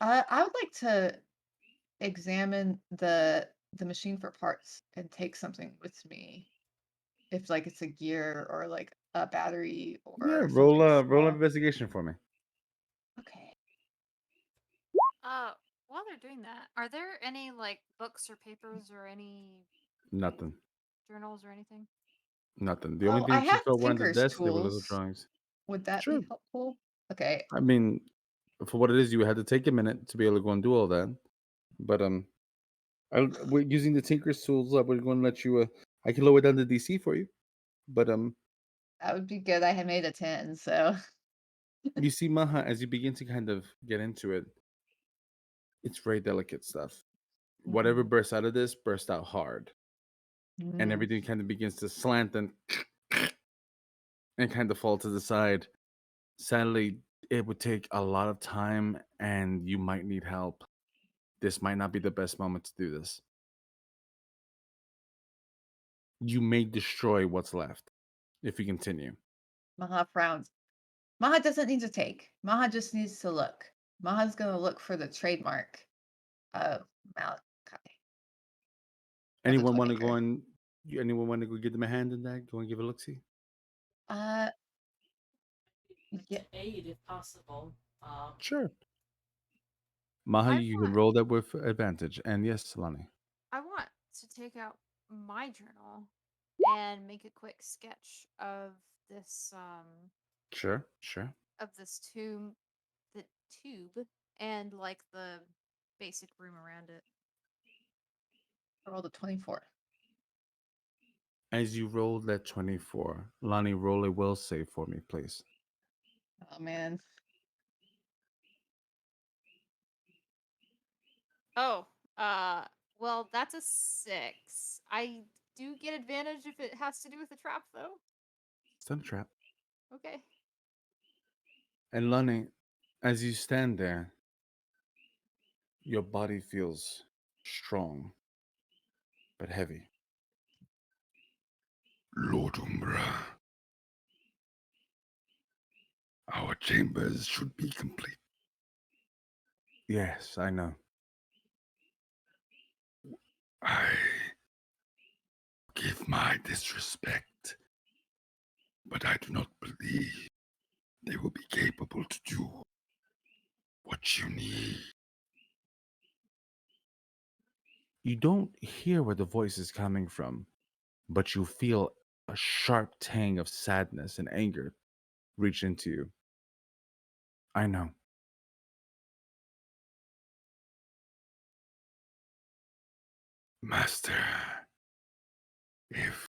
I would like to examine the machine for parts and take something with me. If like it's a gear or like a battery or Yeah, something roll an small. investigation for me. Okay. While they're doing that, are there any like books or papers or any Nothing. journals or anything? Nothing. The only Oh, I thing she have saw were on the Tinker's desk. They were little tools. drawings. Would that Sure. be helpful? Okay. I mean, for what it is, you had to take a minute to be able to go and do all that. But we're using the Tinker's tools. We're going to let you. I can lower down the DC for you. But That would be good. I had made a 10, so you see, Maha, as you begin to kind of get into it, it's very delicate stuff. Whatever bursts out of this bursts out hard, and everything kind of begins to slant and kind of fall to the side. Sadly, it would take a lot of time, and you might need help. This might not be the best moment to do this. You may destroy what's left if you continue. Maha frowns. Maha doesn't need to take. Maha just needs to look. Maha's gonna look for the trademark of Malachi. Anyone want to toymaker. go and anyone want to go give them a hand in that? Go and give a look see. Yeah. To aid if possible. Sure. Maha, I you can want roll that with advantage. And yes, Lonnie. I want to take out my journal and make a quick sketch of this Sure, sure. tomb, the tube, and like the basic room around it. Roll the 24. As you roll that 24, Lonnie, roll a will save for me, please. Oh man. Oh, well, that's a 6. I do get advantage if it has to do with the trap, though. It's not a trap. Okay. And Lonnie, as you stand there, your body feels strong, but heavy. Lord Umbra, our chambers should be complete. Yes, I know. I give my disrespect, but I do not believe they will be capable to do what you need. You don't hear where the voice is coming from, but you feel a sharp tang of sadness and anger reach into you. I know. Master, if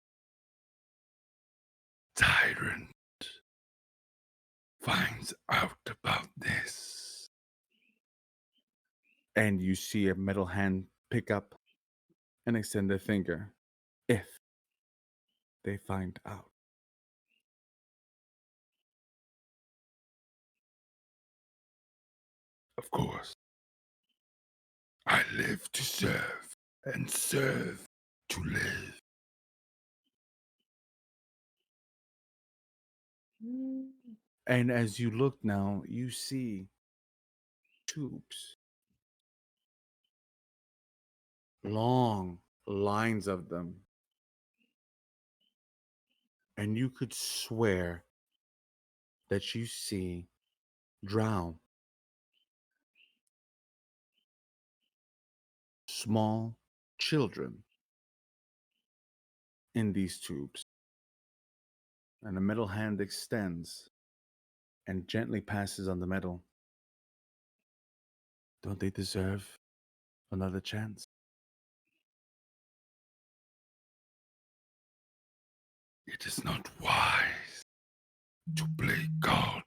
Tyrant finds out about this, And you see a metal hand pick up and extend a finger. If they find out. of course, I live to serve and serve to live. And as you look now, you see tubes. Long lines of them. And you could swear that you see drown small children in these tubes. And a metal hand extends and gently passes on the metal. Don't they deserve another chance? It is not wise to play God,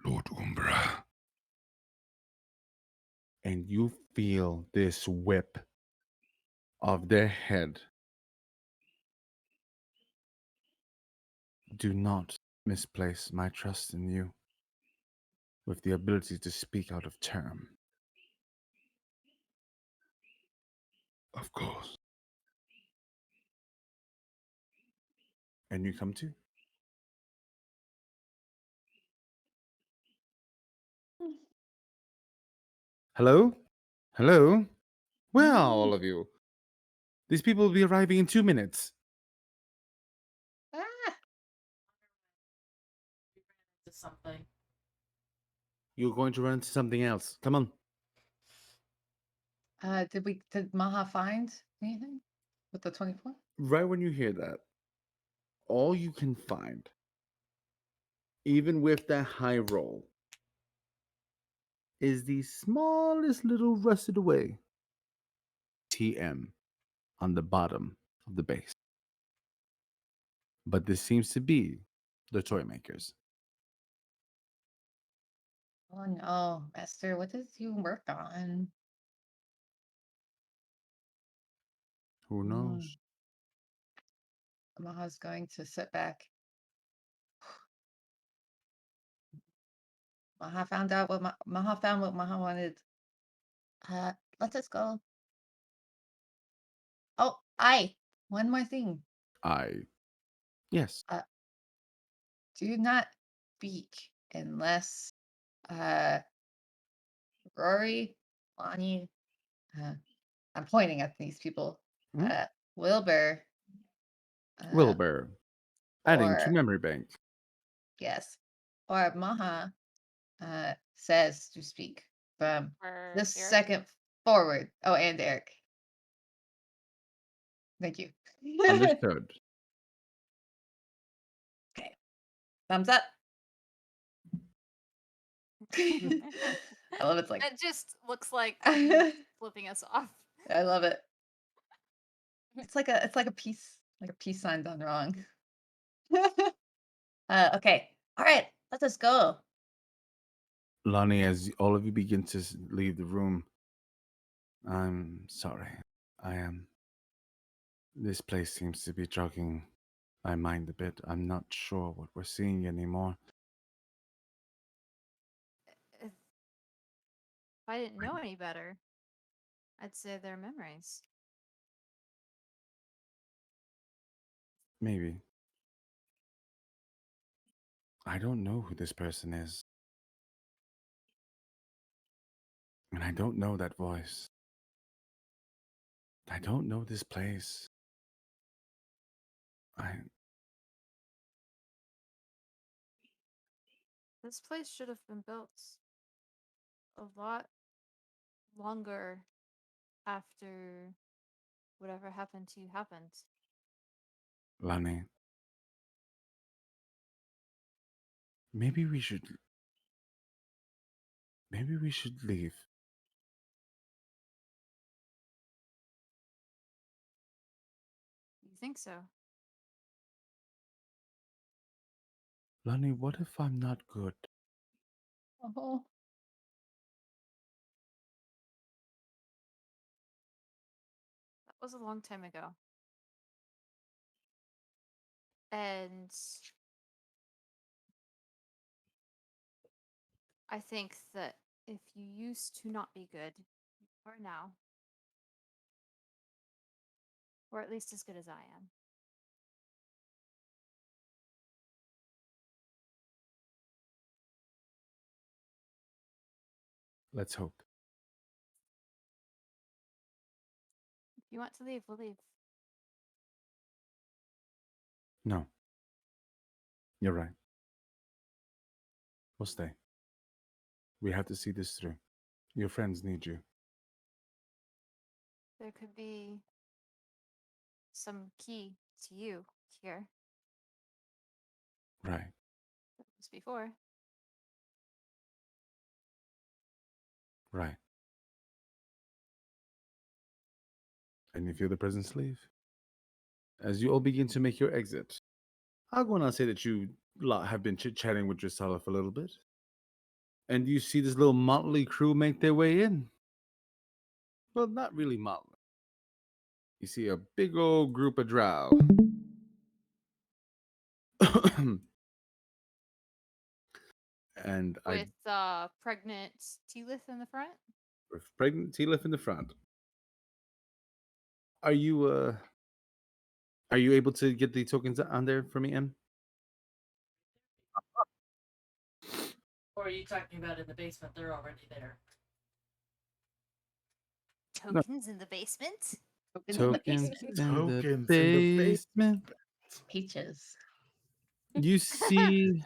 Lord Umbra. And you feel this whip of their head. Do not misplace my trust in you with the ability to speak out of term. Of course. And you come to. Hello? Hello? Where are all of you? These people will be arriving in 2 minutes. Ah! To something. You're going to run into something else. Come on. Did Maha find anything with the 24? Right when you hear that, all you can find, even with that high roll, is the smallest little rusted away TM on the bottom of the base. But this seems to be the toy makers. Oh no, Master, what did you work on? Who knows? Maha's going to sit back. Maha found out what Maha found what Maha wanted. Let us go. Oh, one more thing. Yes. Do not speak unless Rory, Lonnie, I'm pointing at these people. Mhm. Wilbur. Wilbur. Adding to or memory bank. yes. Or Maha says to speak from For the Eric? second forward. Oh, and Eric. Thank you. Understood. Okay. Thumbs up. I love it's like It just looks like I flipping us off. love it. It's like a peace sign done wrong. Okay. All right. Let us go. Lonnie, as all of you begin to leave the room, I'm sorry. I am. This place seems to be jogging my mind a bit. I'm not sure what we're seeing anymore. If I didn't know any better, I'd say they're memories. Maybe. I don't know who this person is. And I don't know that voice. I don't know this place. This place should have been built a lot longer after whatever happened to you happened. Lonnie. Maybe we should leave. You think so? Lonnie, what if I'm not good? Oh. That was a long time ago. And I think that if you used to not be good, you are now. Or at least as good as I am. Let's hope. If you want to leave, we'll leave. No. You're right. We'll stay. We have to see this through. Your friends need you. There could be some key to you here. Right. That was before. Right. And you feel the presence leave? As you all begin to make your exit, I'll go on and say that you lot have been chit-chatting with yourself a little bit. And you see this little motley crew make their way in. Well, not really motley. You see a big old group of drow. And With pregnant Teelith in the front. with pregnant Teelith in the front. Are you able to get the tokens on there for me, Em? Or are you talking about in the basement? They're already there. No. Tokens in the basement? Tokens Tokens in in the the basement. Peaches. You see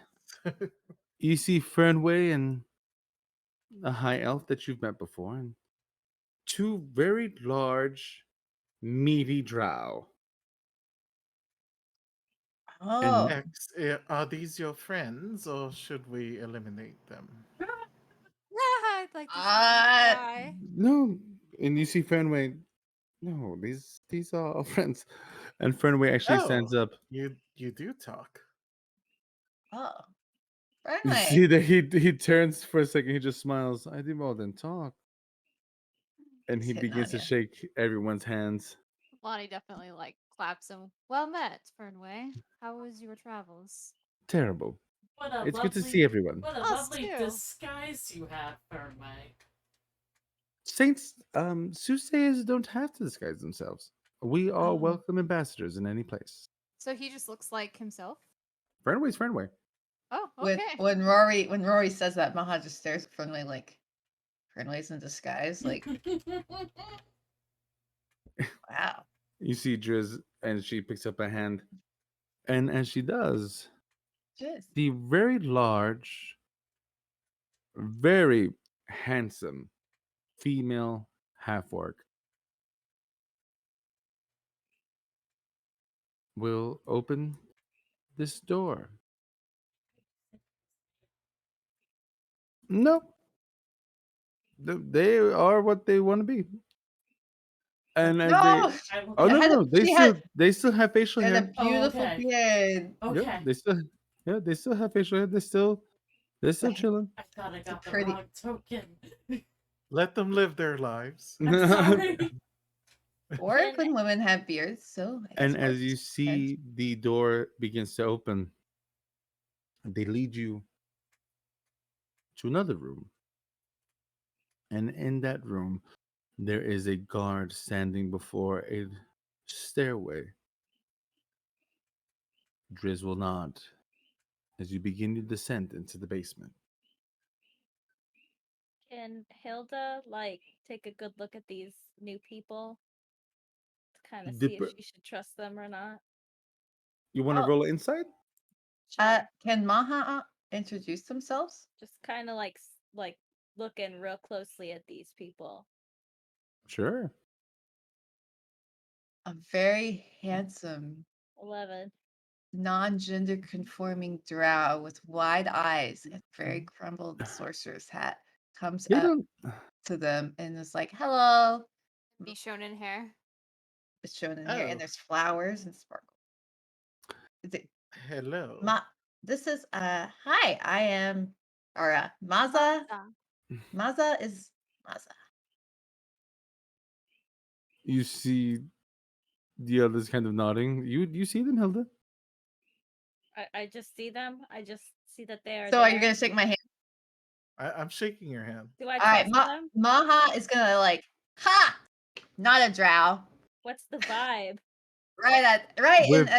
Fernway and a high elf that you've met before, and two very large, meaty drow. Oh. X, are these your friends, or should we eliminate them? I'd like to see them try. No, and you see Fernway. No, these are our friends. And Fernway actually stands up. You do talk. Oh. You Right. see that he turns for a second. He just smiles. I do more than talk. And he He's hitting begins on to ya. shake everyone's hands. Lonnie definitely claps him. Well met, Fernway. How was your travels? Terrible. What a It's lovely, good to see everyone. What a Us lovely too. disguise you have, Fernway. Saints, soothsayers don't have to disguise themselves. We are Oh. welcome ambassadors in any place. So he just looks like himself? Fernway's Fernway. Oh, okay. When Rory says that, Maha just stares friendly like Fernway's in disguise. Like, wow. You see Driz, and she picks up a hand. And as she does, Just the very large, very handsome female half orc will open this door. No, they are what they want to be. And as they, No, I will oh no, It no, had no, a- she had they still have facial and a hair. Oh, beautiful okay. beard. Yeah, Okay. they still have facial hair. They're still chilling. I thought I It's a got the pretty- wrong token. Let them live their lives. I'm sorry. Or Can- when women have beards, so I And guess as works. you see the door begins to open, they lead you to another room. And in that room, there is a guard standing before a stairway. Driz will nod as you begin your descent into the basement. Can Hilda like take a good look at these new people to kind of see if Dipper- she should trust them or not? You want to Oh. roll insight? Sure. Can Maha introduce themselves? Just kind of like looking real closely at these people. Sure. A very handsome, 11. non-gender conforming drow with wide eyes and very crumbled sorcerer's hat comes They up don't. to them and is like, "Hello." Be shown in hair. It's shown in here, Oh. and there's flowers and sparkle. Is it Hello. This is hi, I am Maza. Maza is Maza. You see the others kind of nodding. You see them, Hilda? I just see them. I just see that they are So there. are you gonna shake my hand? I'm shaking your hand. Do I All right, trust them? Maha is gonna like, ha! Not a drow. What's the vibe? Right With-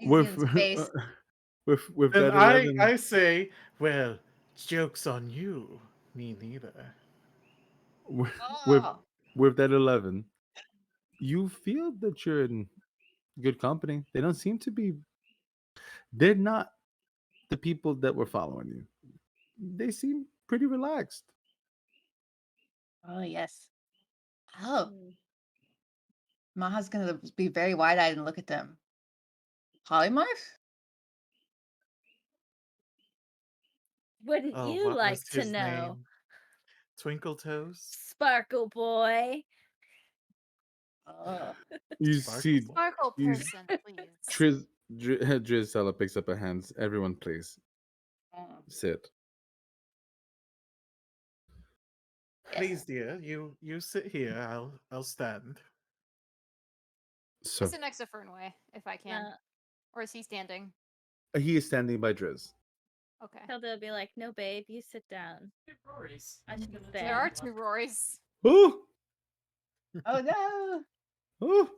in With Ephesians' face. with Then that 11, I say, well, joke's on you. Me neither. with, Oh. with that 11, you feel that you're in good company. They don't seem to be. They're not the people that were following you. They seem pretty relaxed. Oh yes. Oh, Hmm. Maha's gonna be very wide-eyed and look at them. Polymorph? Wouldn't Oh, you what like was to his know? name? Twinkle Toes? Sparkle boy. Oh. You Sparkle see, Boy. Sparkle You- person, please. Drizella picks up her hands. Everyone, please sit. Please, dear, you sit here. I'll stand. So Sit next to Fernway, if I can. No, Or is he standing? he is standing by Driz. Okay. Hilda would be like, no, babe, you sit down. Two Rory's. I should Gonna stay. There do are it. two Rorys. Oh, Oh no. oh.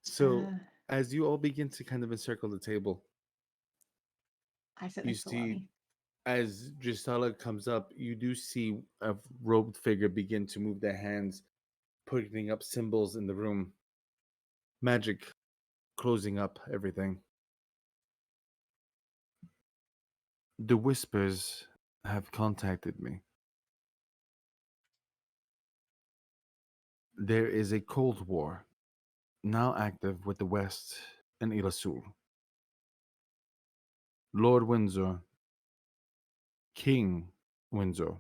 So Uh, as you all begin to kind of encircle the table, I sit you next to see Lonnie. as Gisela comes up, you do see a robed figure begin to move their hands, putting up symbols in the room. Magic closing up everything. The whispers have contacted me. There is a Cold War now active with the West and Ilasul. Lord Windsor, King Windsor,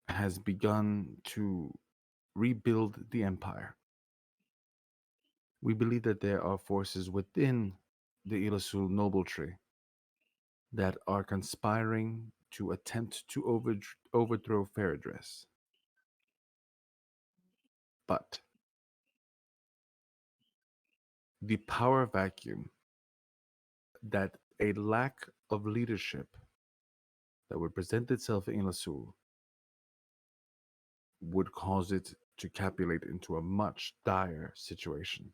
has begun to rebuild the empire. We believe that there are forces within the Ilasul noble tree that are conspiring to attempt to overthrow Faradress. But the power vacuum that a lack of leadership that would present itself in Ilasul would cause it to capulate into a much dire situation.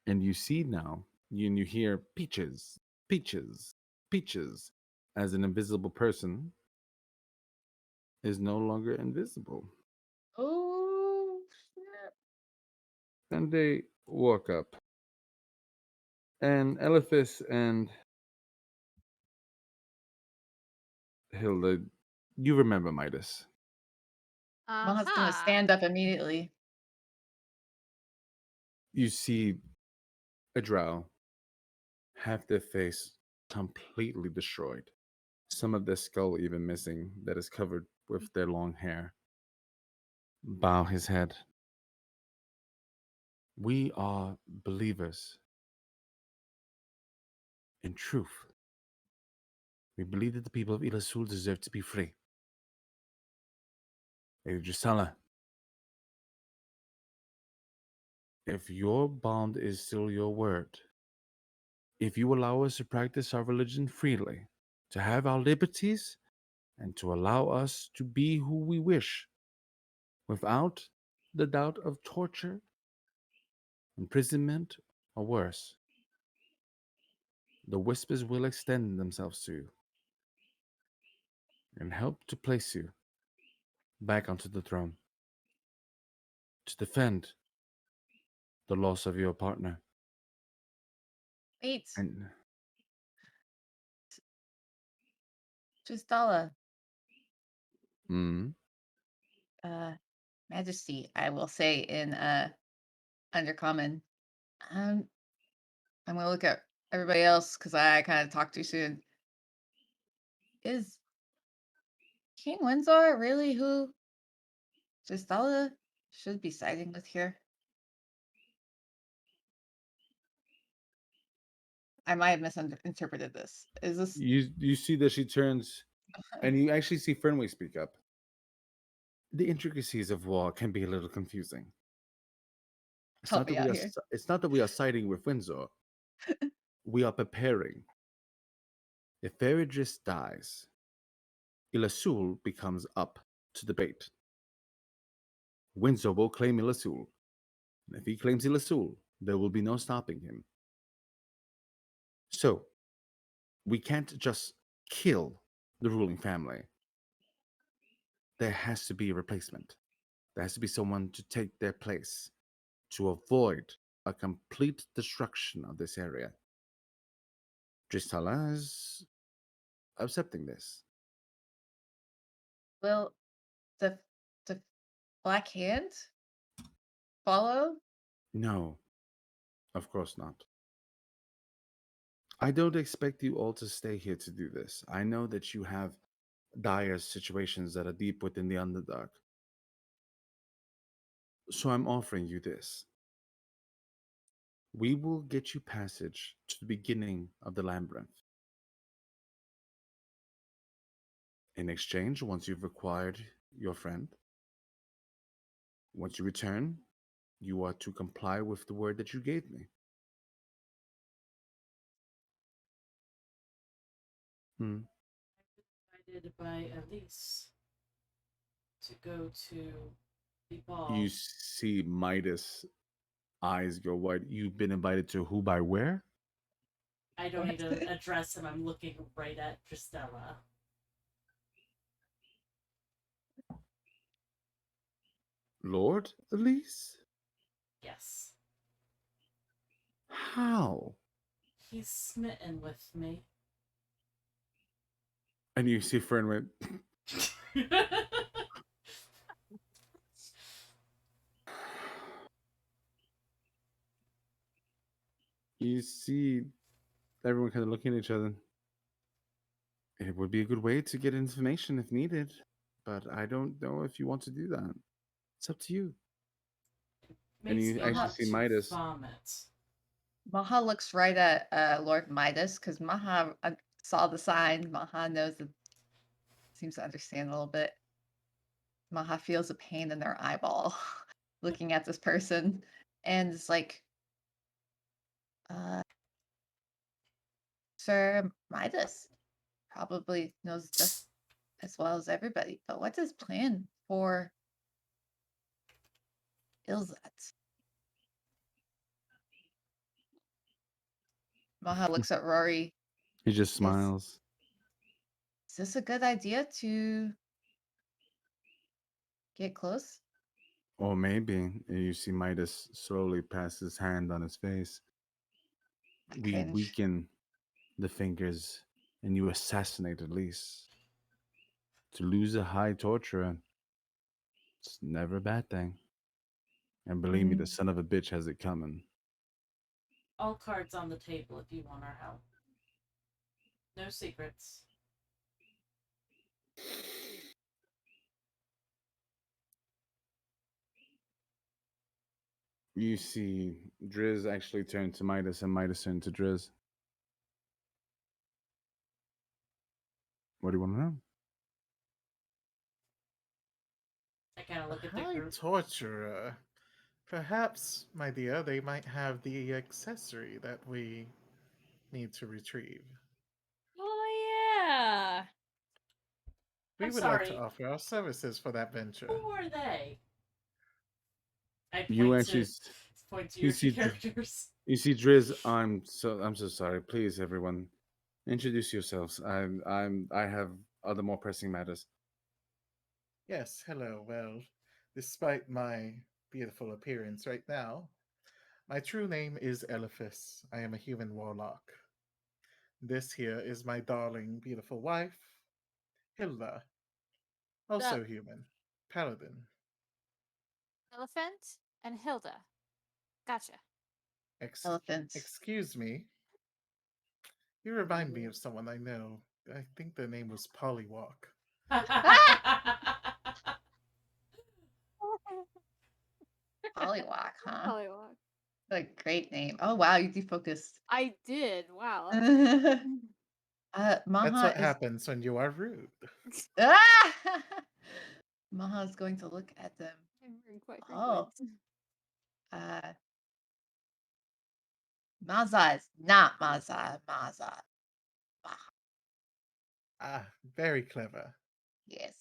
And you see now, and you hear peaches, peaches, peaches, as an invisible person is no longer invisible. Oh snap. And they walk up. And Eliphas and Hilda, you remember Midas. Maha's gonna Aha. stand up immediately. You see a drow, half their face completely destroyed, some of their skull even missing, that is covered with their long hair. Bow his head. We are believers in truth. We believe that the people of Ilasul deserve to be free. Lady Drusilla, if your bond is still your word, if you allow us to practice our religion freely, to have our liberties, and to allow us to be who we wish, without the doubt of torture, imprisonment, or worse, the whispers will extend themselves to you and help to place you back onto the throne to defend the loss of your partner. Wait, And Justala, mm, Majesty, I will say in Undercommon. I'm gonna look at everybody else because I kind of talked too soon. Is King Windsor really who Justala should be siding with here? I might have misinterpreted this. Is this you see that she turns, and you actually see Fernway speak up. The intricacies of war can be a little confusing. It's help not that me we out are. here? It's not that we are siding with Windsor. We are preparing. If Feridris dies, Ilasul becomes up to debate. Windsor will claim Ilasul, and if he claims Ilasul, there will be no stopping him. So, we can't just kill the ruling family. There has to be a replacement. There has to be someone to take their place to avoid a complete destruction of this area. Dristala is accepting this. Will the the Black Hand follow? No, of course not. I don't expect you all to stay here to do this. I know that you have dire situations that are deep within the Underdark. So I'm offering you this. We will get you passage to the beginning of the labyrinth. In exchange, once you've acquired your friend, once you return, you are to comply with the word that you gave me. Hmm. Invited by Elise to go to the ball. You see Midas' eyes go wide. You've been invited to who by where? I don't need to address him. I'm looking right at Tristella. Lord Elise? Yes. How? He's smitten with me. And you see Fern went, you see everyone kind of looking at each other. It would be a good way to get information if needed, but I don't know if you want to do that. It's up to you. And Makes you me actually want see to Midas. vomit. Maha looks right at Lord Midas because Maha saw the sign. Maha knows it seems to understand a little bit. Maha feels a pain in their eyeball looking at this person and it's like, Sir Midas probably knows just as well as everybody, but what's his plan for Ilzat? Maha looks at Rory. He just smiles. Is this a good idea to get close? Or maybe and you see Midas slowly pass his hand on his face. We Cringe. weaken the fingers and you assassinate Elise. To lose a high torturer, it's never a bad thing. And believe me, the son of a bitch has it coming. All cards on the table if you want our help. No secrets. You see Driz actually turn to Midas and Midas turn to Driz. What do you want to know? I kind of look at the High group. torturer. Perhaps, my dear, they might have the accessory that we need to retrieve. Oh yeah. We I'm would like to sorry. offer our services for that venture. Who are they? I You point actually, to point to you your see, characters. you see Driz. I'm so sorry. Please, everyone, introduce yourselves. I have other more pressing matters. Yes, hello. Well, despite my beautiful appearance right now, my true name is Eliphas. I am a human warlock. This here is my darling, beautiful wife, Hilda, also human, paladin. Elephant and Hilda. Gotcha. Elephants. Excuse me. You remind me of someone I know. I think their name was Pollywalk. Pollywalk, huh? Pollywog. A great name. Oh wow, you defocused. I did. Wow. That's Maha what is happens when you are rude. ah! Maha is going to look at them. I'm very quite Oh. frequent. Maza is not Maza. Maza. Maha. Ah, very clever. Yes.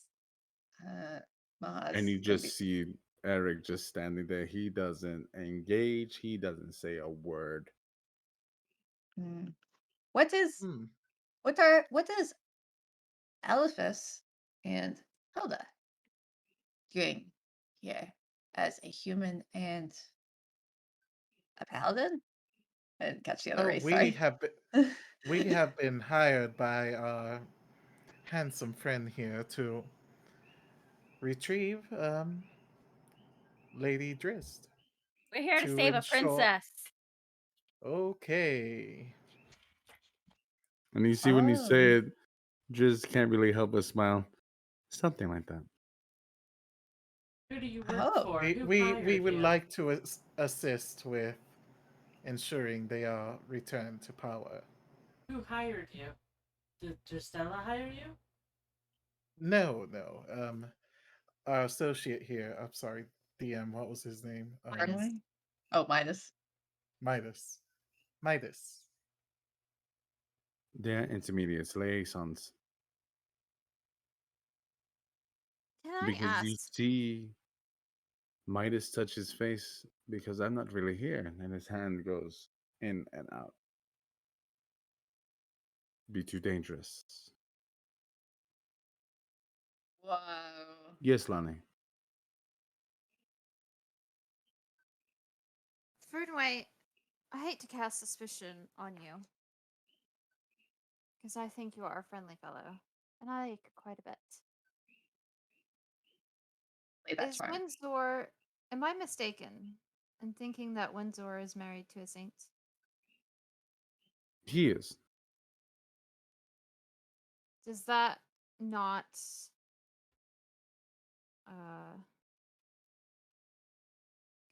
Maha's And you gonna be- just see Eric just standing there. He doesn't engage. He doesn't say a word. Hmm. What is Hmm. what is Eliphas and Hilda doing here as a human and a paladin? I didn't catch the other Oh, race, we sorry. have been hired by our handsome friend here to retrieve Lady Drist. We're here to To save a ensure- princess. Okay. And you see when you Oh. say it, Driz can't really help but smile. Something like that. Who do you work Oh. for? Who We hired would you? like to assist with ensuring they are returned to power. Who hired you? Did Stella hire you? No. Our associate here. I'm sorry, DM. What was his name? Midas. Oh, Midas. Midas. They're intermediates, liaisons. Can I Because you ask? see Midas touch his face because I'm not really here, and his hand goes in and out. Be too dangerous. Whoa. Yes, Lonnie. Fruitway, I hate to cast suspicion on you. Because I think you are a friendly fellow. And I like you quite a bit. Play that Is charm. Windsor. Am I mistaken in thinking that Windsor is married to a saint? He is. Does that not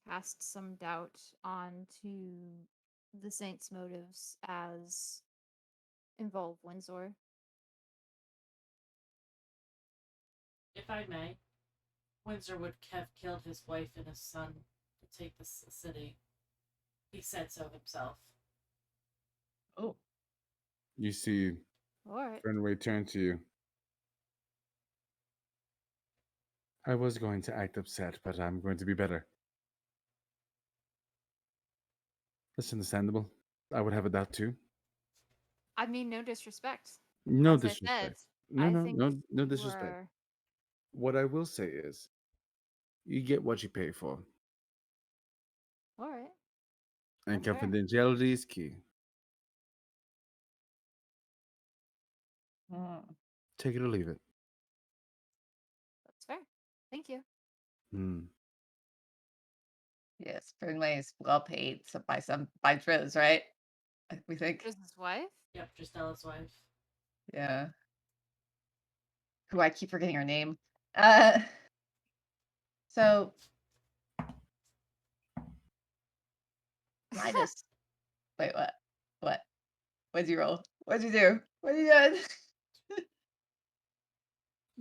cast some doubt onto the saint's motives as involve Windsor? If I may, Windsor would have killed his wife and his son to take the city. He said so himself. Oh. You see Alright. Fenway turn to you. I was going to act upset, but I'm going to be better. That's understandable. I would have a doubt too. I mean, no disrespect. No As I disrespect. said, No, I no, think no, no you disrespect. are- What I will say is, you get what you pay for, Alright. and That's fair. confidentiality is key. Hmm. Take it or leave it. Thank you. Hmm. Yes, Burnway is well paid by Driz, right? We think. There's his wife. Yep, Dristella's wife. Yeah. Who I keep forgetting her name. So Midas. Wait, what? What? What'd you roll? What'd you do? What are you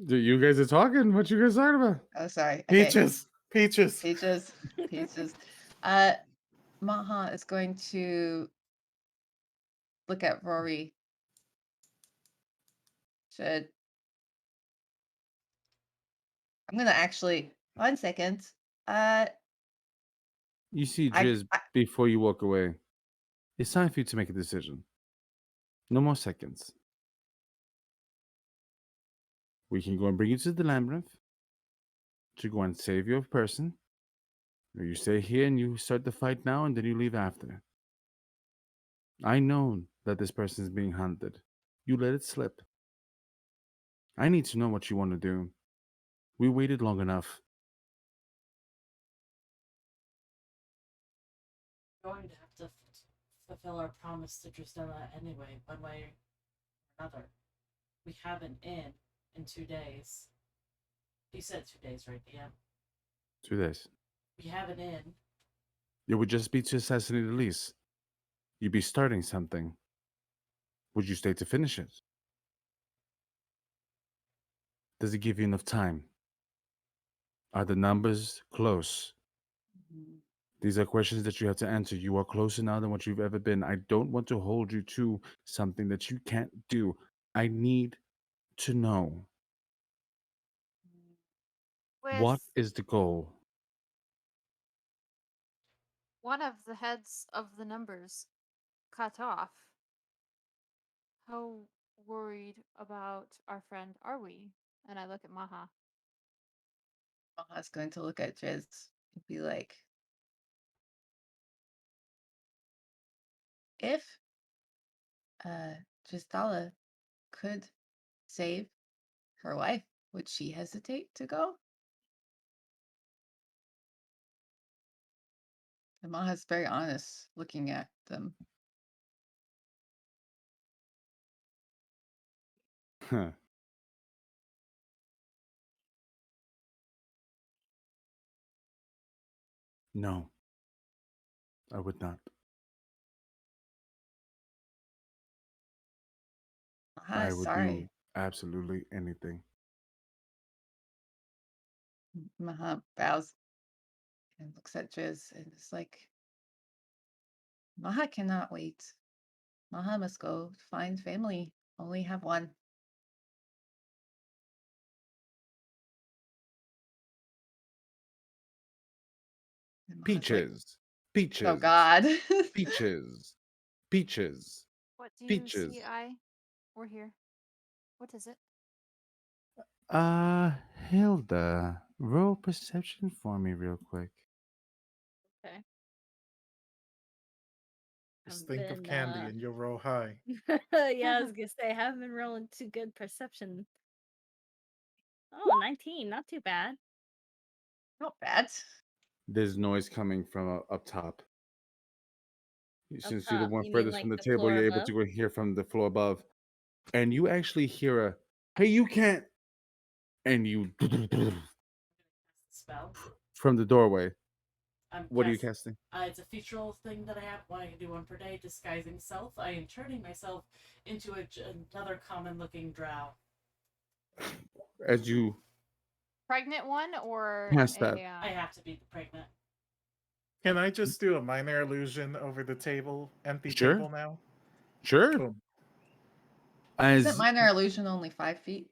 doing? You guys are talking. What you guys talking about? Oh, sorry. Okay. Peaches. Peaches. Peaches. Peaches. Maha is going to look at Rory. I'm gonna actually 1 second. You see I- Driz before you walk away. It's time for you to make a decision. No more seconds. We can go and bring you to the labyrinth to go and save your person. Or you stay here and you start the fight now and then you leave after. I know that this person is being hunted. You let it slip. I need to know what you want to do. We waited long enough. We're going to have to fulfill our promise to Dristella anyway, one way or another. We have an in 2 days. You said 2 days, right, DM? 2 days. We have an in. It would just be to assassinate Elise. You'd be starting something. Would you stay to finish it? Does it give you enough time? Are the numbers close? These are questions that you have to answer. You are closer now than what you've ever been. I don't want to hold you to something that you can't do. I need to know. What With is the goal? one of the heads of the numbers cut off, how worried about our friend are we? And I look at Maha. Maha's going to look at Driz and be like, if Dristala could save her wife, would she hesitate to go? And Maha's very honest looking at them. Huh. No, I would not. I Maha's would sorry. do absolutely anything. Maha bows and looks at Driz and is like, Maha cannot wait. Maha must go find family. Only have one. And Maha's like, Peaches. Peaches. oh God. Peaches. Peaches. What do you Peaches. see, I or hear? What is it? Hilda, roll perception for me real quick. Okay. Just I've think of been, candy and you'll roll high. yeah, I was gonna say I haven't been rolling too good perception. Oh, 19, not too bad. Not bad. There's noise coming from up top. Since you're the top, one you mean furthest like from the the table, floor you're able above? to go hear from the floor above. And you actually hear a, hey, you can't. And you Spell. from the doorway. I'm What are you casting? It's a featural thing that I have. One I can do one per day. Disguising self. I am turning myself into another common-looking drow. As you Pregnant one or Cast that. I have to be pregnant. Can I just do a minor illusion over the table, empty Sure. table now? Sure. Boom. Isn't As minor illusion only 5 feet?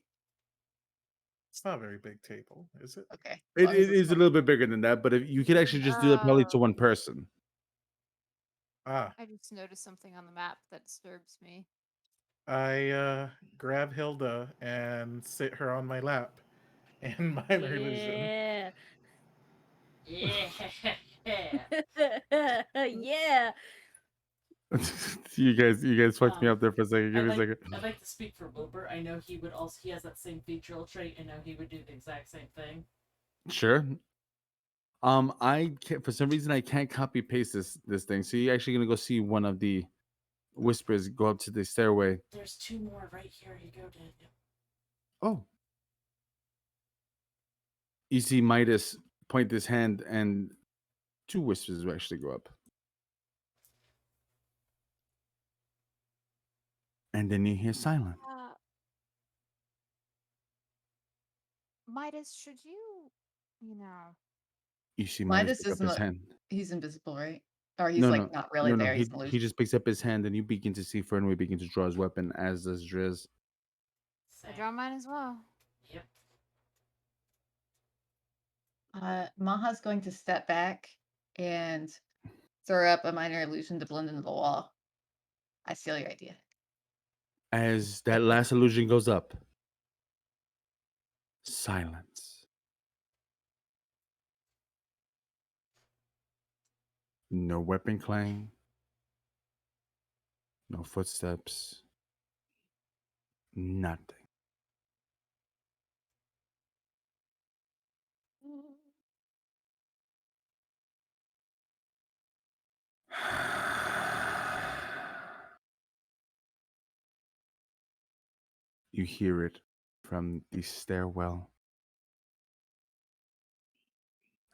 It's not a very big table, is it? Okay. it, long as it it's is a not- little bit bigger than that, but if you could actually just do that probably to one person. Ah, I just noticed something on the map that disturbs me. I grab Hilda and sit her on my lap and minor illusion. Yeah. Yeah. Yeah. you guys fucked me Um, up there for a second. Give me a second. I'd like to speak for Wilbur. I know he would also. He has that same featural trait. I know he would do the exact same thing. Sure. I can't, for some reason I can't copy paste this thing. So you're actually gonna go see one of the whispers go up to the stairway. There's 2 more right here. You go, Daniel. Oh. You see Midas point his hand, and 2 whispers will actually go up. And then you hear silence. Midas, should you know? You see Midas Midas pick up isn't. his hand. He's invisible, right? Or he's No, like no, not really no, no. there. He's He an illusion. just picks up his hand, and you begin to see Fernway begin to draw his weapon, as does Driz. I Same. draw mine as well. Yep. Maha's going to step back and throw up a minor illusion to blend into the wall. I steal your idea. As that last illusion goes up, silence. No weapon clang. No footsteps. Nothing. You hear it from the stairwell.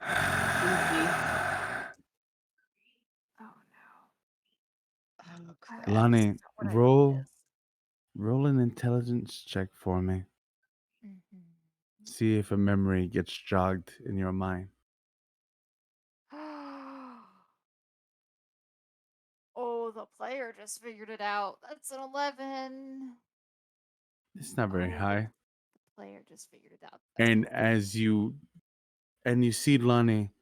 Oh Oh, no. crap. Lonnie, That's what I roll noticed. an intelligence check for me. Mhm. See if a memory gets jogged in your mind. Oh, the player just figured it out. That's an 11. It's not very Oh, high. the player just figured it out. That's And cool. as you see Lonnie,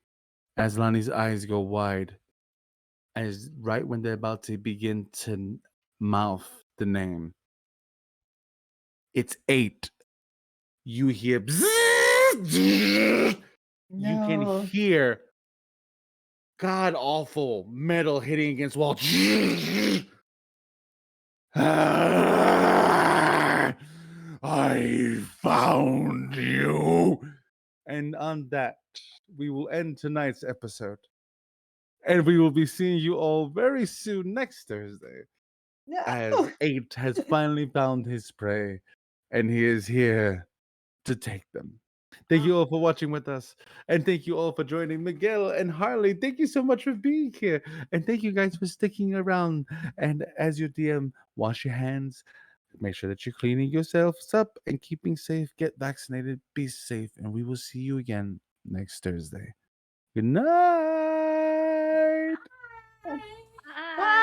as Lonnie's eyes go wide, as right when they're about to begin to mouth the name, it's 8. You hear you can No. hear god awful metal hitting against wall. I found you. And on that, we will end tonight's episode. And we will be seeing you all very soon next Thursday, as No. 8 has finally found his prey, and he is here to take them. Thank you all for watching with us, and thank you all for joining Miguel and Harley. Thank you so much for being here, and thank you guys for sticking around. And as your DM, wash your hands, make sure that you're cleaning yourselves up and keeping safe. Get vaccinated, be safe, and we will see you again next Thursday. Good night. Bye. Bye.